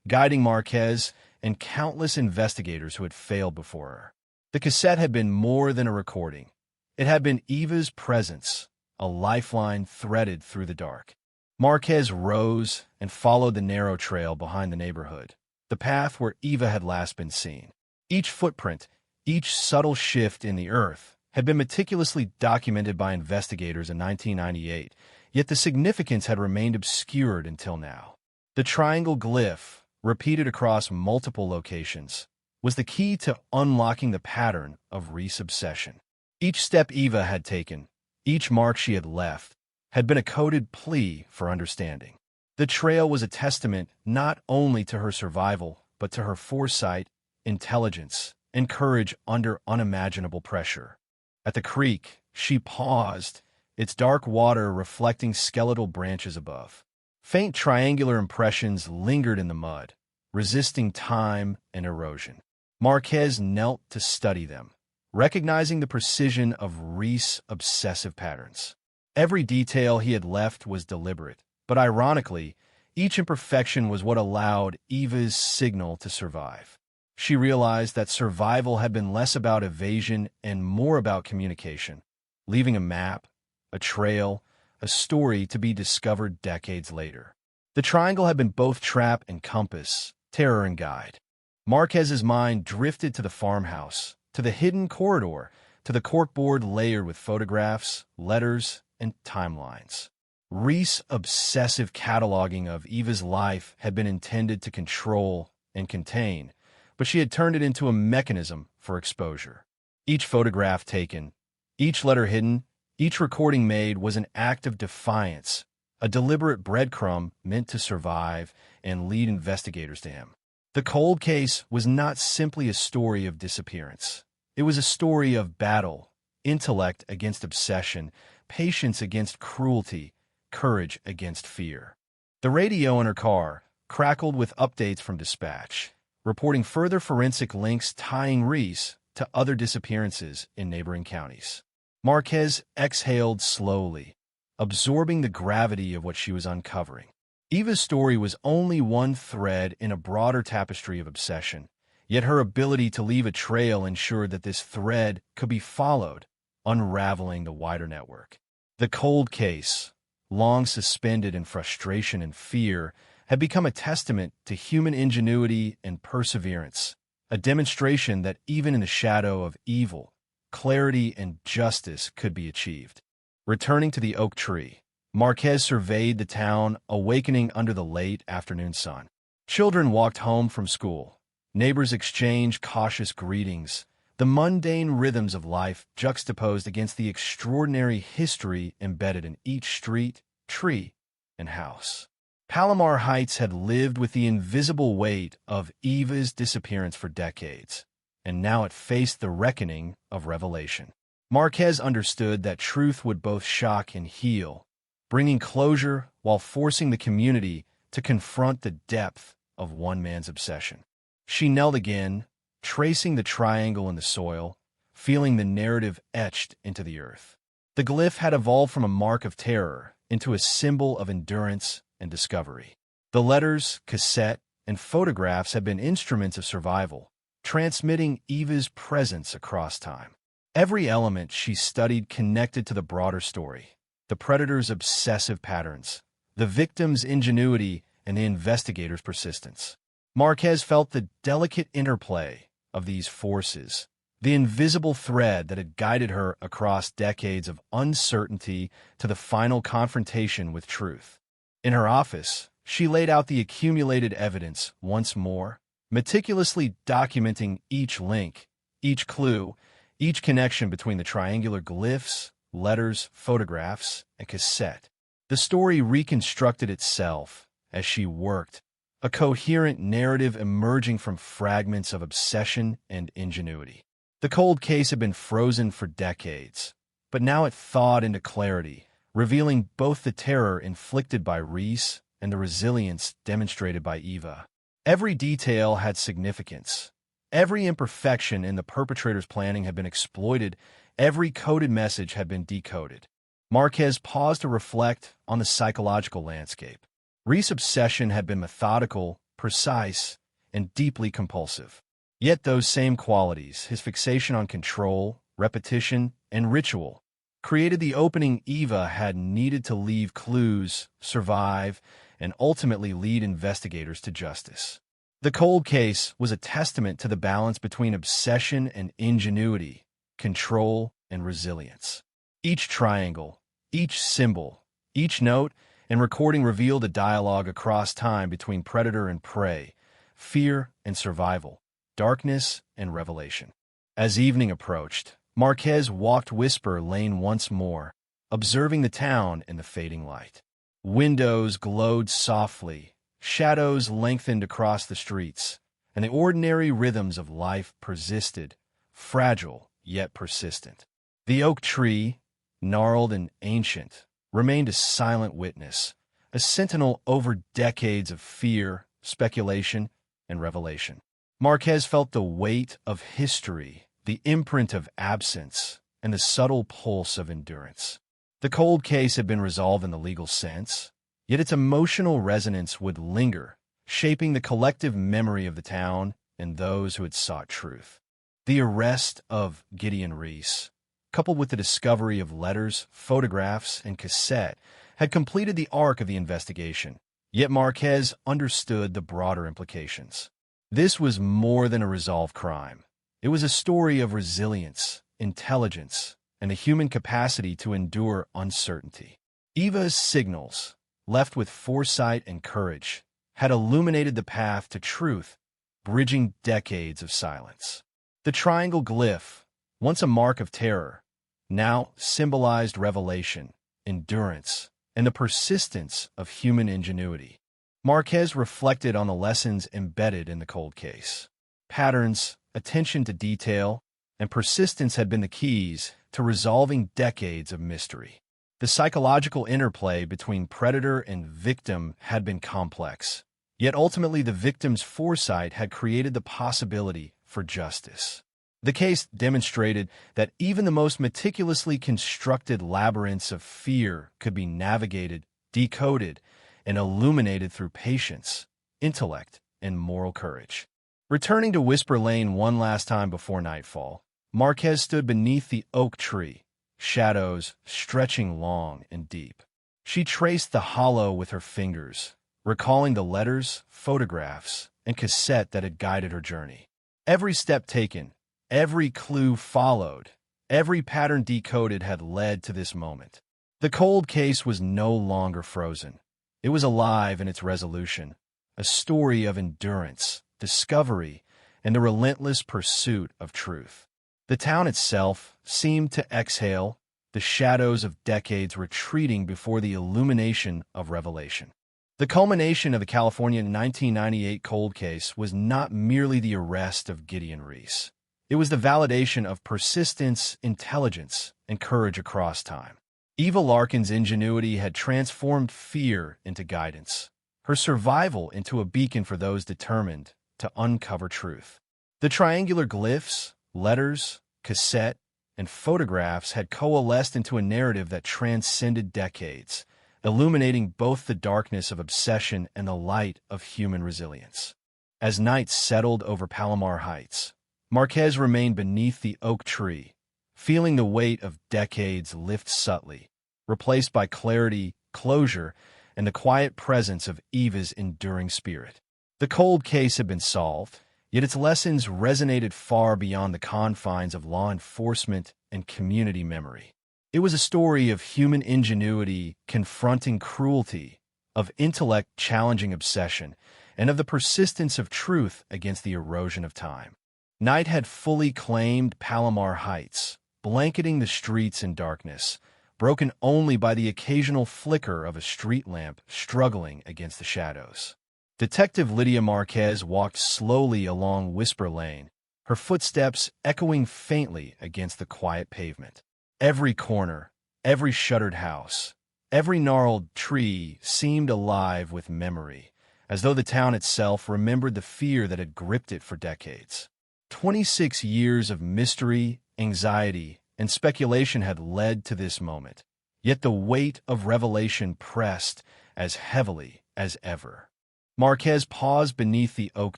guiding Marquez and countless investigators who had failed before her. The cassette had been more than a recording. It had been Eva's presence, a lifeline threaded through the dark. Marquez rose and followed the narrow trail behind the neighborhood, the path where Eva had last been seen. Each footprint, each subtle shift in the earth, had been meticulously documented by investigators in 1998, yet the significance had remained obscured until now. The triangle glyph, repeated across multiple locations, was the key to unlocking the pattern of Reese obsession. Each step Eva had taken, each mark she had left, had been a coded plea for understanding. The trail was a testament not only to her survival, but to her foresight, intelligence, and courage under unimaginable pressure. At the creek, she paused, its dark water reflecting skeletal branches above. Faint triangular impressions lingered in the mud, resisting time and erosion. Marquez knelt to study them, recognizing the precision of Reese's obsessive patterns. Every detail he had left was deliberate, but ironically, each imperfection was what allowed Eva's signal to survive. She realized that survival had been less about evasion and more about communication, leaving a map, a trail, a story to be discovered decades later. The triangle had been both trap and compass, terror and guide. Marquez's mind drifted to the farmhouse, to the hidden corridor, to the corkboard layered with photographs, letters, and timelines. Reese's obsessive cataloging of Eva's life had been intended to control and contain, but she had turned it into a mechanism for exposure. Each photograph taken, each letter hidden, each recording made was an act of defiance, a deliberate breadcrumb meant to survive and lead investigators to him. The cold case was not simply a story of disappearance. It was a story of battle, intellect against obsession, patience against cruelty, courage against fear. The radio in her car crackled with updates from dispatch, reporting further forensic links tying Reese to other disappearances in neighboring counties. Marquez exhaled slowly, absorbing the gravity of what she was uncovering. Eva's story was only one thread in a broader tapestry of obsession, yet her ability to leave a trail ensured that this thread could be followed, unraveling the wider network. The cold case, long suspended in frustration and fear, had become a testament to human ingenuity and perseverance, a demonstration that even in the shadow of evil, clarity and justice could be achieved. Returning to the oak tree, Marquez surveyed the town awakening under the late afternoon sun. Children walked home from school. Neighbors exchanged cautious greetings, the mundane rhythms of life juxtaposed against the extraordinary history embedded in each street, tree, and house. Palomar Heights had lived with the invisible weight of Eva's disappearance for decades, and now it faced the reckoning of revelation. Marquez understood that truth would both shock and heal, bringing closure while forcing the community to confront the depth of one man's obsession. She knelt again, tracing the triangle in the soil, feeling the narrative etched into the earth. The glyph had evolved from a mark of terror into a symbol of endurance and discovery. The letters, cassette, and photographs had been instruments of survival, transmitting Eva's presence across time. Every element she studied connected to the broader story: the predator's obsessive patterns, the victim's ingenuity, and the investigator's persistence. Marquez felt the delicate interplay of these forces, the invisible thread that had guided her across decades of uncertainty to the final confrontation with truth. In her office, she laid out the accumulated evidence once more, meticulously documenting each link, each clue, each connection between the triangular glyphs, letters, photographs, and cassette. The story reconstructed itself as she worked, a coherent narrative emerging from fragments of obsession and ingenuity. The cold case had been frozen for decades, but now it thawed into clarity, revealing both the terror inflicted by Reese and the resilience demonstrated by Eva. Every detail had significance. Every imperfection in the perpetrator's planning had been exploited. Every coded message had been decoded. Marquez paused to reflect on the psychological landscape. Reese's obsession had been methodical, precise, and deeply compulsive. Yet those same qualities, his fixation on control, repetition, and ritual, created the opening Eva had needed to leave clues, survive, and ultimately lead investigators to justice. The cold case was a testament to the balance between obsession and ingenuity, control and resilience. Each triangle, each symbol, each note and recording revealed a dialogue across time between predator and prey, fear and survival, darkness and revelation. As evening approached, Marquez walked Whisper Lane once more, observing the town in the fading light. Windows glowed softly, shadows lengthened across the streets, and the ordinary rhythms of life persisted, fragile yet persistent. The oak tree, gnarled and ancient, remained a silent witness, a sentinel over decades of fear, speculation, and revelation. Marquez felt the weight of history, the imprint of absence, and the subtle pulse of endurance. The cold case had been resolved in the legal sense, yet its emotional resonance would linger, shaping the collective memory of the town and those who had sought truth. The arrest of Gideon Reese, coupled with the discovery of letters, photographs, and cassette, had completed the arc of the investigation, yet Marquez understood the broader implications. This was more than a resolved crime. It was a story of resilience, intelligence, and the human capacity to endure uncertainty. Eva's signals, left with foresight and courage, had illuminated the path to truth, bridging decades of silence. The triangle glyph, once a mark of terror, now symbolized revelation, endurance, and the persistence of human ingenuity. Marquez reflected on the lessons embedded in the cold case. Patterns, attention to detail, and persistence had been the keys to resolving decades of mystery. The psychological interplay between predator and victim had been complex, yet ultimately the victim's foresight had created the possibility for justice. The case demonstrated that even the most meticulously constructed labyrinths of fear could be navigated, decoded, and illuminated through patience, intellect, and moral courage. Returning to Whisper Lane one last time before nightfall, Marquez stood beneath the oak tree, shadows stretching long and deep. She traced the hollow with her fingers, recalling the letters, photographs, and cassette that had guided her journey. Every step taken, every clue followed, every pattern decoded had led to this moment. The cold case was no longer frozen. It was alive in its resolution, a story of endurance, discovery, and the relentless pursuit of truth. The town itself seemed to exhale, the shadows of decades retreating before the illumination of revelation. The culmination of the California 1998 cold case was not merely the arrest of Gideon Reese. It was the validation of persistence, intelligence, and courage across time. Eva Larkin's ingenuity had transformed fear into guidance, her survival into a beacon for those determined to uncover truth. The triangular glyphs, letters, cassette, and photographs had coalesced into a narrative that transcended decades, illuminating both the darkness of obsession and the light of human resilience. As night settled over Palomar Heights, Marquez remained beneath the oak tree, feeling the weight of decades lift subtly, replaced by clarity, closure, and the quiet presence of Eva's enduring spirit. The cold case had been solved, yet its lessons resonated far beyond the confines of law enforcement and community memory. It was a story of human ingenuity confronting cruelty, of intellect challenging obsession, and of the persistence of truth against the erosion of time. Night had fully claimed Palomar Heights, blanketing the streets in darkness, broken only by the occasional flicker of a street lamp struggling against the shadows. Detective Lydia Marquez walked slowly along Whisper Lane, her footsteps echoing faintly against the quiet pavement. Every corner, every shuttered house, every gnarled tree seemed alive with memory, as though the town itself remembered the fear that had gripped it for decades. 26 years of mystery, anxiety, and speculation had led to this moment, yet the weight of revelation pressed as heavily as ever. Marquez paused beneath the oak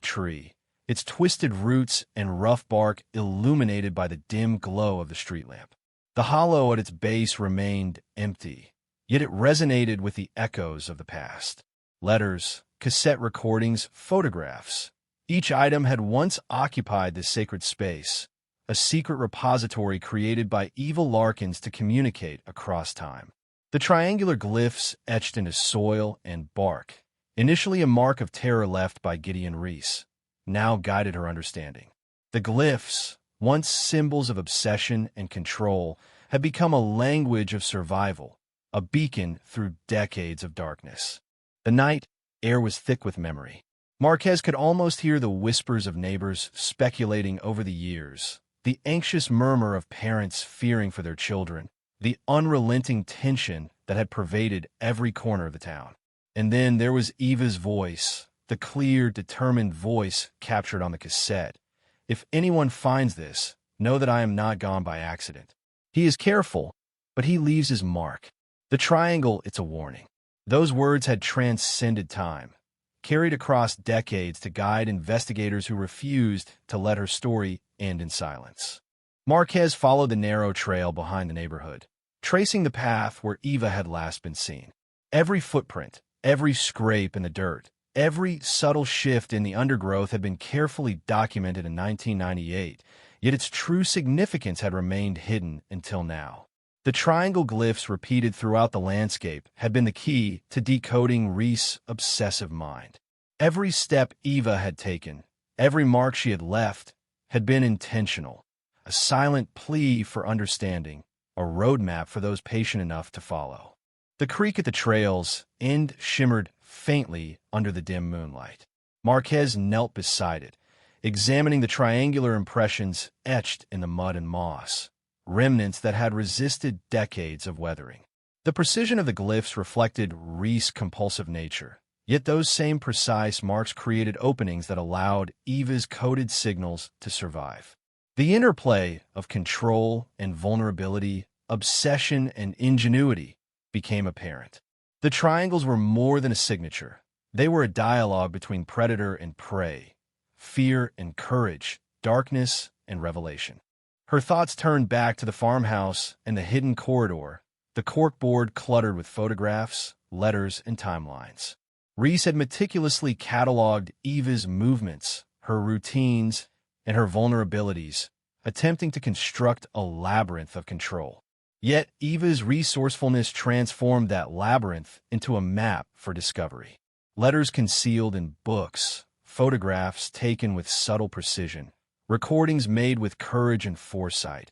tree, its twisted roots and rough bark illuminated by the dim glow of the street lamp. The hollow at its base remained empty, yet it resonated with the echoes of the past. Letters, cassette recordings, photographs. Each item had once occupied this sacred space, a secret repository created by evil Larkins to communicate across time. The triangular glyphs etched into soil and bark, initially a mark of terror left by Gideon Reese, now guided her understanding. The glyphs, once symbols of obsession and control, had become a language of survival, a beacon through decades of darkness. The night air was thick with memory. Marquez could almost hear the whispers of neighbors speculating over the years, the anxious murmur of parents fearing for their children, the unrelenting tension that had pervaded every corner of the town. And then there was Eva's voice, the clear, determined voice captured on the cassette. If anyone finds this, know that I am not gone by accident. He is careful, but he leaves his mark. The triangle, it's a warning. Those words had transcended time, carried across decades to guide investigators who refused to let her story end in silence. Marquez followed the narrow trail behind the neighborhood, tracing the path where Eva had last been seen. Every footprint, every scrape in the dirt, every subtle shift in the undergrowth had been carefully documented in 1998, yet its true significance had remained hidden until now. The triangle glyphs repeated throughout the landscape had been the key to decoding Reese's obsessive mind. Every step Eva had taken, every mark she had left, had been intentional, a silent plea for understanding, a roadmap for those patient enough to follow. The creek at the trail's end shimmered faintly under the dim moonlight. Marquez knelt beside it, examining the triangular impressions etched in the mud and moss, remnants that had resisted decades of weathering. The precision of the glyphs reflected Reese's compulsive nature, yet those same precise marks created openings that allowed Eva's coded signals to survive. The interplay of control and vulnerability, obsession and ingenuity became apparent. The triangles were more than a signature. They were a dialogue between predator and prey, fear and courage, darkness and revelation. Her thoughts turned back to the farmhouse and the hidden corridor, the corkboard cluttered with photographs, letters, and timelines. Reese had meticulously cataloged Eva's movements, her routines, and her vulnerabilities, attempting to construct a labyrinth of control. Yet Eva's resourcefulness transformed that labyrinth into a map for discovery. Letters concealed in books, photographs taken with subtle precision, recordings made with courage and foresight.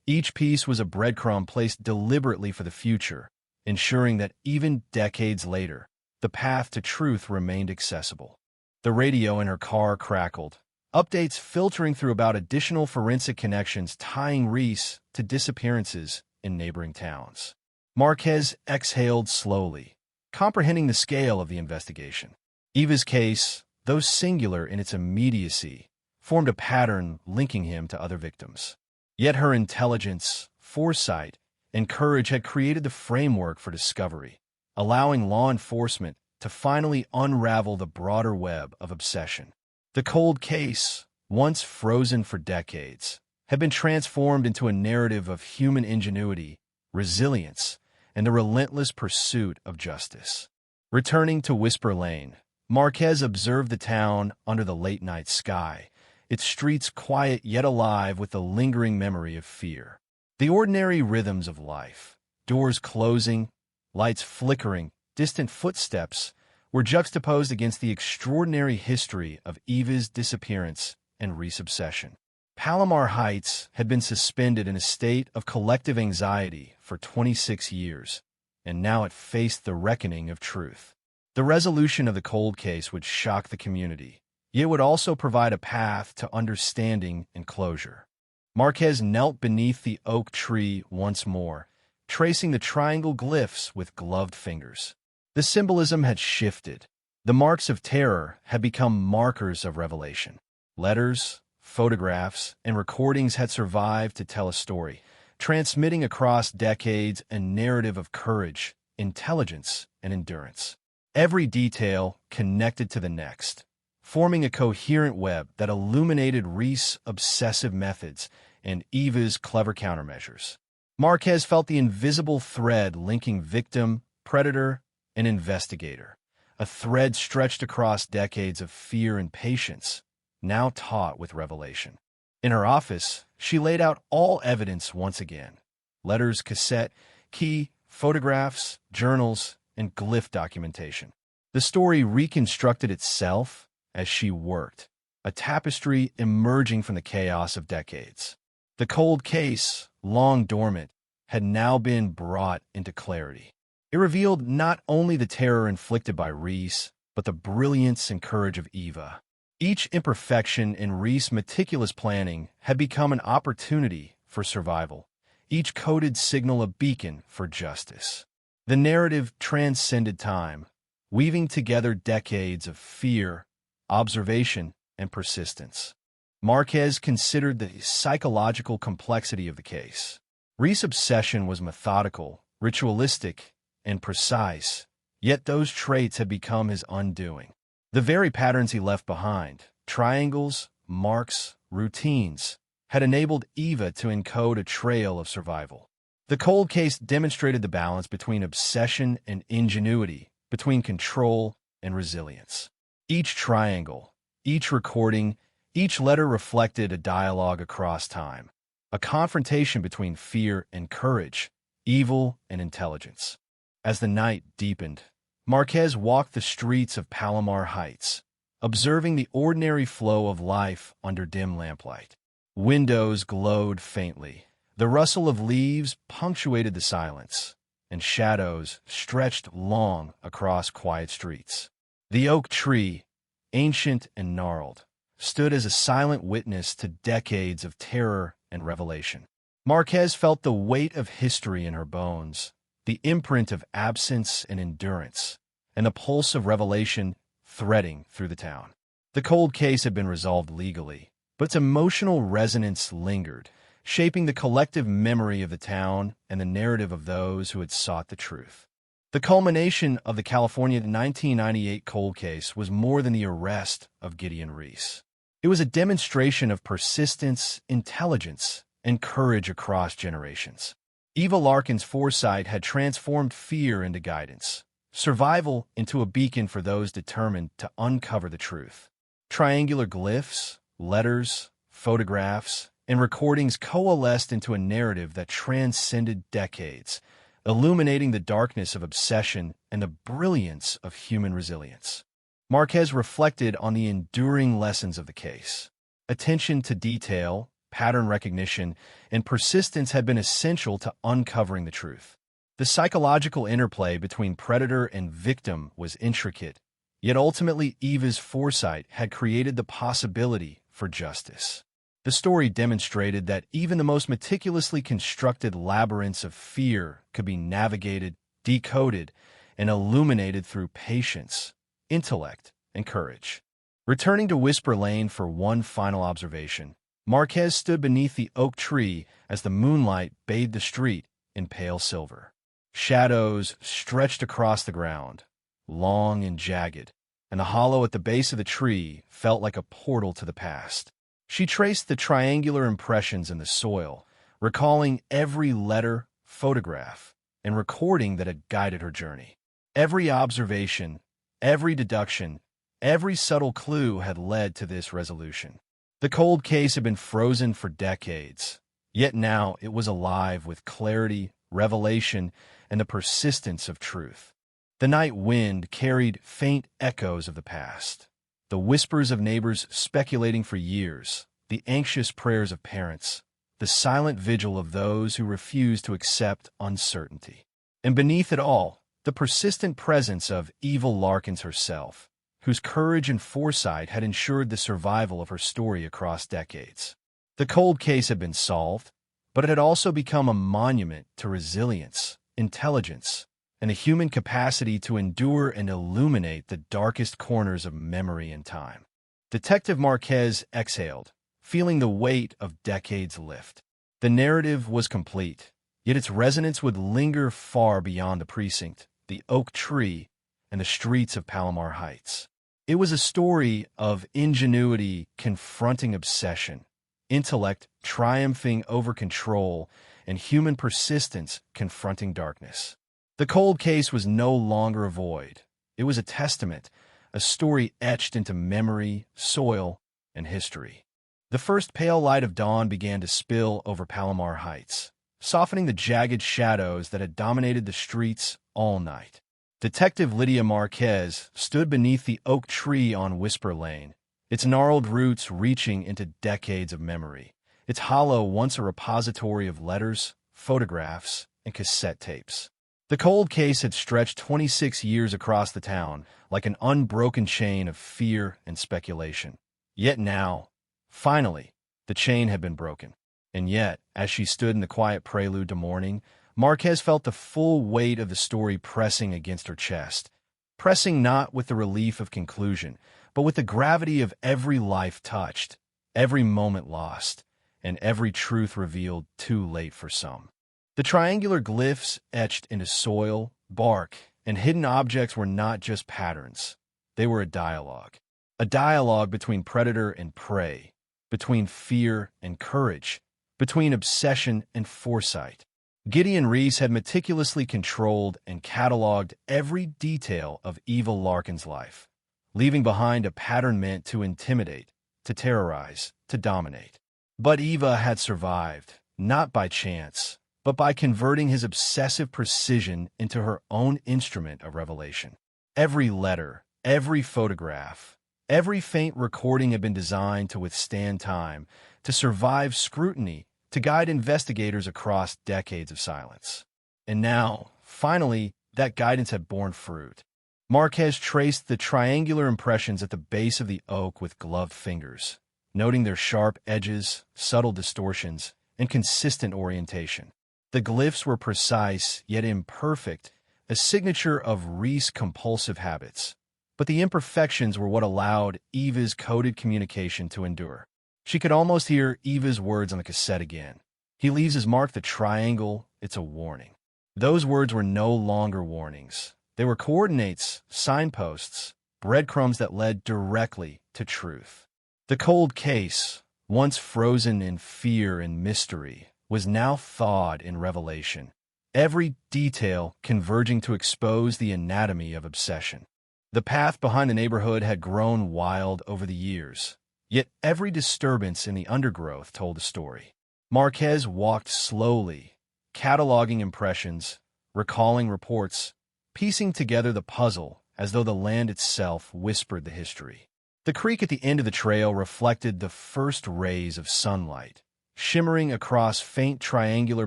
Each piece was a breadcrumb placed deliberately for the future, ensuring that even decades later, the path to truth remained accessible. The radio in her car crackled, updates filtering through about additional forensic connections tying Reese to disappearances in neighboring towns. Marquez exhaled slowly, comprehending the scale of the investigation. Eva's case, though singular in its immediacy, formed a pattern linking him to other victims. Yet her intelligence, foresight, and courage had created the framework for discovery, allowing law enforcement to finally unravel the broader web of obsession. The cold case, once frozen for decades, had been transformed into a narrative of human ingenuity, resilience, and the relentless pursuit of justice. Returning to Whisper Lane, Marquez observed the town under the late-night sky, its streets quiet yet alive with the lingering memory of fear. The ordinary rhythms of life, doors closing, lights flickering, distant footsteps, were juxtaposed against the extraordinary history of Eva's disappearance and Reese's obsession. Palomar Heights had been suspended in a state of collective anxiety for 26 years, and now it faced the reckoning of truth. The resolution of the cold case would shock the community, yet would also provide a path to understanding and closure. Marquez knelt beneath the oak tree once more, tracing the triangle glyphs with gloved fingers. The symbolism had shifted. The marks of terror had become markers of revelation. Letters, photographs, and recordings had survived to tell a story, transmitting across decades a narrative of courage, intelligence, and endurance. Every detail connected to the next, forming a coherent web that illuminated Reese's obsessive methods and Eva's clever countermeasures. Marquez felt the invisible thread linking victim, predator, and investigator, a thread stretched across decades of fear and patience, now taut with revelation. In her office, she laid out all evidence once again: letters, cassette, key, photographs, journals, and glyph documentation. The story reconstructed itself as she worked, a tapestry emerging from the chaos of decades. The cold case, long dormant, had now been brought into clarity. It revealed not only the terror inflicted by Reese, but the brilliance and courage of Eva. Each imperfection in Reese's meticulous planning had become an opportunity for survival, each coded signal a beacon for justice. The narrative transcended time, weaving together decades of fear, observation, and persistence. Marquez considered the psychological complexity of the case. Reese's obsession was methodical, ritualistic, and precise, yet those traits had become his undoing. The very patterns he left behind, triangles, marks, routines, had enabled Eva to encode a trail of survival. The cold case demonstrated the balance between obsession and ingenuity, between control and resilience. Each triangle, each recording, each letter reflected a dialogue across time, a confrontation between fear and courage, evil and intelligence. As the night deepened, Marquez walked the streets of Palomar Heights, observing the ordinary flow of life under dim lamplight. Windows glowed faintly. The rustle of leaves punctuated the silence, and shadows stretched long across quiet streets. The oak tree, ancient and gnarled, stood as a silent witness to decades of terror and revelation. Marquez felt the weight of history in her bones, the imprint of absence and endurance, and the pulse of revelation threading through the town. The cold case had been resolved legally, but its emotional resonance lingered, shaping the collective memory of the town and the narrative of those who had sought the truth. The culmination of the California 1998 cold case was more than the arrest of Gideon Reese. It was a demonstration of persistence, intelligence, and courage across generations. Eva Larkin's foresight had transformed fear into guidance, survival into a beacon for those determined to uncover the truth. Triangular glyphs, letters, photographs, and recordings coalesced into a narrative that transcended decades, illuminating the darkness of obsession and the brilliance of human resilience. Marquez reflected on the enduring lessons of the case. Attention to detail, pattern recognition, and persistence had been essential to uncovering the truth. The psychological interplay between predator and victim was intricate, yet ultimately Eva's foresight had created the possibility for justice. The story demonstrated that even the most meticulously constructed labyrinths of fear could be navigated, decoded, and illuminated through patience, intellect, and courage. Returning to Whisper Lane for one final observation, Marquez stood beneath the oak tree as the moonlight bathed the street in pale silver. Shadows stretched across the ground, long and jagged, and the hollow at the base of the tree felt like a portal to the past. She traced the triangular impressions in the soil, recalling every letter, photograph, and recording that had guided her journey. Every observation, every deduction, every subtle clue had led to this resolution. The cold case had been frozen for decades, yet now it was alive with clarity, revelation, and the persistence of truth. The night wind carried faint echoes of the past, the whispers of neighbors speculating for years, the anxious prayers of parents, the silent vigil of those who refused to accept uncertainty. And beneath it all, the persistent presence of Eva Larkins herself, whose courage and foresight had ensured the survival of her story across decades. The cold case had been solved, but it had also become a monument to resilience, intelligence, and the human capacity to endure and illuminate the darkest corners of memory and time. Detective Marquez exhaled, feeling the weight of decades lift. The narrative was complete, yet its resonance would linger far beyond the precinct, the oak tree, and the streets of Palomar Heights. It was a story of ingenuity confronting obsession, intellect triumphing over control, and human persistence confronting darkness. The cold case was no longer a void. It was a testament, a story etched into memory, soil, and history. The first pale light of dawn began to spill over Palomar Heights, softening the jagged shadows that had dominated the streets all night. Detective Lydia Marquez stood beneath the oak tree on Whisper Lane, its gnarled roots reaching into decades of memory, its hollow once a repository of letters, photographs, and cassette tapes. The cold case had stretched 26 years across the town like an unbroken chain of fear and speculation. Yet now, finally, the chain had been broken. And yet, as she stood in the quiet prelude to morning, Marquez felt the full weight of the story pressing against her chest, pressing not with the relief of conclusion, but with the gravity of every life touched, every moment lost, and every truth revealed too late for some. The triangular glyphs etched into soil, bark, and hidden objects were not just patterns. They were a dialogue between predator and prey, between fear and courage, between obsession and foresight. Gideon Reese had meticulously controlled and cataloged every detail of Eva Larkin's life, leaving behind a pattern meant to intimidate, to terrorize, to dominate. But Eva had survived, not by chance, but by converting his obsessive precision into her own instrument of revelation. Every letter, every photograph, every faint recording had been designed to withstand time, to survive scrutiny, to guide investigators across decades of silence. And now, Finally, that guidance had borne fruit. Marquez traced the triangular impressions at the base of the oak with gloved fingers, noting their sharp edges, subtle distortions, and consistent orientation. The glyphs were precise, yet imperfect, a signature of Reese's compulsive habits. But the imperfections were what allowed Eva's coded communication to endure. She could almost hear Eva's words on the cassette again. He leaves his mark the triangle, it's a warning. Those words were no longer warnings. They were coordinates, signposts, breadcrumbs that led directly to truth. The cold case, once frozen in fear and mystery, was now thawed in revelation, every detail converging to expose the anatomy of obsession. The path behind the neighborhood had grown wild over the years, yet every disturbance in the undergrowth told a story. Marquez walked slowly, cataloging impressions, recalling reports, piecing together the puzzle as though the land itself whispered the history. The creek at the end of the trail reflected the first rays of sunlight, shimmering across faint triangular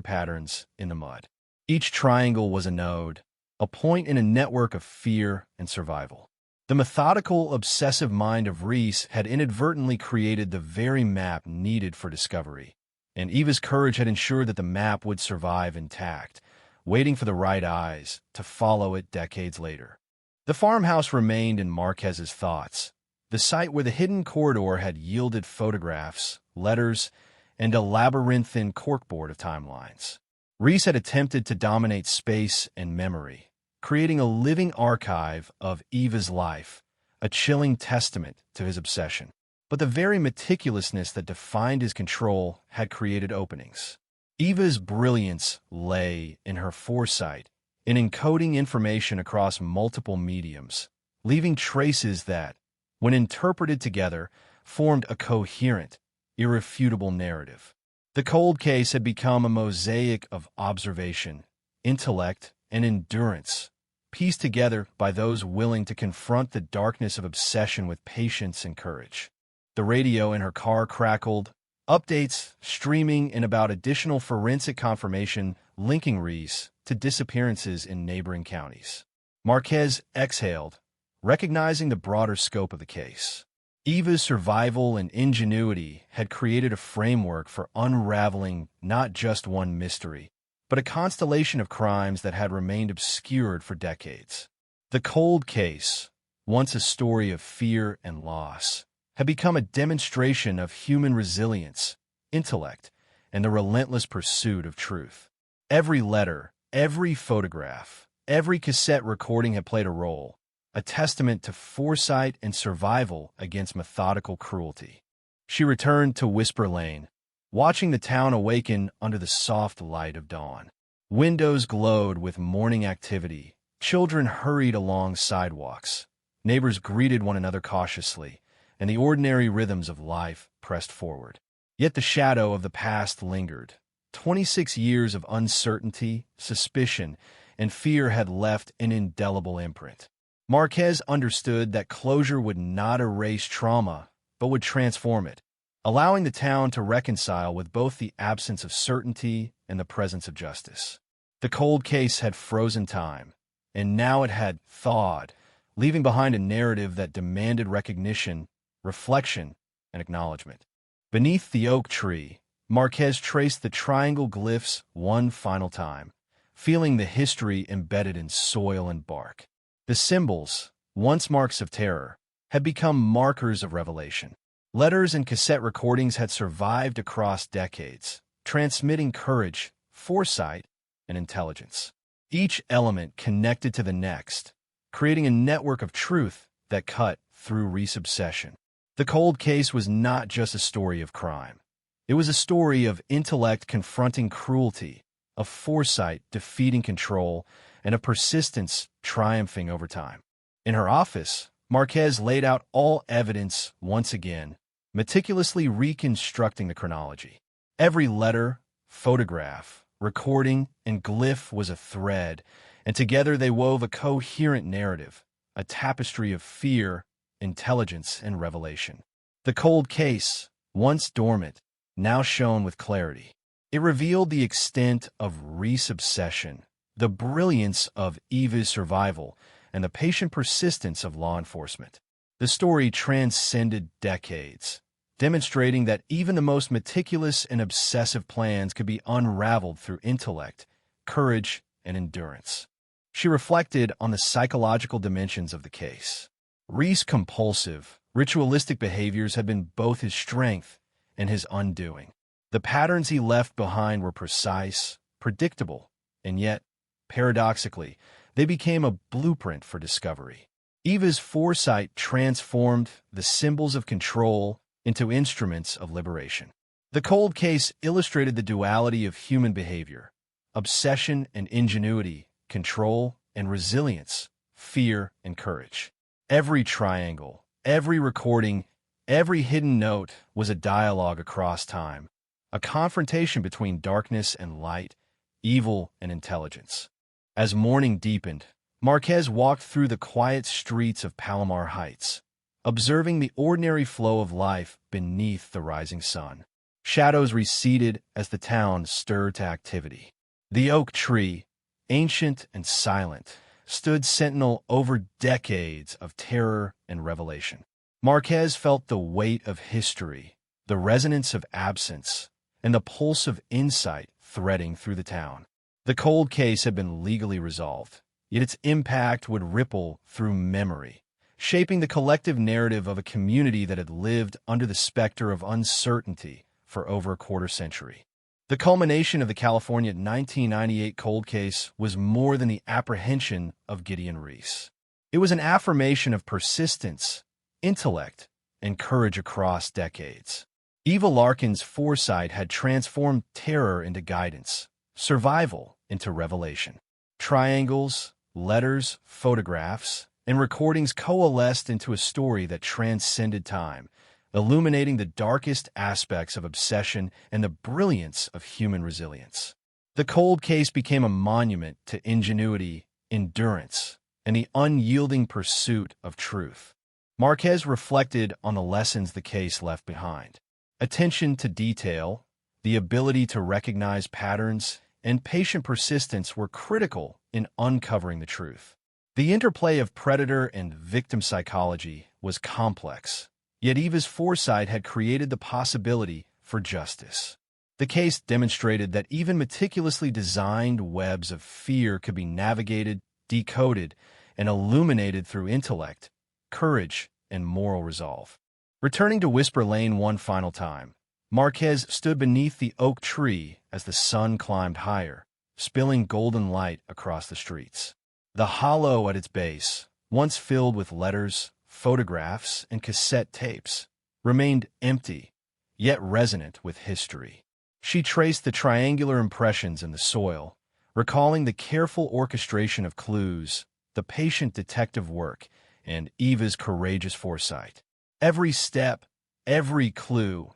patterns in the mud. Each triangle was a node, a point in a network of fear and survival. The methodical, obsessive mind of Reese had inadvertently created the very map needed for discovery, and Eva's courage had ensured that the map would survive intact, waiting for the right eyes to follow it decades later. The farmhouse remained in Marquez's thoughts, the site where the hidden corridor had yielded photographs, letters, and a labyrinthine corkboard of timelines. Reese had attempted to dominate space and memory, creating a living archive of Eva's life, a chilling testament to his obsession. But the very meticulousness that defined his control had created openings. Eva's brilliance lay in her foresight, in encoding information across multiple mediums, leaving traces that, when interpreted together, formed a coherent, irrefutable narrative. The cold case had become a mosaic of observation, intellect, and endurance, pieced together by those willing to confront the darkness of obsession with patience and courage. The radio in her car crackled, updates streaming in about additional forensic confirmation linking Reese to disappearances in neighboring counties. Marquez exhaled, recognizing the broader scope of the case. Eva's survival and ingenuity had created a framework for unraveling not just one mystery, but a constellation of crimes that had remained obscured for decades. The cold case, once a story of fear and loss, had become a demonstration of human resilience, intellect, and the relentless pursuit of truth. Every letter, every photograph, every cassette recording had played a role, a testament to foresight and survival against methodical cruelty. She returned to Whisper Lane, watching the town awaken under the soft light of dawn. Windows glowed with morning activity, children hurried along sidewalks, neighbors greeted one another cautiously, and the ordinary rhythms of life pressed forward. Yet the shadow of the past lingered. 26 years of uncertainty, suspicion, and fear had left an indelible imprint. Marquez understood that closure would not erase trauma, but would transform it, allowing the town to reconcile with both the absence of certainty and the presence of justice. The cold case had frozen time, and now it had thawed, leaving behind a narrative that demanded recognition, reflection, and acknowledgement. Beneath the oak tree, Marquez traced the triangle glyphs one final time, feeling the history embedded in soil and bark. The symbols, once marks of terror, had become markers of revelation. Letters and cassette recordings had survived across decades, transmitting courage, foresight, and intelligence. Each element connected to the next, creating a network of truth that cut through Reese's obsession. The cold case was not just a story of crime. It was a story of intellect confronting cruelty, of foresight defeating control, and of persistence triumphing over time. In her office, Marquez laid out all evidence once again, meticulously reconstructing the chronology. Every letter, photograph, recording, and glyph was a thread, and together they wove a coherent narrative, a tapestry of fear, intelligence, and revelation. The cold case, once dormant, now shone with clarity. It revealed the extent of Reese's obsession, the brilliance of Eva's survival, and the patient persistence of law enforcement. The story transcended decades, demonstrating that even the most meticulous and obsessive plans could be unraveled through intellect, courage, and endurance. She reflected on the psychological dimensions of the case. Reese's compulsive, ritualistic behaviors had been both his strength and his undoing. The patterns he left behind were precise, predictable, and yet, paradoxically, they became a blueprint for discovery. Eva's foresight transformed the symbols of control into instruments of liberation. The cold case illustrated the duality of human behavior: obsession and ingenuity, control and resilience, fear and courage. Every triangle, every recording, every hidden note was a dialogue across time, a confrontation between darkness and light, evil and intelligence. As morning deepened, Marquez walked through the quiet streets of Palomar Heights, observing the ordinary flow of life beneath the rising sun. Shadows receded as the town stirred to activity. The oak tree, ancient and silent, stood sentinel over decades of terror and revelation. Marquez felt the weight of history, the resonance of absence, and the pulse of insight threading through the town. The cold case had been legally resolved, yet its impact would ripple through memory, shaping the collective narrative of a community that had lived under the specter of uncertainty for over a quarter-century. The culmination of the California 1998 cold case was more than the apprehension of Gideon Reese. It was an affirmation of persistence, intellect, and courage across decades. Eva Larkin's foresight had transformed terror into guidance, survival into revelation. Triangles, letters, photographs, and recordings coalesced into a story that transcended time, illuminating the darkest aspects of obsession and the brilliance of human resilience. The cold case became a monument to ingenuity, endurance, and the unyielding pursuit of truth. Marquez reflected on the lessons the case left behind. Attention to detail, the ability to recognize patterns, and patient persistence were critical in uncovering the truth. The interplay of predator and victim psychology was complex, yet Eva's foresight had created the possibility for justice. The case demonstrated that even meticulously designed webs of fear could be navigated, decoded, and illuminated through intellect, courage, and moral resolve. Returning to Whisper Lane one final time, Marquez stood beneath the oak tree as the sun climbed higher, spilling golden light across the streets. The hollow at its base, once filled with letters, photographs, and cassette tapes, remained empty, yet resonant with history. She traced the triangular impressions in the soil, recalling the careful orchestration of clues, the patient detective work, and Eva's courageous foresight. Every step, every clue,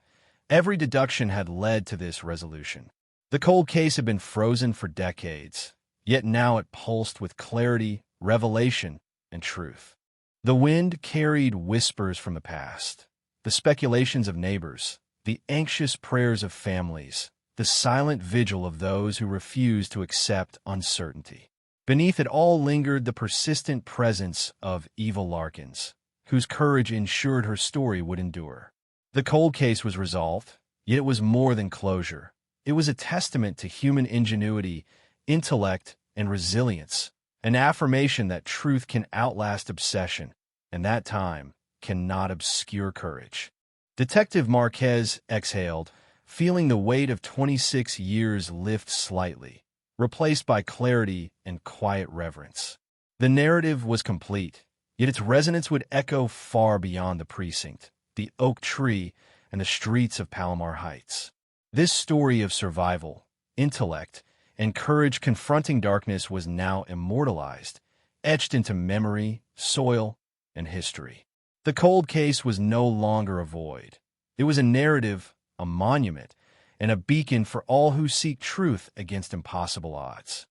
every deduction had led to this resolution. The cold case had been frozen for decades, yet now it pulsed with clarity, revelation, and truth. The wind carried whispers from the past, the speculations of neighbors, the anxious prayers of families, the silent vigil of those who refused to accept uncertainty. Beneath it all lingered the persistent presence of Eva Larkins, whose courage ensured her story would endure. The cold case was resolved, yet it was more than closure. It was a testament to human ingenuity, intellect, and resilience, an affirmation that truth can outlast obsession, and that time cannot obscure courage. Detective Marquez exhaled, feeling the weight of 26 years lift slightly, replaced by clarity and quiet reverence. The narrative was complete, yet its resonance would echo far beyond the precinct, the oak tree, and the streets of Palomar Heights. This story of survival, intellect, and courage confronting darkness was now immortalized, etched into memory, soil, and history. The cold case was no longer a void. It was a narrative, a monument, and a beacon for all who seek truth against impossible odds.